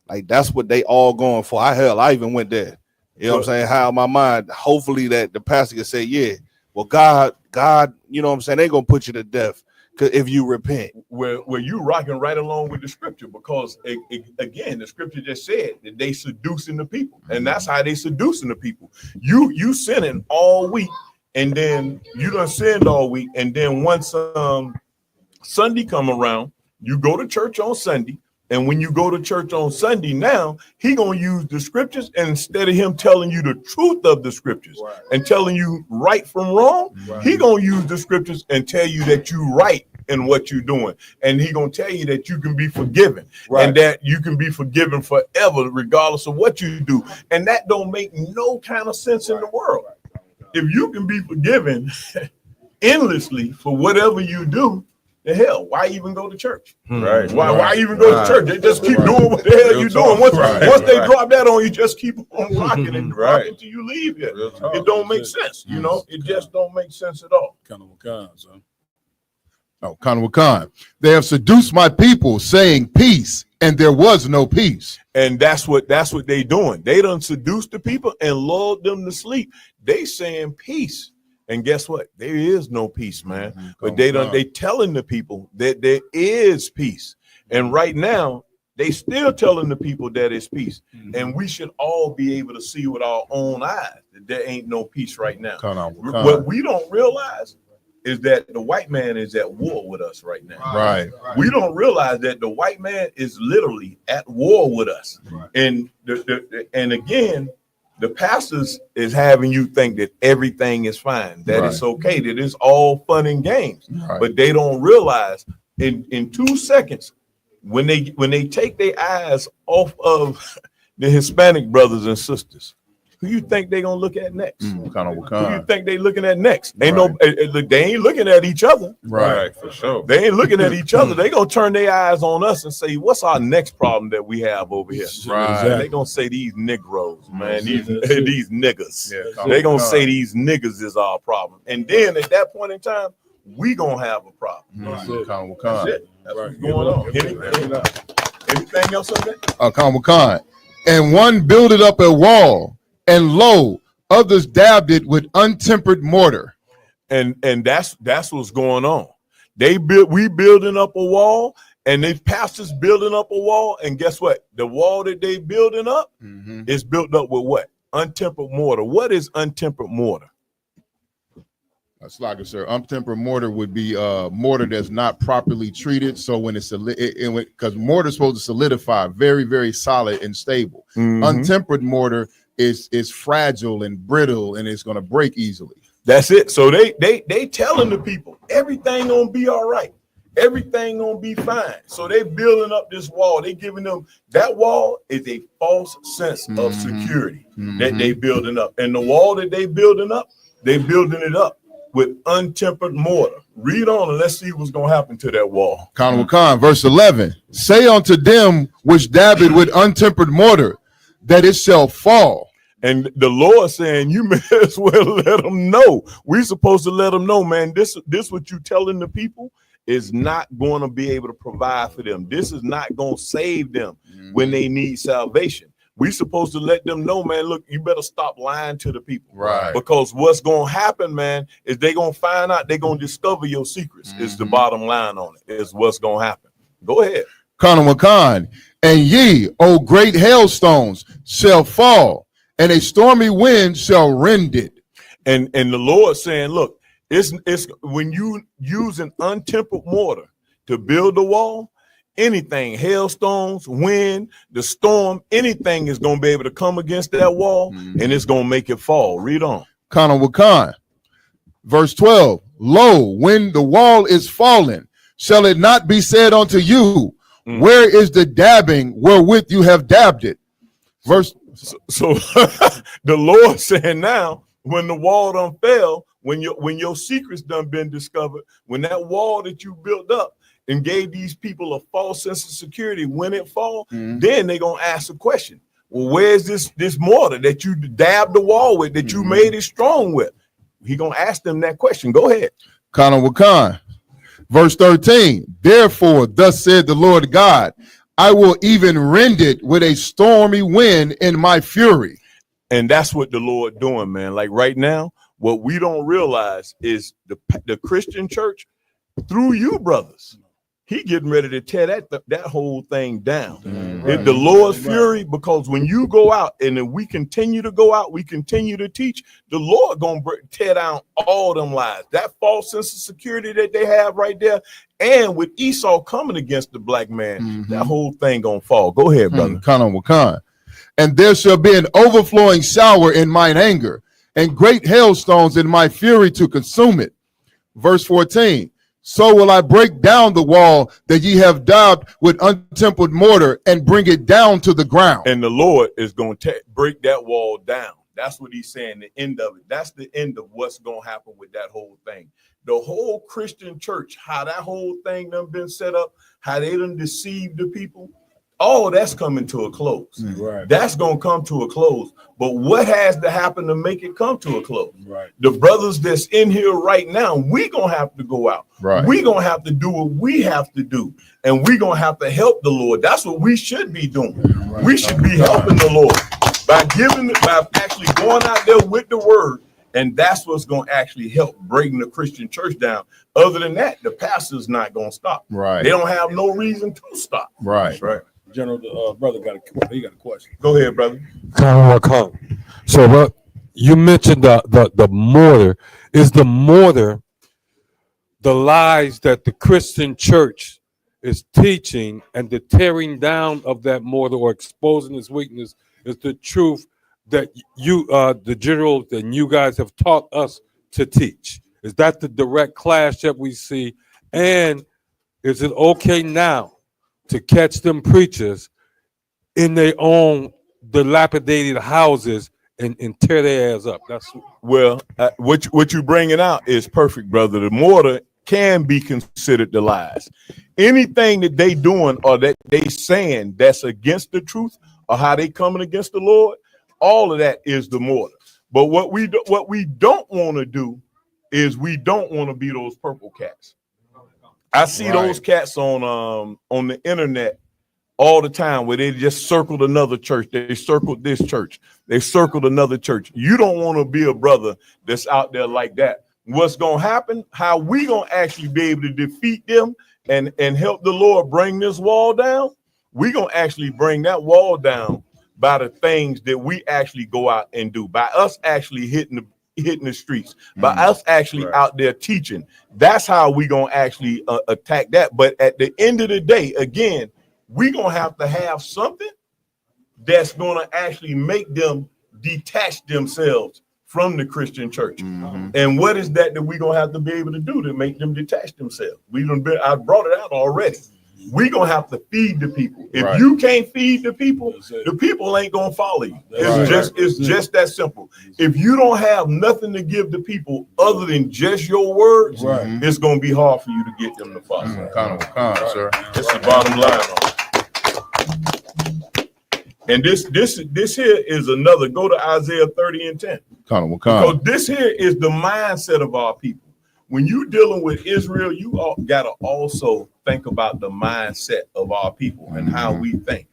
like that's what they all going for. I even went there. You know what I'm saying? How in my mind, hopefully that the pastor can say, yeah, well, God, you know what I'm saying? They gonna put you to death if you repent. Where you rocking right along with the scripture, because again, the scripture just said that they seducing the people, and that's how they seducing the people. You sinning all week, and then you done sinned all week, and then once Sunday come around, you go to church on Sunday. And when you go to church on Sunday now, he gonna use the scriptures, and instead of him telling you the truth of the scriptures and telling you right from wrong, he gonna use the scriptures and tell you that you right in what you're doing. And he gonna tell you that you can be forgiven and that you can be forgiven forever, regardless of what you do. And that don't make no kind of sense in the world. If you can be forgiven endlessly for whatever you do, the hell, why even go to church? Right. Why even go to church? They just keep doing what the hell you're doing. Once they drop that on you, just keep on rocking and rocking until you leave here. It don't make sense, It just don't make sense at all. Kind of Wakan, son. Oh, Khan Wakan. They have seduced my people, saying peace, and there was no peace. And that's what they doing. They done seduced the people and lulled them to sleep. They saying peace. And guess what? There is no peace, man. But they telling the people that there is peace. And right now, they still telling the people that it's peace. And we should all be able to see with our own eyes that there ain't no peace right now. What we don't realize is that the white man is at war with us right now. Right. We don't realize that the white man is literally at war with us. And and again, the pastors is having you think that everything is fine, that it's okay, that it's all fun and games. But they don't realize in 2 seconds, when they take their eyes off of the Hispanic brothers and sisters, who you think they gonna look at next? Who you think they looking at next? They ain't looking at each other. Right, for sure. They ain't looking at each other. They gonna turn their eyes on us and say, "What's our next problem that we have over here?" Right. They gonna say these Negroes, man, these niggas. They gonna say these niggas is our problem, and then at that point in time, we gonna have a problem. That's it. That's what's going on. Anything else on that? Khan Wakan. And one builded up a wall, and lo, others dabbed it with untempered mortar. And that's what's going on. We building up a wall, and they pastors building up a wall, and guess what? The wall that they building up is built up with what? Untempered mortar. What is untempered mortar? That's like, sir. Untempered mortar would be mortar that's not properly treated. So when it's because mortar is supposed to solidify, very, very solid and stable. Untempered mortar is fragile and brittle, and it's going to break easily. That's it. So they telling the people everything gonna be all right, everything gonna be fine. So they building up this wall. They giving them that wall is a false sense of security that they building up, and the wall that they building up it up with untempered mortar. Read on and let's see what's gonna happen to that wall. Khan Wakan, verse 11. Say unto them which dab it with untempered mortar, that it shall fall. And the Lord saying, you may as well let them know. We're supposed to let them know, man, this what you telling the people is not going to be able to provide for them. This is not going to save them when they need salvation. We're supposed to let them know, man, look, you better stop lying to the people. Right. Because what's going to happen, man, is they're going to find out, they're going to discover your secrets is the bottom line on it, is what's going to happen. Go ahead. Khan Wakan, and ye, O great hailstones, shall fall, and a stormy wind shall rend it. And the Lord saying, look, it's when you use an untempered mortar to build a wall, anything, hailstones, wind, the storm, anything is going to be able to come against that wall and it's going to make it fall. Read on. Khan Wakan, verse 12. Lo, when the wall is fallen, shall it not be said unto you, where is the dabbing wherewith you have dabbed it? Verse. So the Lord saying now, when the wall done fell, when your secrets done been discovered, when that wall that you built up and gave these people a false sense of security, when it fall, then they're gonna ask a question. Well, where's this mortar that you dabbed the wall with, that you made it strong with? He gonna ask them that question. Go ahead. Khan Wakan, verse 13. Therefore, thus said the Lord God, I will even rend it with a stormy wind in my fury. And that's what the Lord doing, man. Like right now, what we don't realize is the Christian church, through you brothers, he getting ready to tear that whole thing down. The Lord's fury, because when you go out and then we continue to go out, we continue to teach, the Lord gonna tear down all them lies. That false sense of security that they have right there, and with Esau coming against the black man, that whole thing gonna fall. Go ahead, brother. Khan Wakan. And there shall be an overflowing shower in mine anger, and great hailstones in my fury to consume it. Verse 14. So will I break down the wall that ye have daubed with untempered mortar and bring it down to the ground. And the Lord is going to break that wall down. That's what he's saying, the end of it. That's the end of what's going to happen with that whole thing. The whole Christian church, how that whole thing done been set up, how they done deceived the people, all that's coming to a close. Right. That's gonna come to a close. But what has to happen to make it come to a close? Right. The brothers that's in here right now, we gonna have to go out. Right. We gonna have to do what we have to do, and we gonna have to help the Lord. That's what we should be doing. Right. We should be helping the Lord by actually going out there with the word, and that's what's gonna actually help breaking the Christian church down. Other than that, the pastor's not gonna stop. Right. They don't have no reason to stop. Right. That's right. General, the brother got a question. Go ahead, brother. So, you mentioned the mortar. Is the mortar the lies that the Christian church is teaching, and the tearing down of that mortar or exposing its weakness is the truth that you, the generals, and you guys have taught us to teach? Is that the direct clash that we see? And is it okay now to catch them preachers in their own dilapidated houses and tear their ass up? That's what you bringing out is perfect, brother. The mortar can be considered the lies. Anything that they doing or that they saying that's against the truth or how they coming against the Lord, all of that is the mortar. But what we don't want to do is we don't want to be those purple cats. I see those cats on the internet all the time where they just circled another church. They circled this church. They circled another church. You don't want to be a brother that's out there like that. What's going to happen, how we going to actually be able to defeat them and help the Lord bring this wall down, we going to actually bring that wall down by the things that we actually go out and do, by us actually hitting the streets, by us actually out there teaching. That's how we gonna actually attack that. But at the end of the day, again, we gonna have to have something that's gonna actually make them detach themselves from the Christian church. And what is that we gonna have to be able to do to make them detach themselves? I brought it out already. We gonna have to feed the people. If you can't feed the people ain't gonna follow you. It's just that simple. If you don't have nothing to give the people other than just your words, it's gonna be hard for you to get them to follow. Sir. That's the bottom line. And this here is another. Go to Isaiah 30 and 10. Because this here is the mindset of our people. When you're dealing with Israel, you got to also think about the mindset of our people and how we think.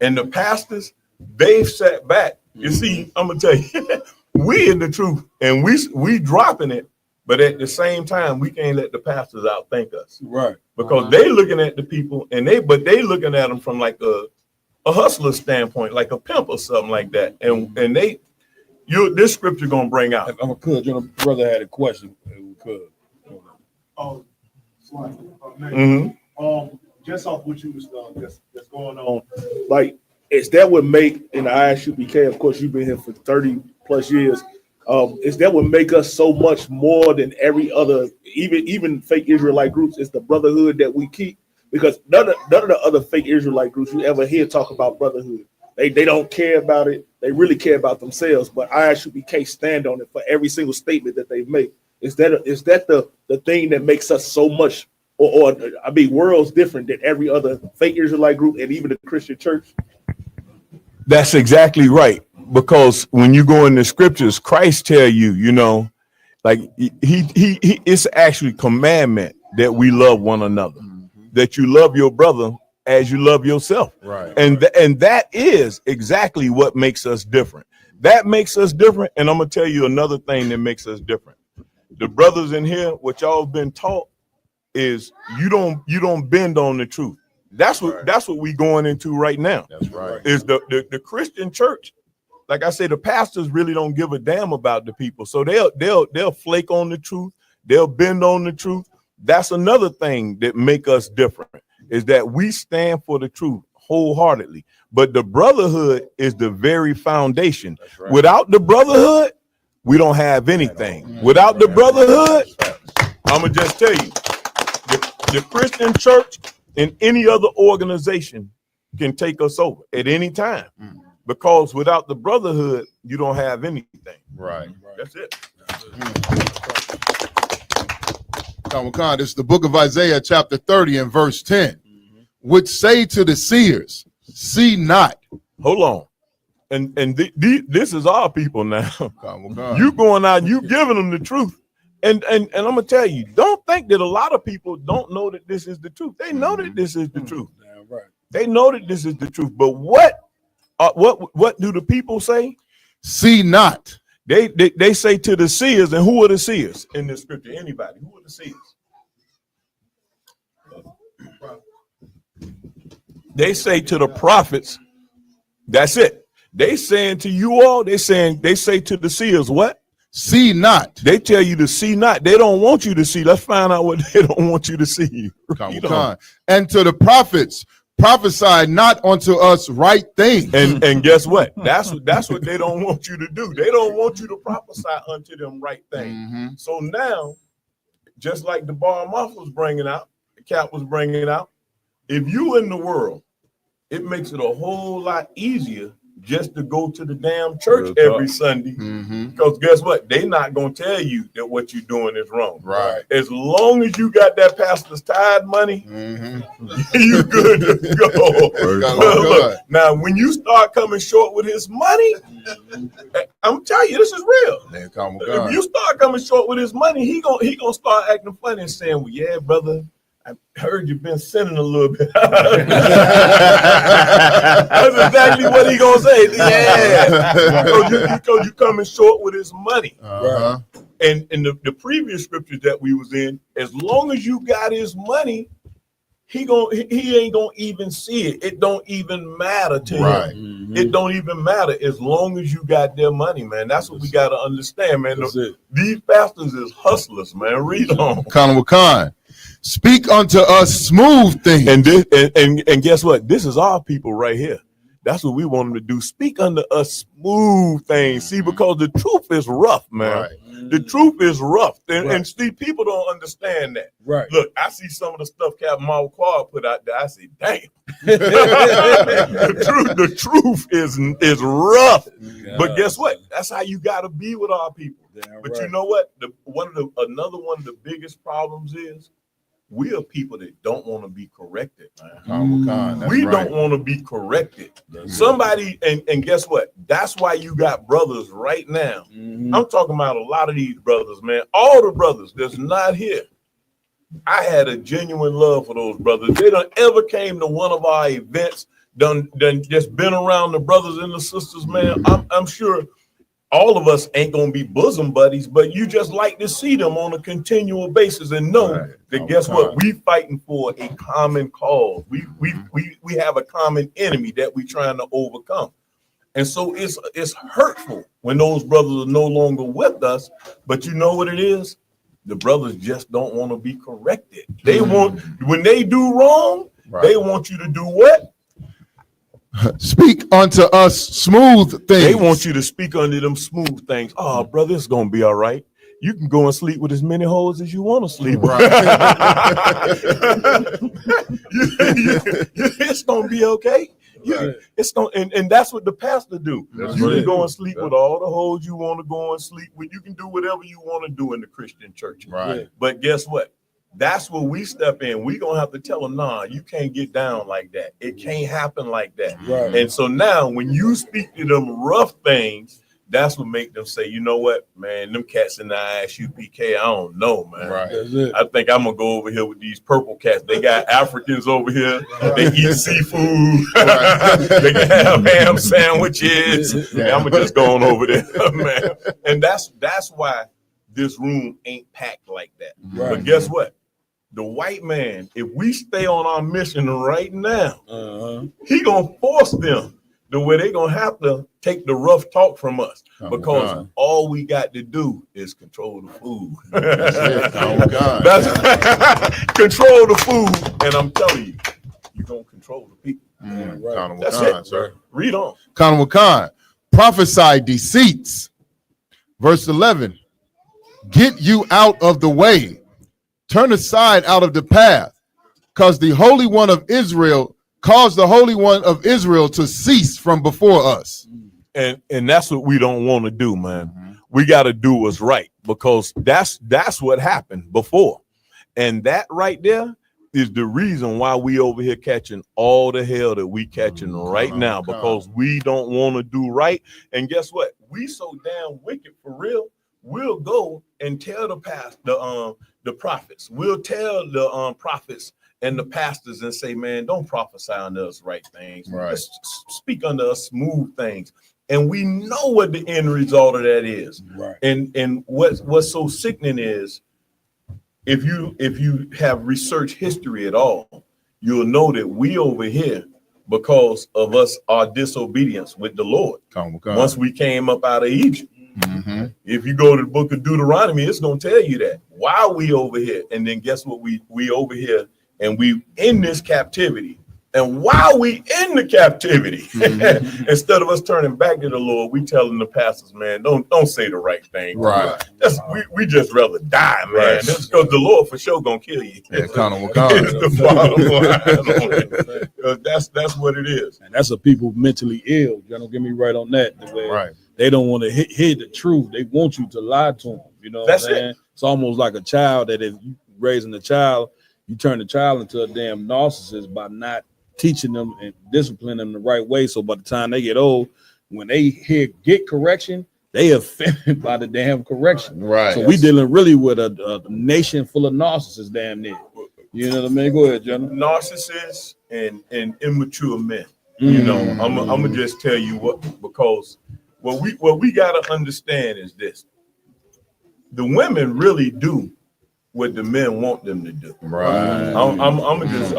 And the pastors, they've sat back. You see, I'm gonna tell you, we in the truth and we dropping it, but at the same time, we can't let the pastors outthink us, right? Because they looking at the people and they looking at them from like a hustler standpoint, like a pimp or something like that. And this scripture gonna bring out. I'm a could. Your brother had a question. We could. Just off what you was that's going on, like, is that what make, and I ask you, BK, of course you've been here for 30 plus years, is that what make us so much more than every other, even fake Israelite groups? Is the brotherhood that we keep? Because none of the other fake Israelite groups you ever hear talk about brotherhood. They don't care about it. They really care about themselves. But I actually BK stand on it for every single statement that they make. Is that the thing that makes us so much, or worlds different than every other fake Israelite group and even the Christian church? That's exactly right. Because when you go in the scriptures, Christ tell you, like he it's actually commandment that we love one another, that you love your brother as you love yourself. Right. And that is exactly what makes us different. That makes us different. And I'm gonna tell you another thing that makes us different. The brothers in here, what y'all been taught is you don't bend on the truth. That's what we going into right now. That's right. Is the Christian church, like I say, the pastors really don't give a damn about the people. So they'll flake on the truth, they'll bend on the truth. That's another thing that make us different, is that we stand for the truth wholeheartedly. But the brotherhood is the very foundation. Right. Without the brotherhood, we don't have anything. Without the brotherhood, I'm gonna just tell you, the Christian church and any other organization can take us over at any time. Because without the brotherhood, you don't have anything. Right. That's it. This is the book of Isaiah, chapter 30 and verse 10, which say to the seers, See not. Hold on. And this is our people now. You going out, you giving them the truth. And I'm gonna tell you, don't think that a lot of people don't know that this is the truth. They know that this is the truth. Right. They know that this is the truth. But what do the people say? See not. They say to the seers, and who are the seers in this scripture? Anybody? Who are the seers? They say to the prophets, that's it. They saying to you all, they say to the seers, what? See not. They tell you to see not. They don't want you to see. Let's find out what they don't want you to see. And to the prophets, prophesy not unto us right things. And guess what? That's what they don't want you to do. They don't want you to prophesy unto them right things. So now, just like the bar Moth was bringing out, the Cap was bringing out, if you in the world, it makes it a whole lot easier just to go to the damn church every Sunday. Because guess what? They're not going to tell you that what you're doing is wrong. Right. As long as you got that pastor's tithe money, you good to go. Look, now, when you start coming short with his money, I'm telling you, this is real. If you start coming short with his money, he gonna start acting funny and saying, well, yeah, brother, I heard you've been sinning a little bit. That's exactly what he gonna say. Yeah, because you coming short with his money. And in the previous scriptures that we was in, as long as you got his money, he ain't gonna even see it. It don't even matter to him. It don't even matter as long as you got their money, man. That's what we gotta understand, man. These pastors is hustlers, man. Read on. Khan. Speak unto us smooth things. And guess what? This is our people right here. That's what we want them to do. Speak unto us smooth things. See, because the truth is rough, man. The truth is rough. And see, people don't understand that. Look, I see some of the stuff Captain Mawquad put out there. I say, damn. the truth is rough. But guess what? That's how you got to be with our people. But you know what? Another one of the biggest problems is, we are people that don't want to be corrected, man. We don't want to be corrected. Somebody, and guess what? That's why you got brothers right now. I'm talking about a lot of these brothers, man. All the brothers that's not here. I had a genuine love for those brothers. They don't ever came to one of our events, done just been around the brothers and the sisters, man. I'm sure all of us ain't gonna be bosom buddies, but you just like to see them on a continual basis and know that guess what? We fighting for a common cause. We have a common enemy that we trying to overcome. And so it's hurtful when those brothers are no longer with us. But you know what it is? The brothers just don't want to be corrected. They want, when they do wrong, they want you to do what? Speak unto us smooth things. They want you to speak unto them smooth things. Oh, brother, it's gonna be all right. You can go and sleep with as many hoes as you want to sleep with. It's gonna be okay. It's gonna, and that's what the pastor do. You can go and sleep with all the hoes you want to go and sleep with. You can do whatever you want to do in the Christian church. But guess what? That's where we step in. We're going to have to tell them, nah, you can't get down like that. It can't happen like that. And so now when you speak to them rough things, that's what make them say, you know what, man, them cats in the ISUPK, I don't know, man. I think I'm going to go over here with these purple cats. They got Africans over here. They eat seafood. They can have ham sandwiches. I'm going to just go on over there, man. And that's why this room ain't packed like that. But guess what? The white man, if we stay on our mission right now, he gonna force them the way they gonna have to take the rough talk from us, because all we got to do is control the food. That's control the food, and I'm telling you, you're gonna control the people. That's it, sir. Read on. Khan, prophesy deceits. Verse 11. Get you out of the way. Turn aside out of the path, because the Holy One of Israel caused the Holy One of Israel to cease from before us. And that's what we don't want to do, man. We got to do what's right, because that's what happened before. And that right there, is the reason why we over here catching all the hell that we catching right now, because we don't want to do right. And guess what? We so damn wicked for real. We'll go and tell the prophets. We'll tell the prophets and the pastors and say, man, don't prophesy unto us right things. Right. Just speak unto us smooth things. And we know what the end result of that is. Right. And what's so sickening is, if you have researched history at all, you'll know that we over here, because of our disobedience with the Lord, once we came up out of Egypt. Mm-hmm. If you go to the book of Deuteronomy, it's going to tell you that. Why are we over here? And then guess what? We over here and we in this captivity. And while we in the captivity, instead of us turning back to the Lord, we telling the pastors, man, don't say the right thing. Right. We just rather die, man. Right. That's because the Lord for sure gonna kill you. Yeah, It's the bottom line. That's what it is. And that's a people mentally ill. You don't get me right on that. Right. They don't want to hear the truth. They want you to lie to them. You know what I'm saying? It's almost like a child that if you raising a child, you turn the child into a damn narcissist by not teaching them and disciplining them the right way. So by the time they get old, when they get correction, they offended by the damn correction. Right. So we dealing really with a nation full of narcissists damn near. You know what I mean? Go ahead, Jenna. Narcissists and immature men. You know, I'm gonna just tell you what, because what we gotta understand is this: the women really do what the men want them to do. Right. I'm gonna just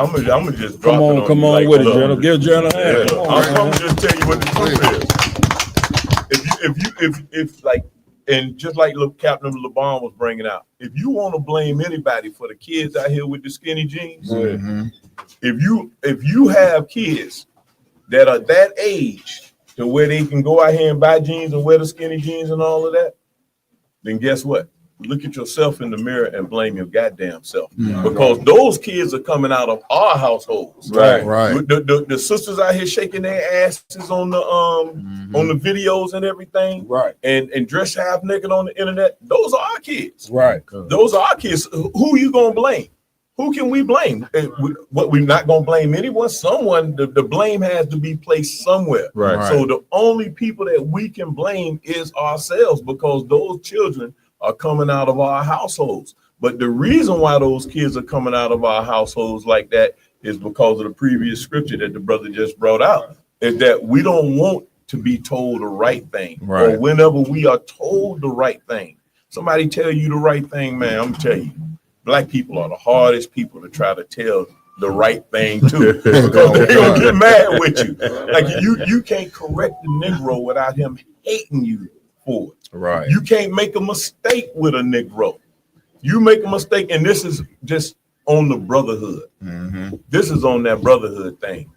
drop it on come you on like with it, love. Jenna. Give Jenna a hand. Yeah. I'm gonna just tell you what the truth is. If like, and just like Captain LeBron was bringing out, if you want to blame anybody for the kids out here with the skinny jeans, if you have kids that are that age to where they can go out here and buy jeans and wear the skinny jeans and all of that, then guess what? Look at yourself in the mirror and blame your goddamn self, because those kids are coming out of our households. Right. The sisters out here shaking their asses on the videos and everything, right? And dress half naked on the internet. Those are our kids, right? Those are our kids. Who you gonna blame? Who can we blame? What, we're not gonna blame anyone. Someone, the blame has to be placed somewhere. Right. So the only people that we can blame is ourselves, because those children are coming out of our households. But the reason why those kids are coming out of our households like that is because of the previous scripture that the brother just brought out, is that we don't want to be told the right thing. Right. Or whenever we are told the right thing, somebody tell you the right thing, man, I'm telling you, black people are the hardest people to try to tell the right thing to, because they're gonna get mad with you. Like you can't correct the Negro without him hating you for it. Right. You can't make a mistake with a Negro. You make a mistake, and this is just on the brotherhood. This is on that brotherhood thing.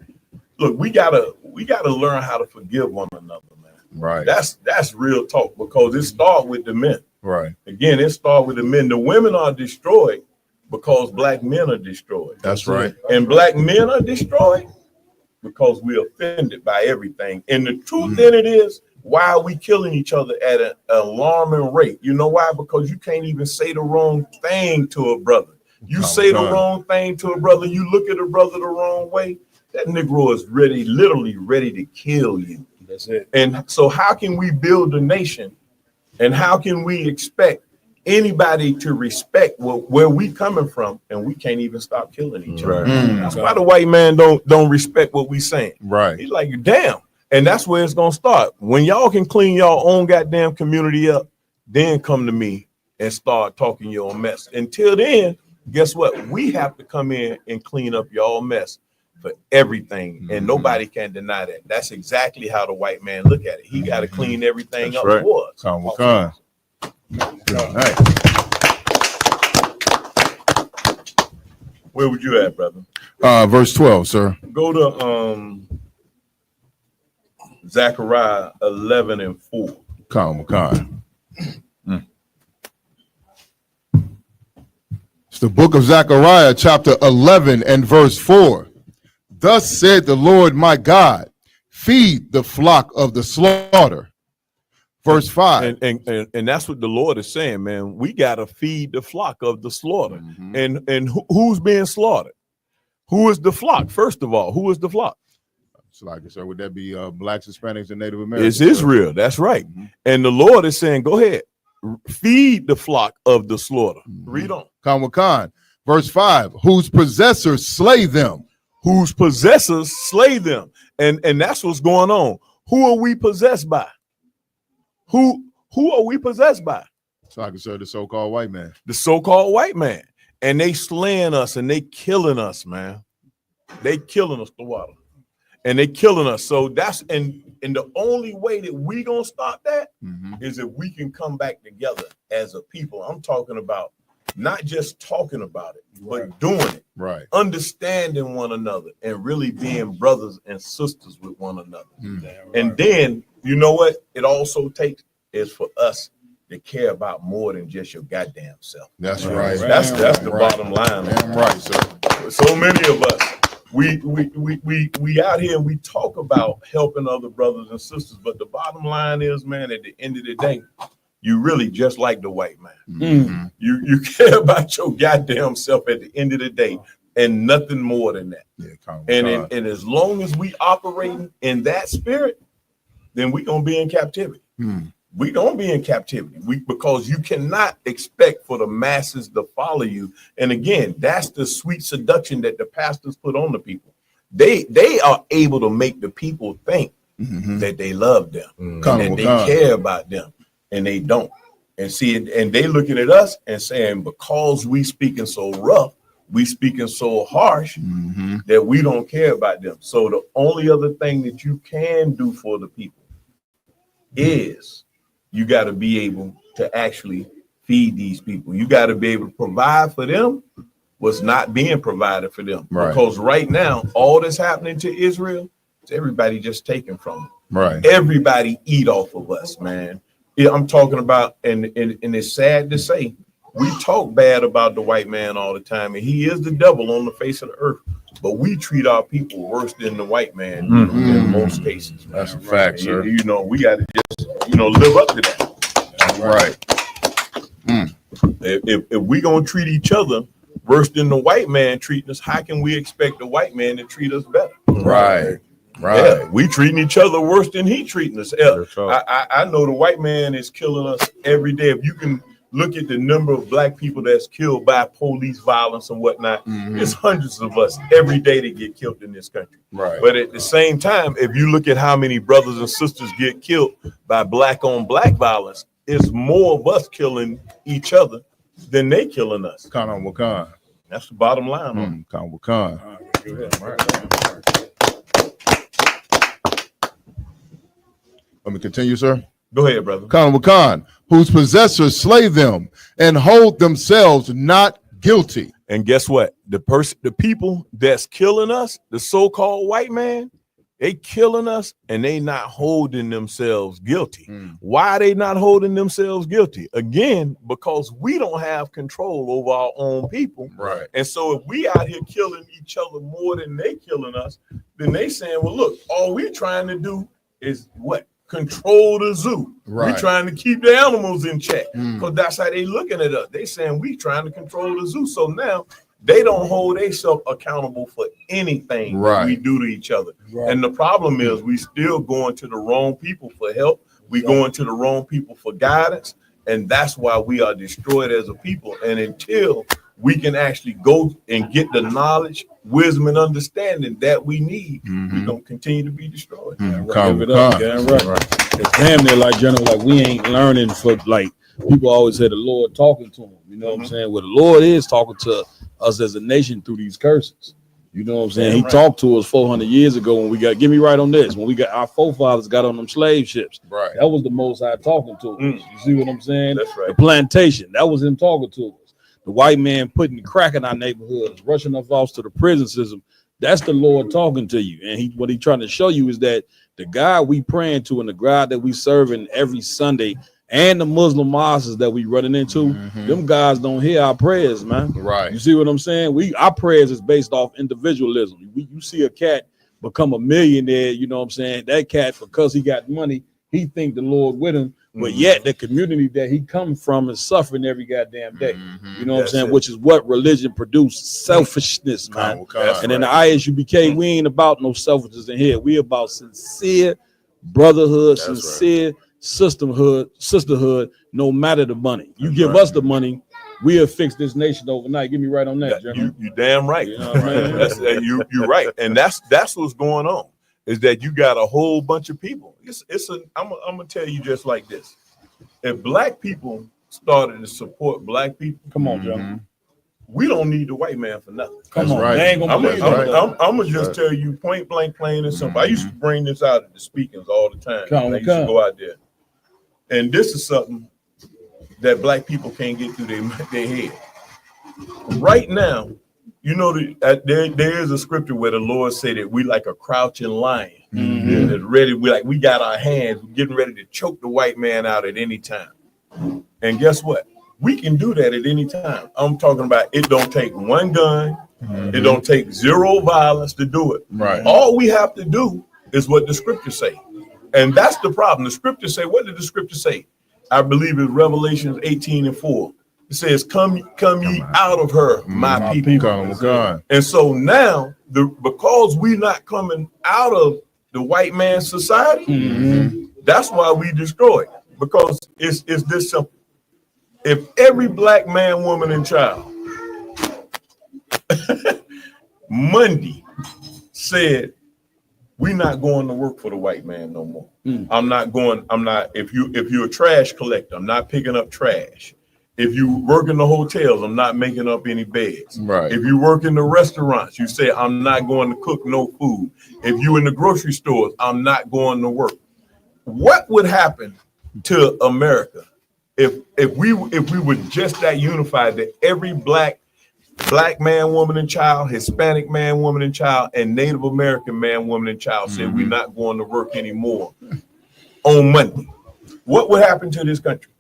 Look, we gotta learn how to forgive one another, man. Right. That's real talk, because it starts with the men. Right. Again, it starts with the men. The women are destroyed because black men are destroyed. That's right. And black men are destroyed because we're offended by everything. And the truth in it is, why are we killing each other at an alarming rate? You know why? Because you can't even say the wrong thing to a brother. You say the wrong thing to a brother, you look at a brother the wrong way, that Negro is literally ready to kill you. That's it. And so how can we build a nation, and how can we expect anybody to respect where we coming from, and we can't even stop killing each other? That's why the white man don't respect what we saying. Right. He's like, damn. And that's where it's gonna start. When y'all can clean your own goddamn community up, then come to me and start talking your mess. Until then, guess what? We have to come in and clean up your mess for everything, and nobody can deny that. That's exactly how the white man look at it. He got to clean everything up for us. Where would you at, brother? Verse 12, sir. Go to Zechariah 11:4. It's the book of Zechariah, chapter 11 and verse 4. Thus said the Lord my God, feed the flock of the slaughter. Verse 5. And that's what the Lord is saying, man. We got to feed the flock of the slaughter. And who's being slaughtered? Who is the flock? First of all, who is the flock? So like, sir, would that be blacks, Hispanics, and Native Americans? It's Israel. That's right. And the Lord is saying, go ahead, feed the flock of the slaughter. Read on. Khan. Verse 5, whose possessors slay them. Whose possessors slay them. And that's what's going on. Who are we possessed by? Who are we possessed by? So I can serve the so-called white man. The so-called white man. And they slaying us and they killing us, man. They killing us, the water. And they killing us. So that's and the only way that we gonna stop that is if we can come back together as a people. I'm talking about not just talking about it, but doing it. Right. Understanding one another and really being brothers and sisters with one another. And then, you know what it also takes is for us to care about more than just your goddamn self. That's right. That's the bottom line. Damn right, sir. So many of us, we out here and we talk about helping other brothers and sisters, but the bottom line is, man, at the end of the day, you really just like the white man. You care about your goddamn self at the end of the day, and nothing more than that. And as long as we operating in that spirit, then we gonna be in captivity. We don't be in captivity. Because you cannot expect for the masses to follow you. And again, that's the sweet seduction that the pastors put on the people. They are able to make the people think that they love them and that they care about them. And they don't. And see, and they looking at us and saying, because we speaking so rough, we speaking so harsh, that we don't care about them. So the only other thing that you can do for the people is you got to be able to actually feed these people. You got to be able to provide for them what's not being provided for them. Right. Because right now, all that's happening to Israel is everybody just taking from them. Right. Everybody eat off of us, man. Yeah, I'm talking about, and it's sad to say, we talk bad about the white man all the time, and he is the devil on the face of the earth. But we treat our people worse than the white man in most cases. Man. That's a fact, sir. You know, we got to just, live up to that. Right. If we gonna treat each other worse than the white man treating us, how can we expect the white man to treat us better? Right. Yeah, we treating each other worse than he treating us. I know the white man is killing us every day. If you can look at the number of black people that's killed by police violence and whatnot, it's hundreds of us every day that get killed in this country. Right. But at the same time, if you look at how many brothers and sisters get killed by black on black violence, it's more of us killing each other than they killing us. That's the bottom line. Let me continue, sir. Go ahead, brother. Khan, whose possessors slay them and hold themselves not guilty. And guess what? The people that's killing us, the so-called white man, they killing us and they not holding themselves guilty. Why are they not holding themselves guilty? Again, because we don't have control over our own people. Right. And so if we out here killing each other more than they killing us, then they saying, well, look, all we trying to do is what? Control the zoo. Right. We're trying to keep the animals in check because that's how they looking at us. They saying we trying to control the zoo. So now they don't hold themselves accountable for anything that we do to each other. Right. And the problem is we still going to the wrong people for help. We going to the wrong people for guidance. And that's why we are destroyed as a people. And until we can actually go and get the knowledge, wisdom, and understanding that we need, we're going to continue to be destroyed. Give it up. It's damn near like, General, like we ain't learning for, like, people always say the Lord talking to them. You know what I'm saying? Well, the Lord is talking to us as a nation through these curses. You know what I'm saying? He talked to us 400 years ago when we got, get me right on this, when we got, our forefathers got on them slave ships. Right. That was the Most High talking to us. You see what I'm saying? That's right. The plantation, that was him talking to us. The white man putting crack in our neighborhoods, rushing us off to the prison system. That's the Lord talking to you. And what he's trying to show you is that the God we praying to and the God that we serving every Sunday and the Muslim mosques that we running into, them guys don't hear our prayers, man. Right. You see what I'm saying? Our prayers is based off individualism. You see a cat become a millionaire, you know what I'm saying? That cat, because he got money, he think the Lord with him. but yet the community that he comes from is suffering every goddamn day. You know what I'm saying? it. Which is what religion produced, selfishness, man. And in the ISUBK, we ain't about no selfishness in here. We about sincere brotherhood, sincere sisterhood, no matter the money. You give us the money, we'll fix this nation overnight. Get me right on that, Jeremy. You damn right. You know what I mean? You're right, and that's what's going on. Is that you got a whole bunch of people. I'm gonna tell you just like this. If black people started to support black people, come on, Joe. We don't need the white man for nothing. Come on, right. They ain't gonna believe I'm gonna just tell you point blank, plain and simple. I used to bring this out at the speakings all the time. I used to go out there, and this is something that black people can't get through their head. Right now, you know, there is a scripture where the Lord said that we like a crouching lion that's ready. We got our hands, we're getting ready to choke the white man out at any time. And guess what? We can do that at any time. I'm talking about it don't take one gun, it don't take zero violence to do it. Right. All we have to do is what the scriptures say. And that's the problem. The scriptures say, what did the scripture say? I believe it's Revelations 18:4. It says, come ye out of her, my people. And so now, because we're not coming out of the white man's society, that's why we destroy it. Because it's this simple. If every black man, woman, and child Monday said, we're not going to work for the white man no more. If you're a trash collector, I'm not picking up trash. If you work in the hotels, I'm not making up any beds. Right. If you work in the restaurants, you say, I'm not going to cook no food. If you in the grocery stores, I'm not going to work. What would happen to America if we were just that unified, that every black man, woman, and child, Hispanic man, woman, and child, and Native American man, woman, and child said we're not going to work anymore on Monday? What would happen to this country?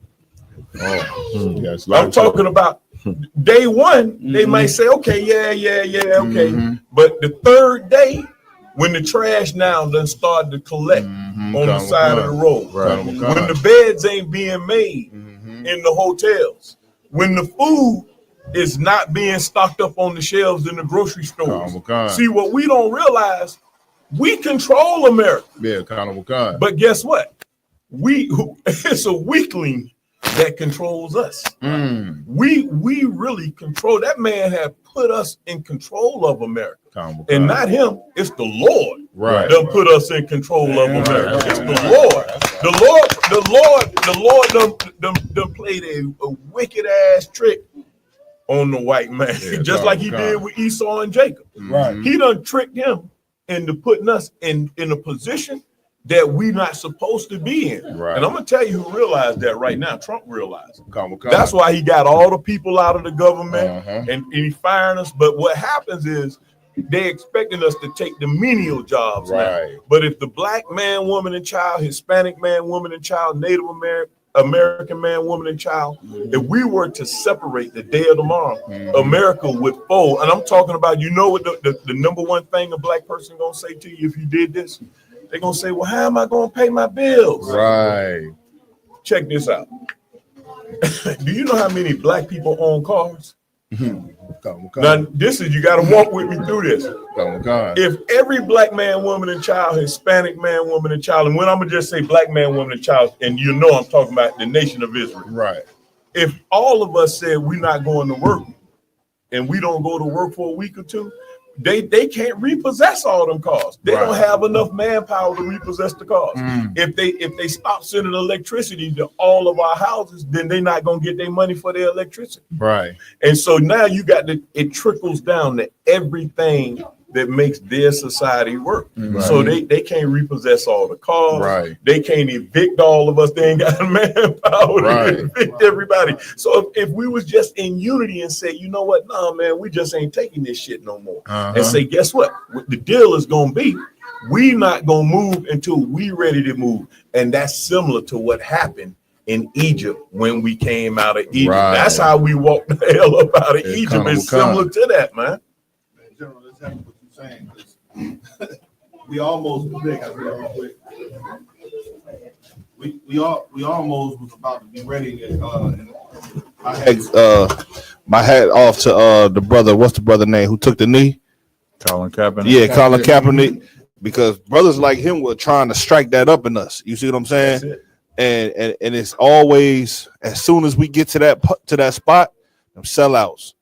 Yes, I'm talking about day one, they might say, okay, okay. But the third day, when the trash now done started to collect on the side of the road, when the beds ain't being made in the hotels, when the food is not being stocked up on the shelves in the grocery stores. See, what we don't realize, we control America. But guess what? It's a weakling that controls us. We really control. That man had put us in control of America, and not him. It's the Lord that put us in control of America. It's the Lord. The Lord done played a wicked ass trick on the white man, just like he did with Esau and Jacob. He done tricked him into putting us in a position that we not supposed to be in. And I'm gonna tell you who realized that right now. Trump realized. That's why he got all the people out of the government and he firing us. But what happens is they expecting us to take the menial jobs now. But if the black man, woman, and child, Hispanic man, woman, and child, Native American man, woman, and child, if we were to separate the day of tomorrow, America would fold. And I'm talking about, you know what the number one thing a black person gonna say to you if you did this? They're gonna say, well, how am I gonna pay my bills? Check this out. Do you know how many black people own cars? Now, you gotta walk with me through this. If every black man, woman, and child, Hispanic man, woman, and child, and when I'm gonna just say black man, woman, and child, and you know I'm talking about the nation of Israel. If all of us said we're not going to work and we don't go to work for a week or two, they can't repossess all them cars. They don't have enough manpower to repossess the cars. If they stop sending electricity to all of our houses, then they're not gonna get their money for their electricity. And so now you got it trickles down to everything that makes their society work. So they can't repossess all the cars. They can't evict all of us. They ain't got manpower to evict everybody. So if we was just in unity and say, you know what, nah, man, we just ain't taking this shit no more. And say, guess what? The deal is gonna be, we not gonna move until we ready to move. And that's similar to what happened in Egypt when we came out of Egypt. That's how we walked the hell up out of Egypt. It's similar to that, man. General, let's have what you're saying. We almost quick. we almost was about to be ready. I had my hat off to the brother. What's the brother name who took the knee? Colin Kaepernick. Yeah, Colin Kaepernick. Because brothers like him were trying to strike that up in us. You see what I'm saying? And it's always as soon as we get to that spot, them sellouts.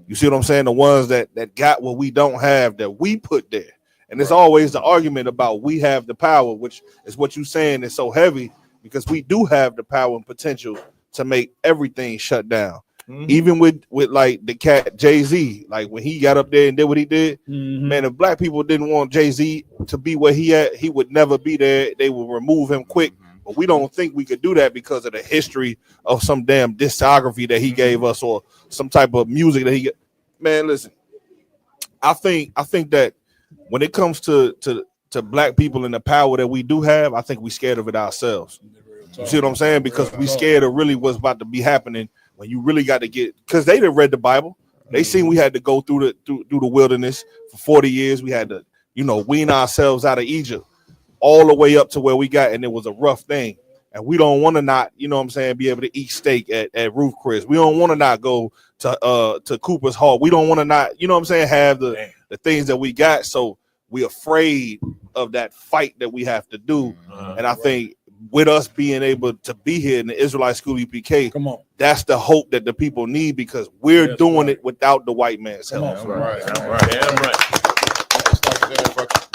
You see what I'm saying? The ones that got what we don't have that we put there. And it's always the argument about we have the power, which is what you're saying is so heavy because we do have the power and potential to make everything shut down. Mm-hmm. Even with like the cat Jay-Z, like when he got up there and did what he did, man, if black people didn't want Jay-Z to be where he at, he would never be there. They would remove him quick. But we don't think we could do that because of the history of some damn discography that he gave us or some type of music that he get. Man, listen, I think that when it comes to black people and the power that we do have, I think we scared of it ourselves. You see what I'm saying? Because we scared of really what's about to be happening when you really got to get, because they done read the Bible. They seen we had to go through the wilderness for 40 years. We had to, wean ourselves out of Egypt all the way up to where we got, and it was a rough thing. And we don't want to not, be able to eat steak at Ruth Chris. We don't want to not go to Cooper's Hall. We don't want to not, have the things that we got. So we're afraid of that fight that we have to do. And I think with us being able to be here in the Israelite School UPK, that's the hope that the people need because we're doing it without the white man's help.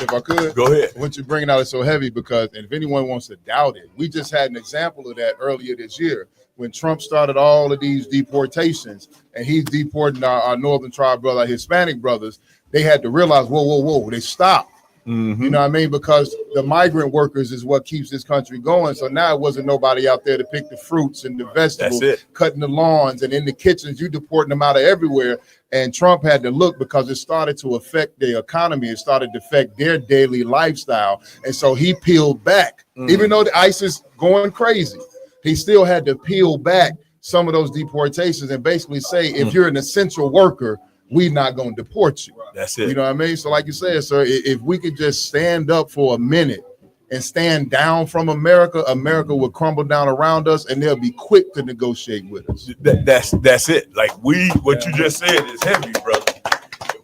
If I could, go ahead. What you're bringing out is so heavy because, and if anyone wants to doubt it, we just had an example of that earlier this year when Trump started all of these deportations and he's deporting our Northern Tribe brother, our Hispanic brothers. They had to realize, whoa, they stopped. Mm-hmm. You know what I mean? Because the migrant workers is what keeps this country going. So now it wasn't nobody out there to pick the fruits and the vegetables, cutting the lawns and in the kitchens, you deporting them out of everywhere. And Trump had to look because it started to affect their economy. It started to affect their daily lifestyle. And so he peeled back. Even though the ICE is going crazy, he still had to peel back some of those deportations and basically say, if you're an essential worker, we're not going to deport you. That's it. You know what I mean? So like you said, sir, if we could just stand up for a minute and stand down from America, America will crumble down around us and they'll be quick to negotiate with us. That's it. Like what you just said is heavy, brother.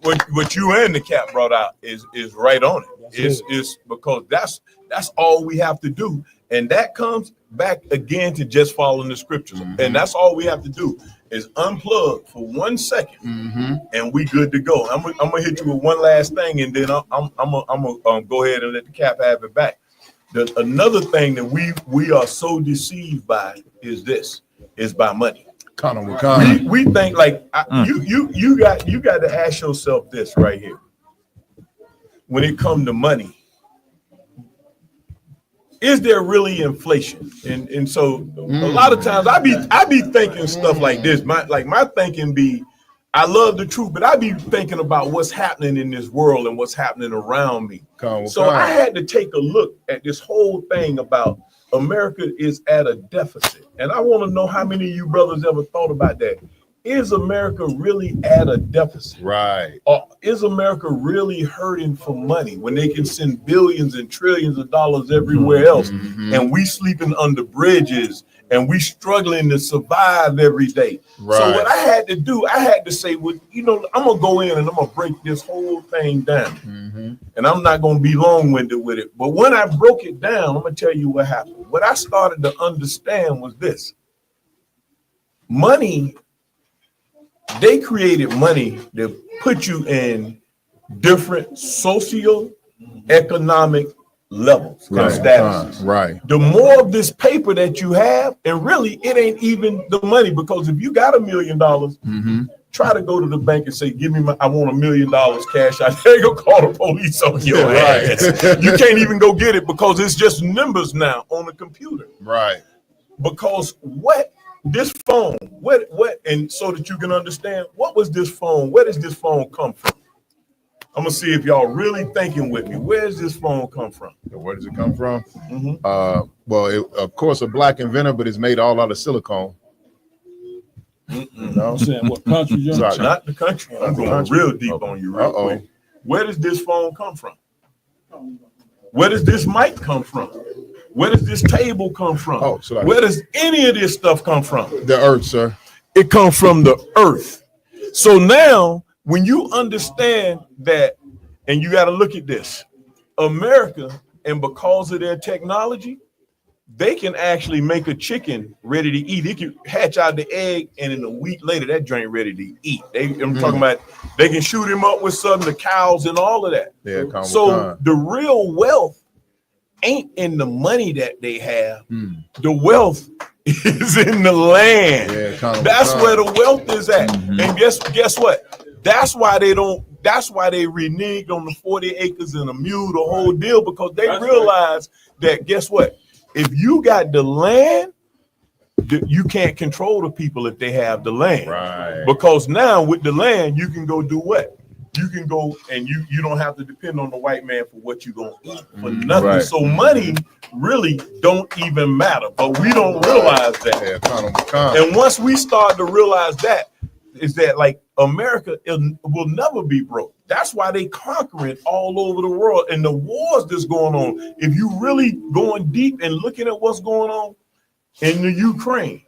What you and the Cap brought out is right on it. It's because that's all we have to do. And that comes back again to just following the scriptures. And that's all we have to do is unplug for 1 second and we good to go. I'm gonna hit you with one last thing and then I'm gonna go ahead and let the Cap have it back. Another thing that we are so deceived by is by money. We think like you got to ask yourself this right here. When it comes to money, is there really inflation? And so a lot of times I be thinking stuff like this. My thinking be, I love the truth, but I be thinking about what's happening in this world and what's happening around me. I had to take a look at this whole thing about America is at a deficit. And I want to know how many of you brothers ever thought about that. Is America really at a deficit? Right. Or is America really hurting for money when they can send billions and trillions of dollars everywhere else? And we sleeping under bridges and we struggling to survive every day. Right. So what I had to do, I had to say, well, I'm going to go in and I'm going to break this whole thing down. And I'm not going to be long-winded with it. But when I broke it down, I'm going to tell you what happened. What I started to understand was this. Money, they created money to put you in different socio-economic levels and statuses. Right. The more of this paper that you have, and really it ain't even the money, because if you got $1 million, try to go to the bank and say, I want $1 million cash. I ain't gonna call the police on your ass. You can't even go get it because it's just numbers now on the computer. Right. Because this phone, and so that you can understand, what was this phone? Where does this phone come from? I'm gonna see if y'all really thinking with me. Where does this phone come from? Where does it come from? Of course, a black inventor, but it's made all out of silicone. I'm saying what country? Not the country. I'm going real deep on you real quick. Where does this phone come from? Where does this mic come from? Where does this table come from? Oh, so where does any of this stuff come from? The earth, sir. It comes from the earth. So now, when you understand that, and you got to look at this, America, and because of their technology, they can actually make a chicken ready to eat. It can hatch out the egg, and in a week later, that joint ready to eat. I'm talking about they can shoot him up with something, the cows and all of that. Yeah, so the real wealth ain't in the money that they have. The wealth is in the land. Yeah, that's where the wealth is at. And guess what? That's why they reneged on the 40 acres and a mule, the whole deal, because they realize that guess what? If you got the land, you can't control the people if they have the land. Right. Because now with the land, you can go do what? You can go and you don't have to depend on the white man for what you're gonna eat for nothing. Right. So money really don't even matter, but we don't realize that. Yeah, and once we start to realize that, is that like America will never be broke. That's why they conquering all over the world and the wars that's going on. If you really going deep and looking at what's going on in the Ukraine,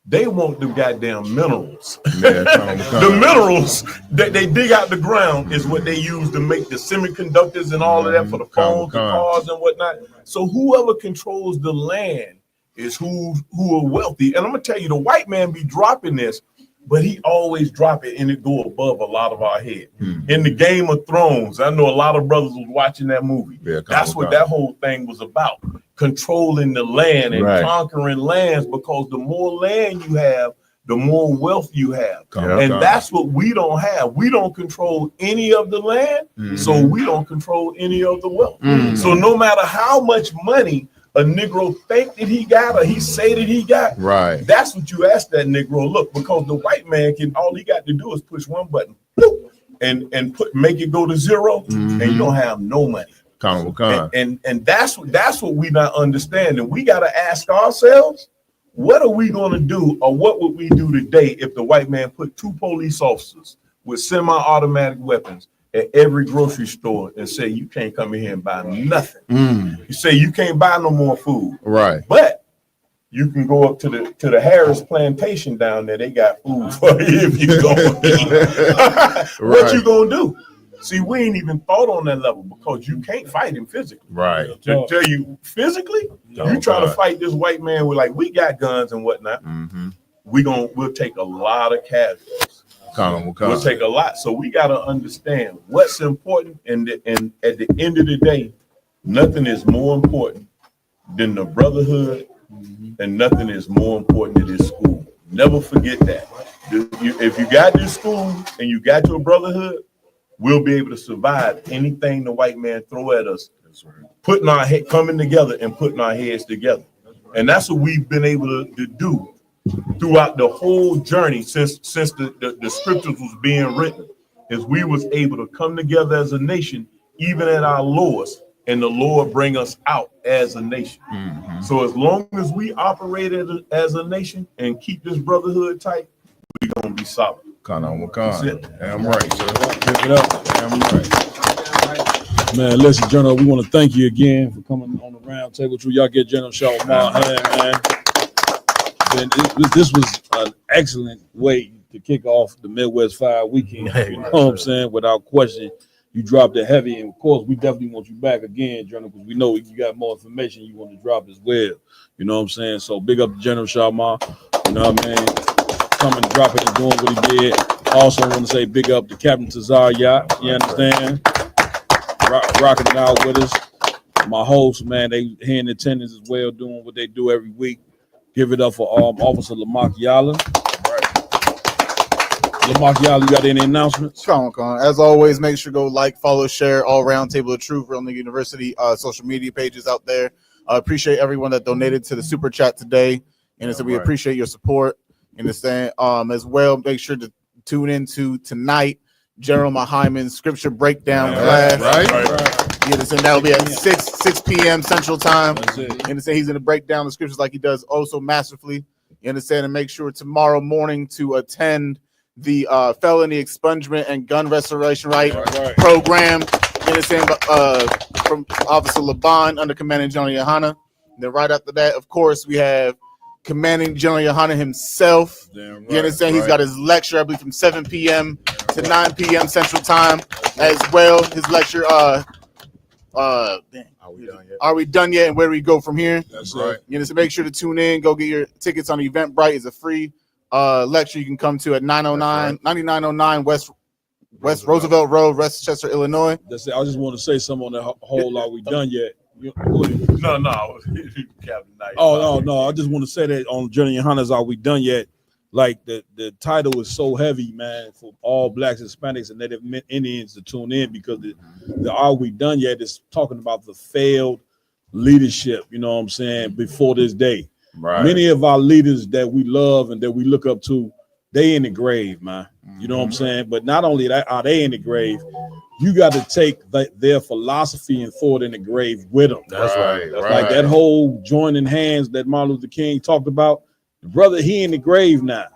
they want the goddamn minerals. The minerals that they dig out the ground is what they use to make the semiconductors and all of that for the phones, the cars and whatnot. So whoever controls the land is who are wealthy. And I'm gonna tell you, the white man be dropping this, but he always drop it and it go above a lot of our head. In the Game of Thrones, I know a lot of brothers was watching that movie. That's what that whole thing was about. Controlling the land and conquering lands, because the more land you have, the more wealth you have. That's what we don't have. We don't control any of the land, so we don't control any of the wealth. So no matter how much money a Negro think that he got or he say that he got, that's what you ask that Negro. Look, because the white man all he got to do is push one button and make it go to zero, and you don't have no money. And that's what we not understand. And we got to ask ourselves, what are we going to do, or what would we do today if the white man put 2 police officers with semi-automatic weapons at every grocery store and say, you can't come in here and buy nothing. You say you can't buy no more food. But you can go up to the Harris plantation down there. They got food for you if you go eat. What you gonna do? See, we ain't even thought on that level, because you can't fight him physically. To tell you physically, you try to fight this white man with like, we got guns and whatnot. We'll take a lot of casualties. We'll take a lot. So we got to understand what's important. And at the end of the day, nothing is more important than the brotherhood, and nothing is more important than this school. Never forget that. If you got this school and you got your brotherhood, we'll be able to survive anything the white man throw at us. Coming together and putting our heads together. And that's what we've been able to do throughout the whole journey since the scriptures was being written, is we was able to come together as a nation, even at our lowest, and the Lord bring us out as a nation. So as long as we operate as a nation and keep this brotherhood tight, we're gonna be solid. That's it. Damn right, sir. Give it up. Damn right. Man, listen, General, we want to thank you again for coming on the round table. Y'all get General Shawamar, man. This was an excellent way to kick off the Midwest 5 weekend. You know what I'm saying? Without question, you dropped it heavy. And of course, we definitely want you back again, General, because we know you got more information you want to drop as well. You know what I'm saying? So big up to General Shawamar. You know what I mean? Coming, dropping, and doing what he did. Also want to say big up to Captain Tazar Yacht. You understand? Rocking it out with us. My hosts, man, they here in attendance as well, doing what they do every week. Give it up for Officer Lamar Yala. Lamar Yala, you got any announcements? As always, make sure to go like, follow, share all Roundtable of Truth, Real Nigga University social media pages out there. Appreciate everyone that donated to the super chat today, and so we appreciate your support. Understand? As well, make sure to tune into tonight General Mahyman's scripture breakdown class. You understand? That will be at 6 p.m. Central Time. You understand? He's going to break down the scriptures like he does also masterfully. You understand? And make sure tomorrow morning to attend the felony expungement and gun restoration program. You understand? From Officer Laban under Commanding General Yohana. Then right after that, of course, we have Commanding General Yohana himself. Damn right, You understand? He's right. got his lecture, I believe, from 7 p.m. to 9 p.m. Central Time as well. His lecture, Are we done yet? And where do we go from here? That's right. You know, so make sure to tune in. Go get your tickets on Eventbrite. It's a free lecture you can come to at 9909 West Roosevelt Road, Westchester, Illinois. That's it. I just want to say something on that whole "Are we done yet?" No. Captain Knight. No. I just want to say that on Journey and Hunters, "Are we done yet?" Like the title is so heavy, man, for all Blacks, Hispanics, and Native Indians to tune in, because the "Are we done yet?" is talking about the failed leadership. You know what I'm saying? Before this day, Right. Many of our leaders that we love and that we look up to, they in the grave, man. You know what I'm saying? But not only that, are they in the grave? You got to take their philosophy and throw it in the grave with them. That's right. Like that whole joining hands that Martin Luther King talked about. The brother, he in the grave now.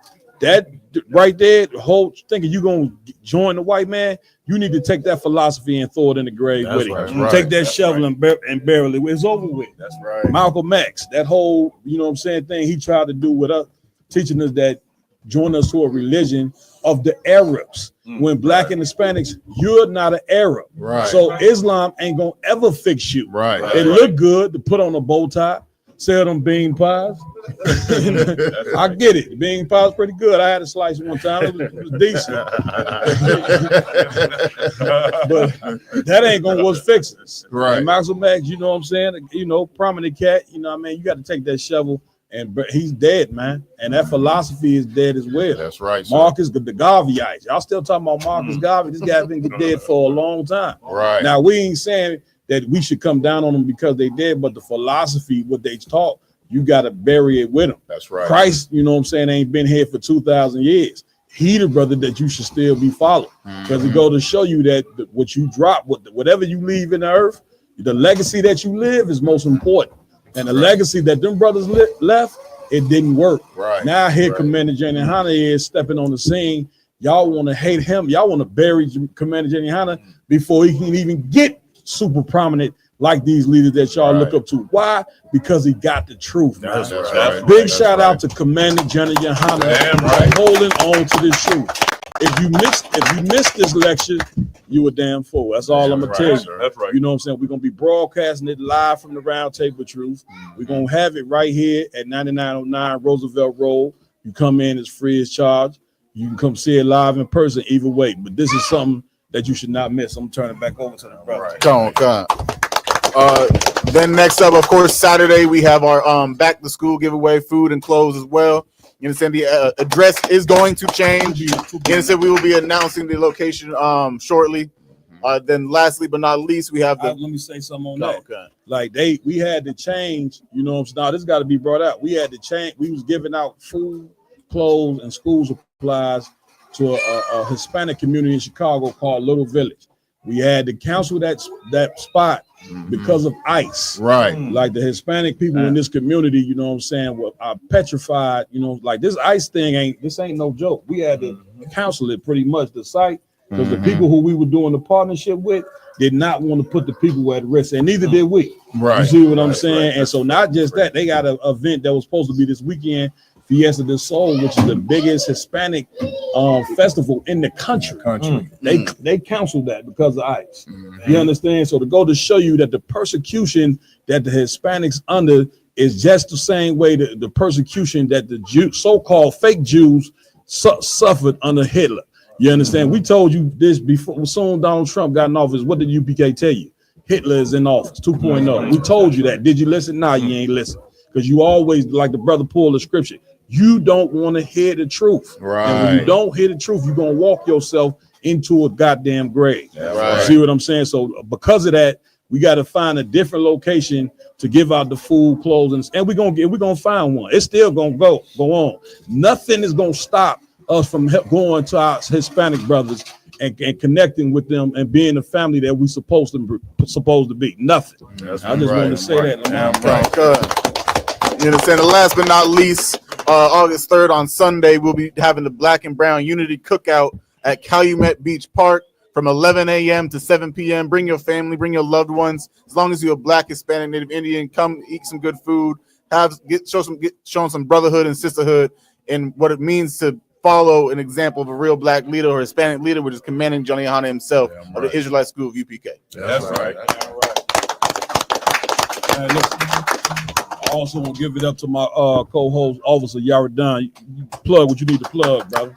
That right there, the whole thinking you gonna join the white man, you need to take that philosophy and throw it in the grave with him. Take that shovel and bury it. It's over with. That's right. Malcolm X, that whole, you know what I'm saying, thing he tried to do with us, teaching us that join us to a religion of the Arabs. When Black and Hispanics, you're not an Arab. Right. So Islam ain't gonna ever fix you. Right. It look good to put on a bow tie, sell them bean pies. I get it. Bean pie is pretty good. I had a slice one time. It was decent. But that ain't gonna what's fixing us. Right. And Malcolm X, you know what I'm saying? You know, prominent cat, you know what I mean? You got to take that shovel, and he's dead, man. And that philosophy is dead as well. That's right. Sir. Marcus the Garveyites. Y'all still talking about Marcus Garvey. This guy been dead for a long time. Right. Now, we ain't saying that we should come down on them because they dead, but the philosophy, what they taught, you got to bury it with them. That's right. Christ, you know what I'm saying, ain't been here for 2,000 years. He the brother that you should still be following, because it go to show you that what you drop, whatever you leave in the earth, the legacy that you live is most important. And the legacy that them brothers left, it didn't work. Right. Now here Commander Jenny Hanna is stepping on the scene. Y'all want to hate him. Y'all want to bury Commander Jenny Hanna before he can even get super prominent like these leaders that y'all look up to. Why? Because he got the truth. That's man. right. Big shout out to Commander Jenny Hanna for holding on to the truth. If you missed this lecture, you a damn fool. That's all I'm gonna tell you. Sir. That's right. You know what I'm saying? We're gonna be broadcasting it live from the Round Table Truth. We're gonna have it right here at 9909 Roosevelt Road. You come in, it's free as charge. You can come see it live in person either way. But this is something that you should not miss. I'm turning back over to the brother. Come on. Then next up, of course, Saturday we have our back to school giveaway, food and clothes as well. You understand the address is going to change. You understand we will be announcing the location shortly. Then lastly but not least, we have the. Let me say something on that. Okay. Like we had to change. You know what I'm saying? Now this got to be brought out. We had to change. We was giving out food, clothes, and school supplies to a Hispanic community in Chicago called Little Village. We had to cancel that spot because of ICE. Right. Like the Hispanic people in this community, you know what I'm saying, are petrified. You know, like this ICE thing ain't no joke. We had to cancel it pretty much, the site, because the people who we were doing the partnership with did not want to put the people at risk, and neither did we. Right. You see what I'm saying? Right. And so not just that, they got an event that was supposed to be this weekend, Fiesta del Sol, which is the biggest Hispanic festival in the country. They canceled that because of ICE. You understand? So to go to show you that the persecution that the Hispanics under is just the same way the persecution that the so-called fake Jews suffered under Hitler. You understand? We told you this before. Soon Donald Trump got in office. What did UPK tell you? Hitler is in office 2.0. We told you that. Did you listen? Nah, you ain't listen. Because you always, like the brother pulled the scripture, you don't want to hear the truth. Right. And when you don't hear the truth, you're going to walk yourself into a goddamn grave. Right. See what I'm saying? So because of that, we got to find a different location to give out the food, clothes, and we're gonna find one. It's still gonna go on. Nothing is gonna stop us from going to our Hispanic brothers and connecting with them and being the family that we supposed to be. Nothing. I just want to say that. You understand? And last but not least, August 3rd on Sunday, we'll be having the Black and Brown Unity Cookout at Calumet Beach Park from 11 a.m. to 7 p.m. Bring your family, bring your loved ones. As long as you're a Black, Hispanic, Native Indian, come eat some good food. Show some brotherhood and sisterhood, and what it means to follow an example of a real Black leader or Hispanic leader, which is commanding Johnny Hanna himself of the Israelite School of UPK. That's right. And listen, I also want to give it up to my co-host, Officer Yaradon. You plug what you need to plug, brother.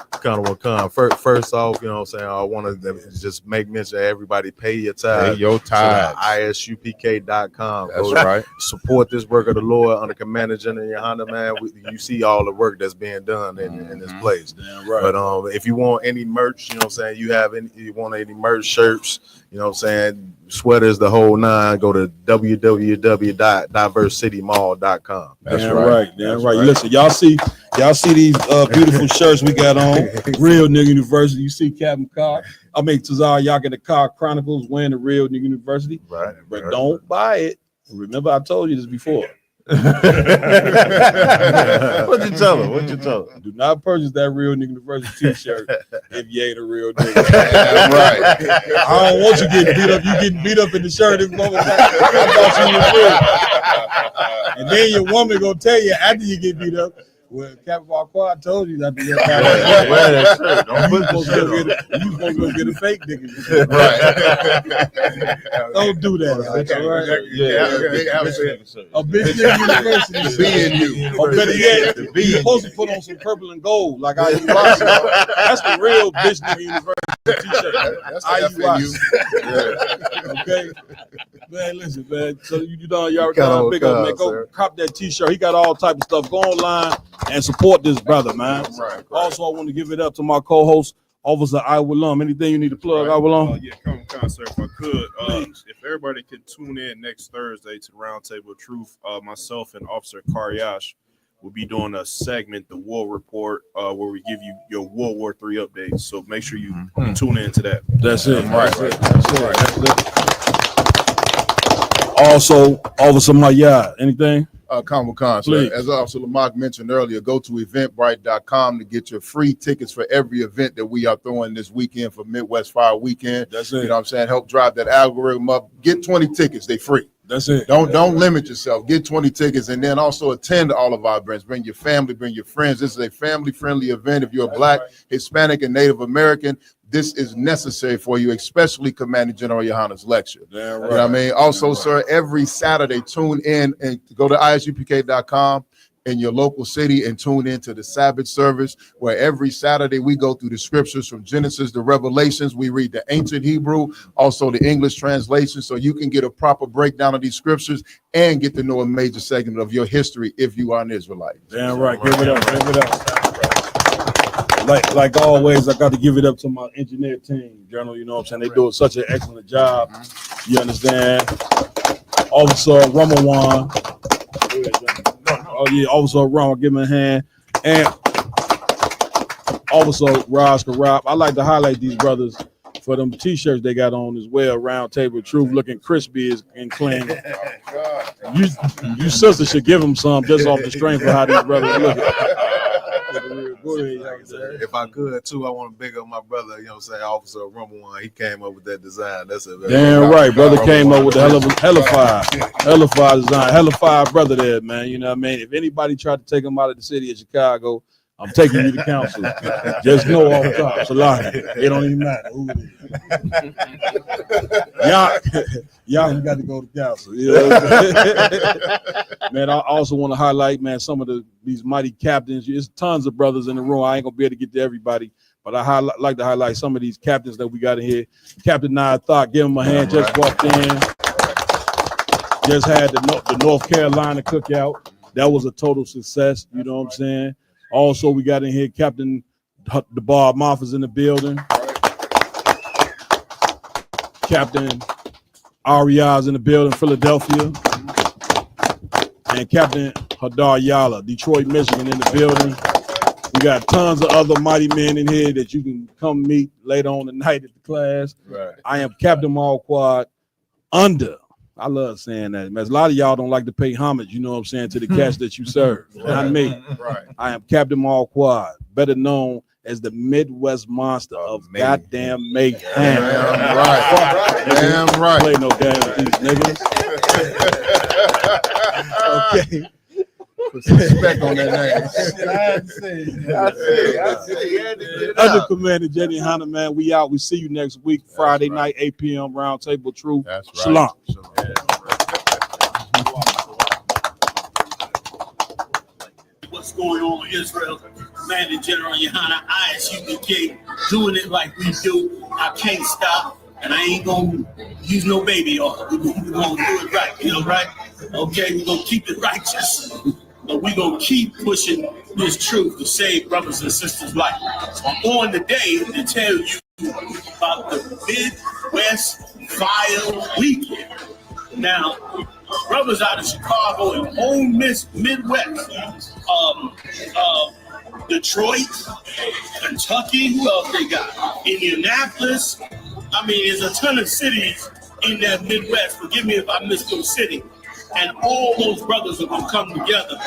First off, you know what I'm saying, I want to just make mention everybody pay your tithes. Pay your tithes. ISUPK.com. That's right. Support this work of the Lord under Commander General Yohana, man. You see all the work that's being done in this place. Damn right. But if you want any merch, you know what I'm saying, you want any merch, shirts, you know what I'm saying, sweaters, the whole nine, go to www.diversitymall.com. Damn right. Listen, y'all see these beautiful shirts we got on. Real Nigga University. You see Captain Carr. I mean, Tazar Yak and the Carr Chronicles wearing the Real Nigga University. Right. But don't buy it. Remember, I told you this before. What you tell her? Do not purchase that Real Nigga University t-shirt if you ain't a real nigga. Right. I don't want you getting beat up. You getting beat up in the shirt. I thought you were real. And then your woman gonna tell you after you get beat up, well, Captain Marquardt told you not to wear that shirt. Don't put the shirt on. You supposed to go get a fake nigga. Right. Don't do that. All right? A big nigga university. Or better yet, you're supposed to put on some purple and gold like IUIC. That's the real bitch nigga university t-shirt. That's IUIC. Okay. Man, listen, man. So you done, y'all done big up, man. Go cop that t-shirt. He got all type of stuff. Go online and support this brother, man. Right. Also, I want to give it up to my co-host, Officer Iwalum. Anything you need to plug, Iwalum? Yeah, come sir, if I could. If everybody can tune in next Thursday to the Roundtable of Truth, myself and Officer Karyash will be doing a segment, the War Report, where we give you your World War III updates. So make sure you tune in to that. That's it. That's it. Also, Officer Maya, anything? Comic-Con, sir. As Officer Lamont mentioned earlier, go to eventbrite.com to get your free tickets for every event that we are throwing this weekend for Midwest Fire Weekend. That's it. You know what I'm saying? Help drive that algorithm up. Get 20 tickets. They free. That's it. Don't limit yourself. Get 20 tickets and then also attend all of our events. Bring your family, bring your friends. This is a family-friendly event. If you're Black, Hispanic, and Native American, this is necessary for you, especially Commander General Yohana's lecture. Damn right. You know what I mean? Also, sir, every Saturday, tune in and go to isupk.com in your local city and tune into the Sabbath service, where every Saturday we go through the scriptures from Genesis to Revelations. We read the ancient Hebrew, also the English translation, so you can get a proper breakdown of these scriptures and get to know a major segment of your history if you are an Israelite. Damn right. Give it up. Like always, I got to give it up to my engineer team, General. You know what I'm saying? They do such an excellent job. You understand? Officer Ramawan. Oh, yeah, Officer Ramawan, give him a hand. And Officer Raj Karab. I like to highlight these brothers for them t-shirts they got on as well. Round Table Truth, looking crispy and clean. You sisters should give them some just off the strength of how these brothers look. If I could too, I want to big up my brother, you know what I'm saying, Officer Rumble. He came up with that design. That's it. Damn right, brother came up with the hellafire design. Hellafire brother there, man. You know what I mean? If anybody tried to take him out of the city of Chicago, I'm taking you to council. Just know off the top, Salaki. It don't even matter who it is. Y'all got to go to council. You know what I'm saying? Man, I also want to highlight, man, some of these mighty captains. There's tons of brothers in the room. I ain't gonna be able to get to everybody, but I like to highlight some of these captains that we got in here. Captain Nia Thought, give him a hand. Just walked in. Just had the North Carolina cookout. That was a total success. You know what I'm saying? Also, we got in here Captain DeBar Moffa's in the building. Captain Arias in the building, Philadelphia. And Captain Hadar Yala, Detroit, Michigan in the building. We got tons of other mighty men in here that you can come meet later on tonight at the class. Right. I am Captain Marquardt under. I love saying that. Man, a lot of y'all don't like to pay homage, you know what I'm saying, to the cats that you serve. Not me. Right. I am Captain Marquardt, better known as the Midwest monster of goddamn mayhem. Damn right. Damn right. Play no game with these niggas. Okay. Put some respect on that name. Under Commander Jenny Hunter, man, we out. We see you next week, Friday night, 8 p.m. Roundtable Truth. That's right. Shalom. What's going on in Israel? Commander General Yohana, ISUBK, doing it like we do. I can't stop, and I ain't gonna use no baby oil. We're gonna do it right, you know, right? Okay, we're gonna keep it righteous, but we're gonna keep pushing this truth to save brothers and sisters' life. So I'm on today to tell you about the Midwest Fire Weekend. Now, brothers out of Chicago and whole Midwest, Detroit, Kentucky, who else they got? Indianapolis. I mean, there's a ton of cities in that Midwest. Forgive me if I missed those cities. And all those brothers are going to come together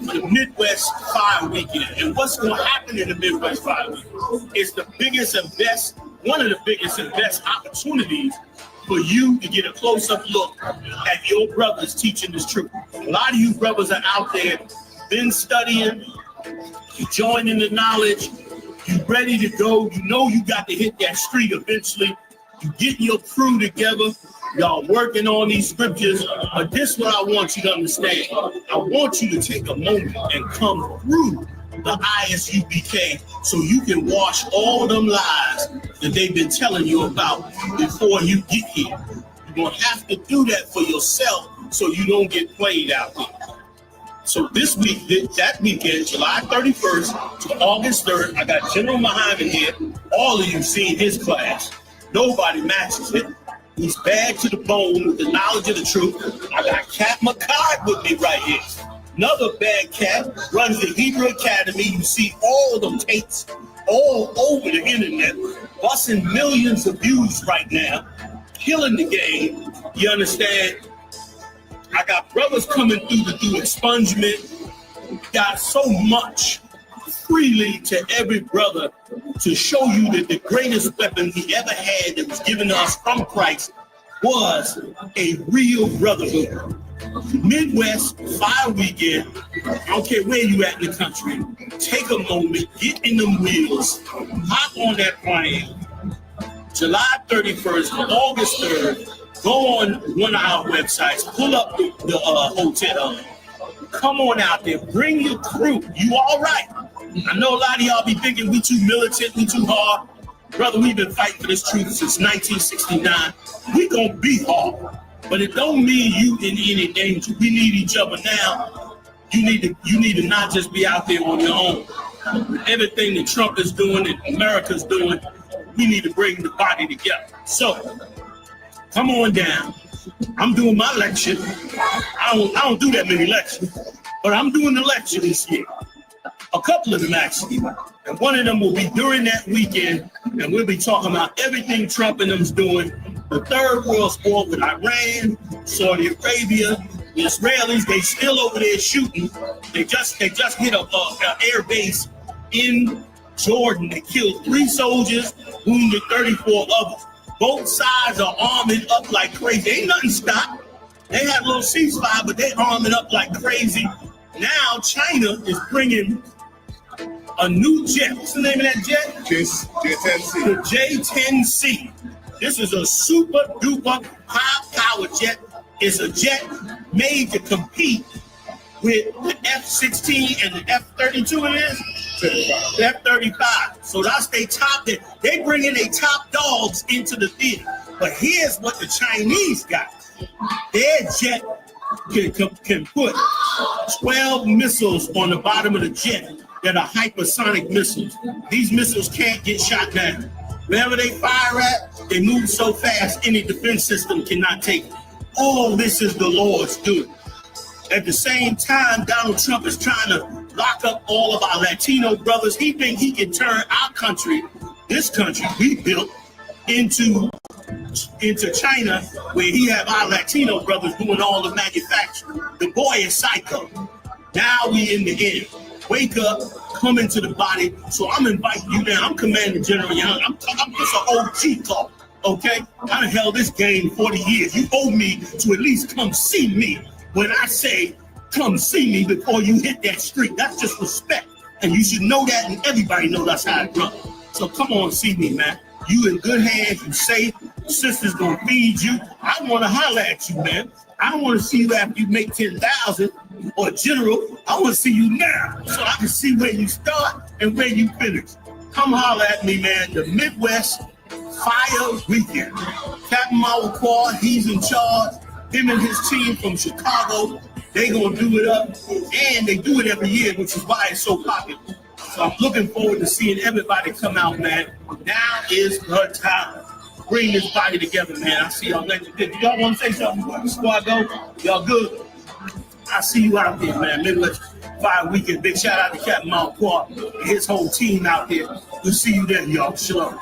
for the Midwest Fire Weekend. And what's going to happen in the Midwest Fire Weekend? It's the biggest and best, one of the biggest and best opportunities for you to get a close-up look at your brothers teaching this truth. A lot of you brothers are out there, been studying, you joining the knowledge, you ready to go, you know you got to hit that street eventually, you getting your crew together, y'all working on these scriptures, but this is what I want you to understand. I want you to take a moment and come through the ISUBK so you can wash all them lies that they've been telling you about before you get here. You're going to have to do that for yourself so you don't get played out there. So this week, that weekend, July 31st to August 3rd, I got General Muhammad here. All of you seen his class. Nobody matches it. He's bad to the bone with the knowledge of the truth. I got Cat McCard with me right here. Another bad cat runs the Hebrew Academy. You see all of them tapes all over the internet, busting millions of views right now, killing the game. You understand? I got brothers coming through to do expungement. Got so much freely to every brother to show you that the greatest weapon he ever had that was given to us from Christ was a real brotherhood. Midwest Fire Weekend, I don't care where you at in the country, take a moment, get in them wheels, hop on that plane, July 31st to August 3rd, go on one of our websites, pull up the hotel, come on out there, bring your crew, you all right. I know a lot of y'all be thinking we too militant, we too hard. Brother, we've been fighting for this truth since 1969. We gonna be hard. But it don't mean you in any danger. We need each other now. You need to not just be out there on your own. Everything that Trump is doing and America's doing, we need to bring the body together. So come on down. I'm doing my lecture. I don't do that many lectures, but I'm doing the lecture this year. A couple of them actually. And one of them will be during that weekend, and we'll be talking about everything Trump and them's doing. The third world sport with Iran, Saudi Arabia, the Israelis, they still over there shooting. They just hit a air base in Jordan. They killed 3 soldiers, wounded 34 others. Both sides are arming up like crazy. Ain't nothing stopped. They had a little ceasefire, but they arming up like crazy. Now China is bringing a new jet. What's the name of that jet? J-10C. The J-10C. This is a super duper high power jet. It's a jet made to compete with the F-16 and the F-32 it is? The F-35. So that's they top. They bring in their top dogs into the theater. But here's what the Chinese got. Their jet can put 12 missiles on the bottom of the jet that are hypersonic missiles. These missiles can't get shot down. Wherever they fire at, they move so fast any defense system cannot take it. All this is the Lord's doing. At the same time, Donald Trump is trying to lock up all of our Latino brothers. He thinks he can turn our country, this country we built, into China, where he have our Latino brothers doing all the manufacturing. The boy is psycho. Now we in the end. Wake up, come into the body. So I'm inviting you now. I'm Commander General Young. I'm just an old chief talk. Okay? I done held this game 40 years. You owe me to at least come see me when I say come see me before you hit that street. That's just respect. And you should know that, and everybody knows that's how it goes. So come on, see me, man. You in good hands, you safe. Sister's gonna feed you. I want to holler at you, man. I don't want to see you after you make 10,000 or general. I want to see you now, so I can see where you start and where you finish. Come holler at me, man. The Midwest Fire Weekend. Captain Mawakwa, he's in charge. Him and his team from Chicago. They gonna do it up, and they do it every year, which is why it's so popular. So I'm looking forward to seeing everybody come out, man. Now is the time. Bring this body together, man. I see y'all later. Y'all want to say something before I go? Y'all good? I see you out there, man. Midwest Fire Weekend. Big shout out to Captain Mawakwa and his whole team out there. We'll see you then, y'all. Shalom.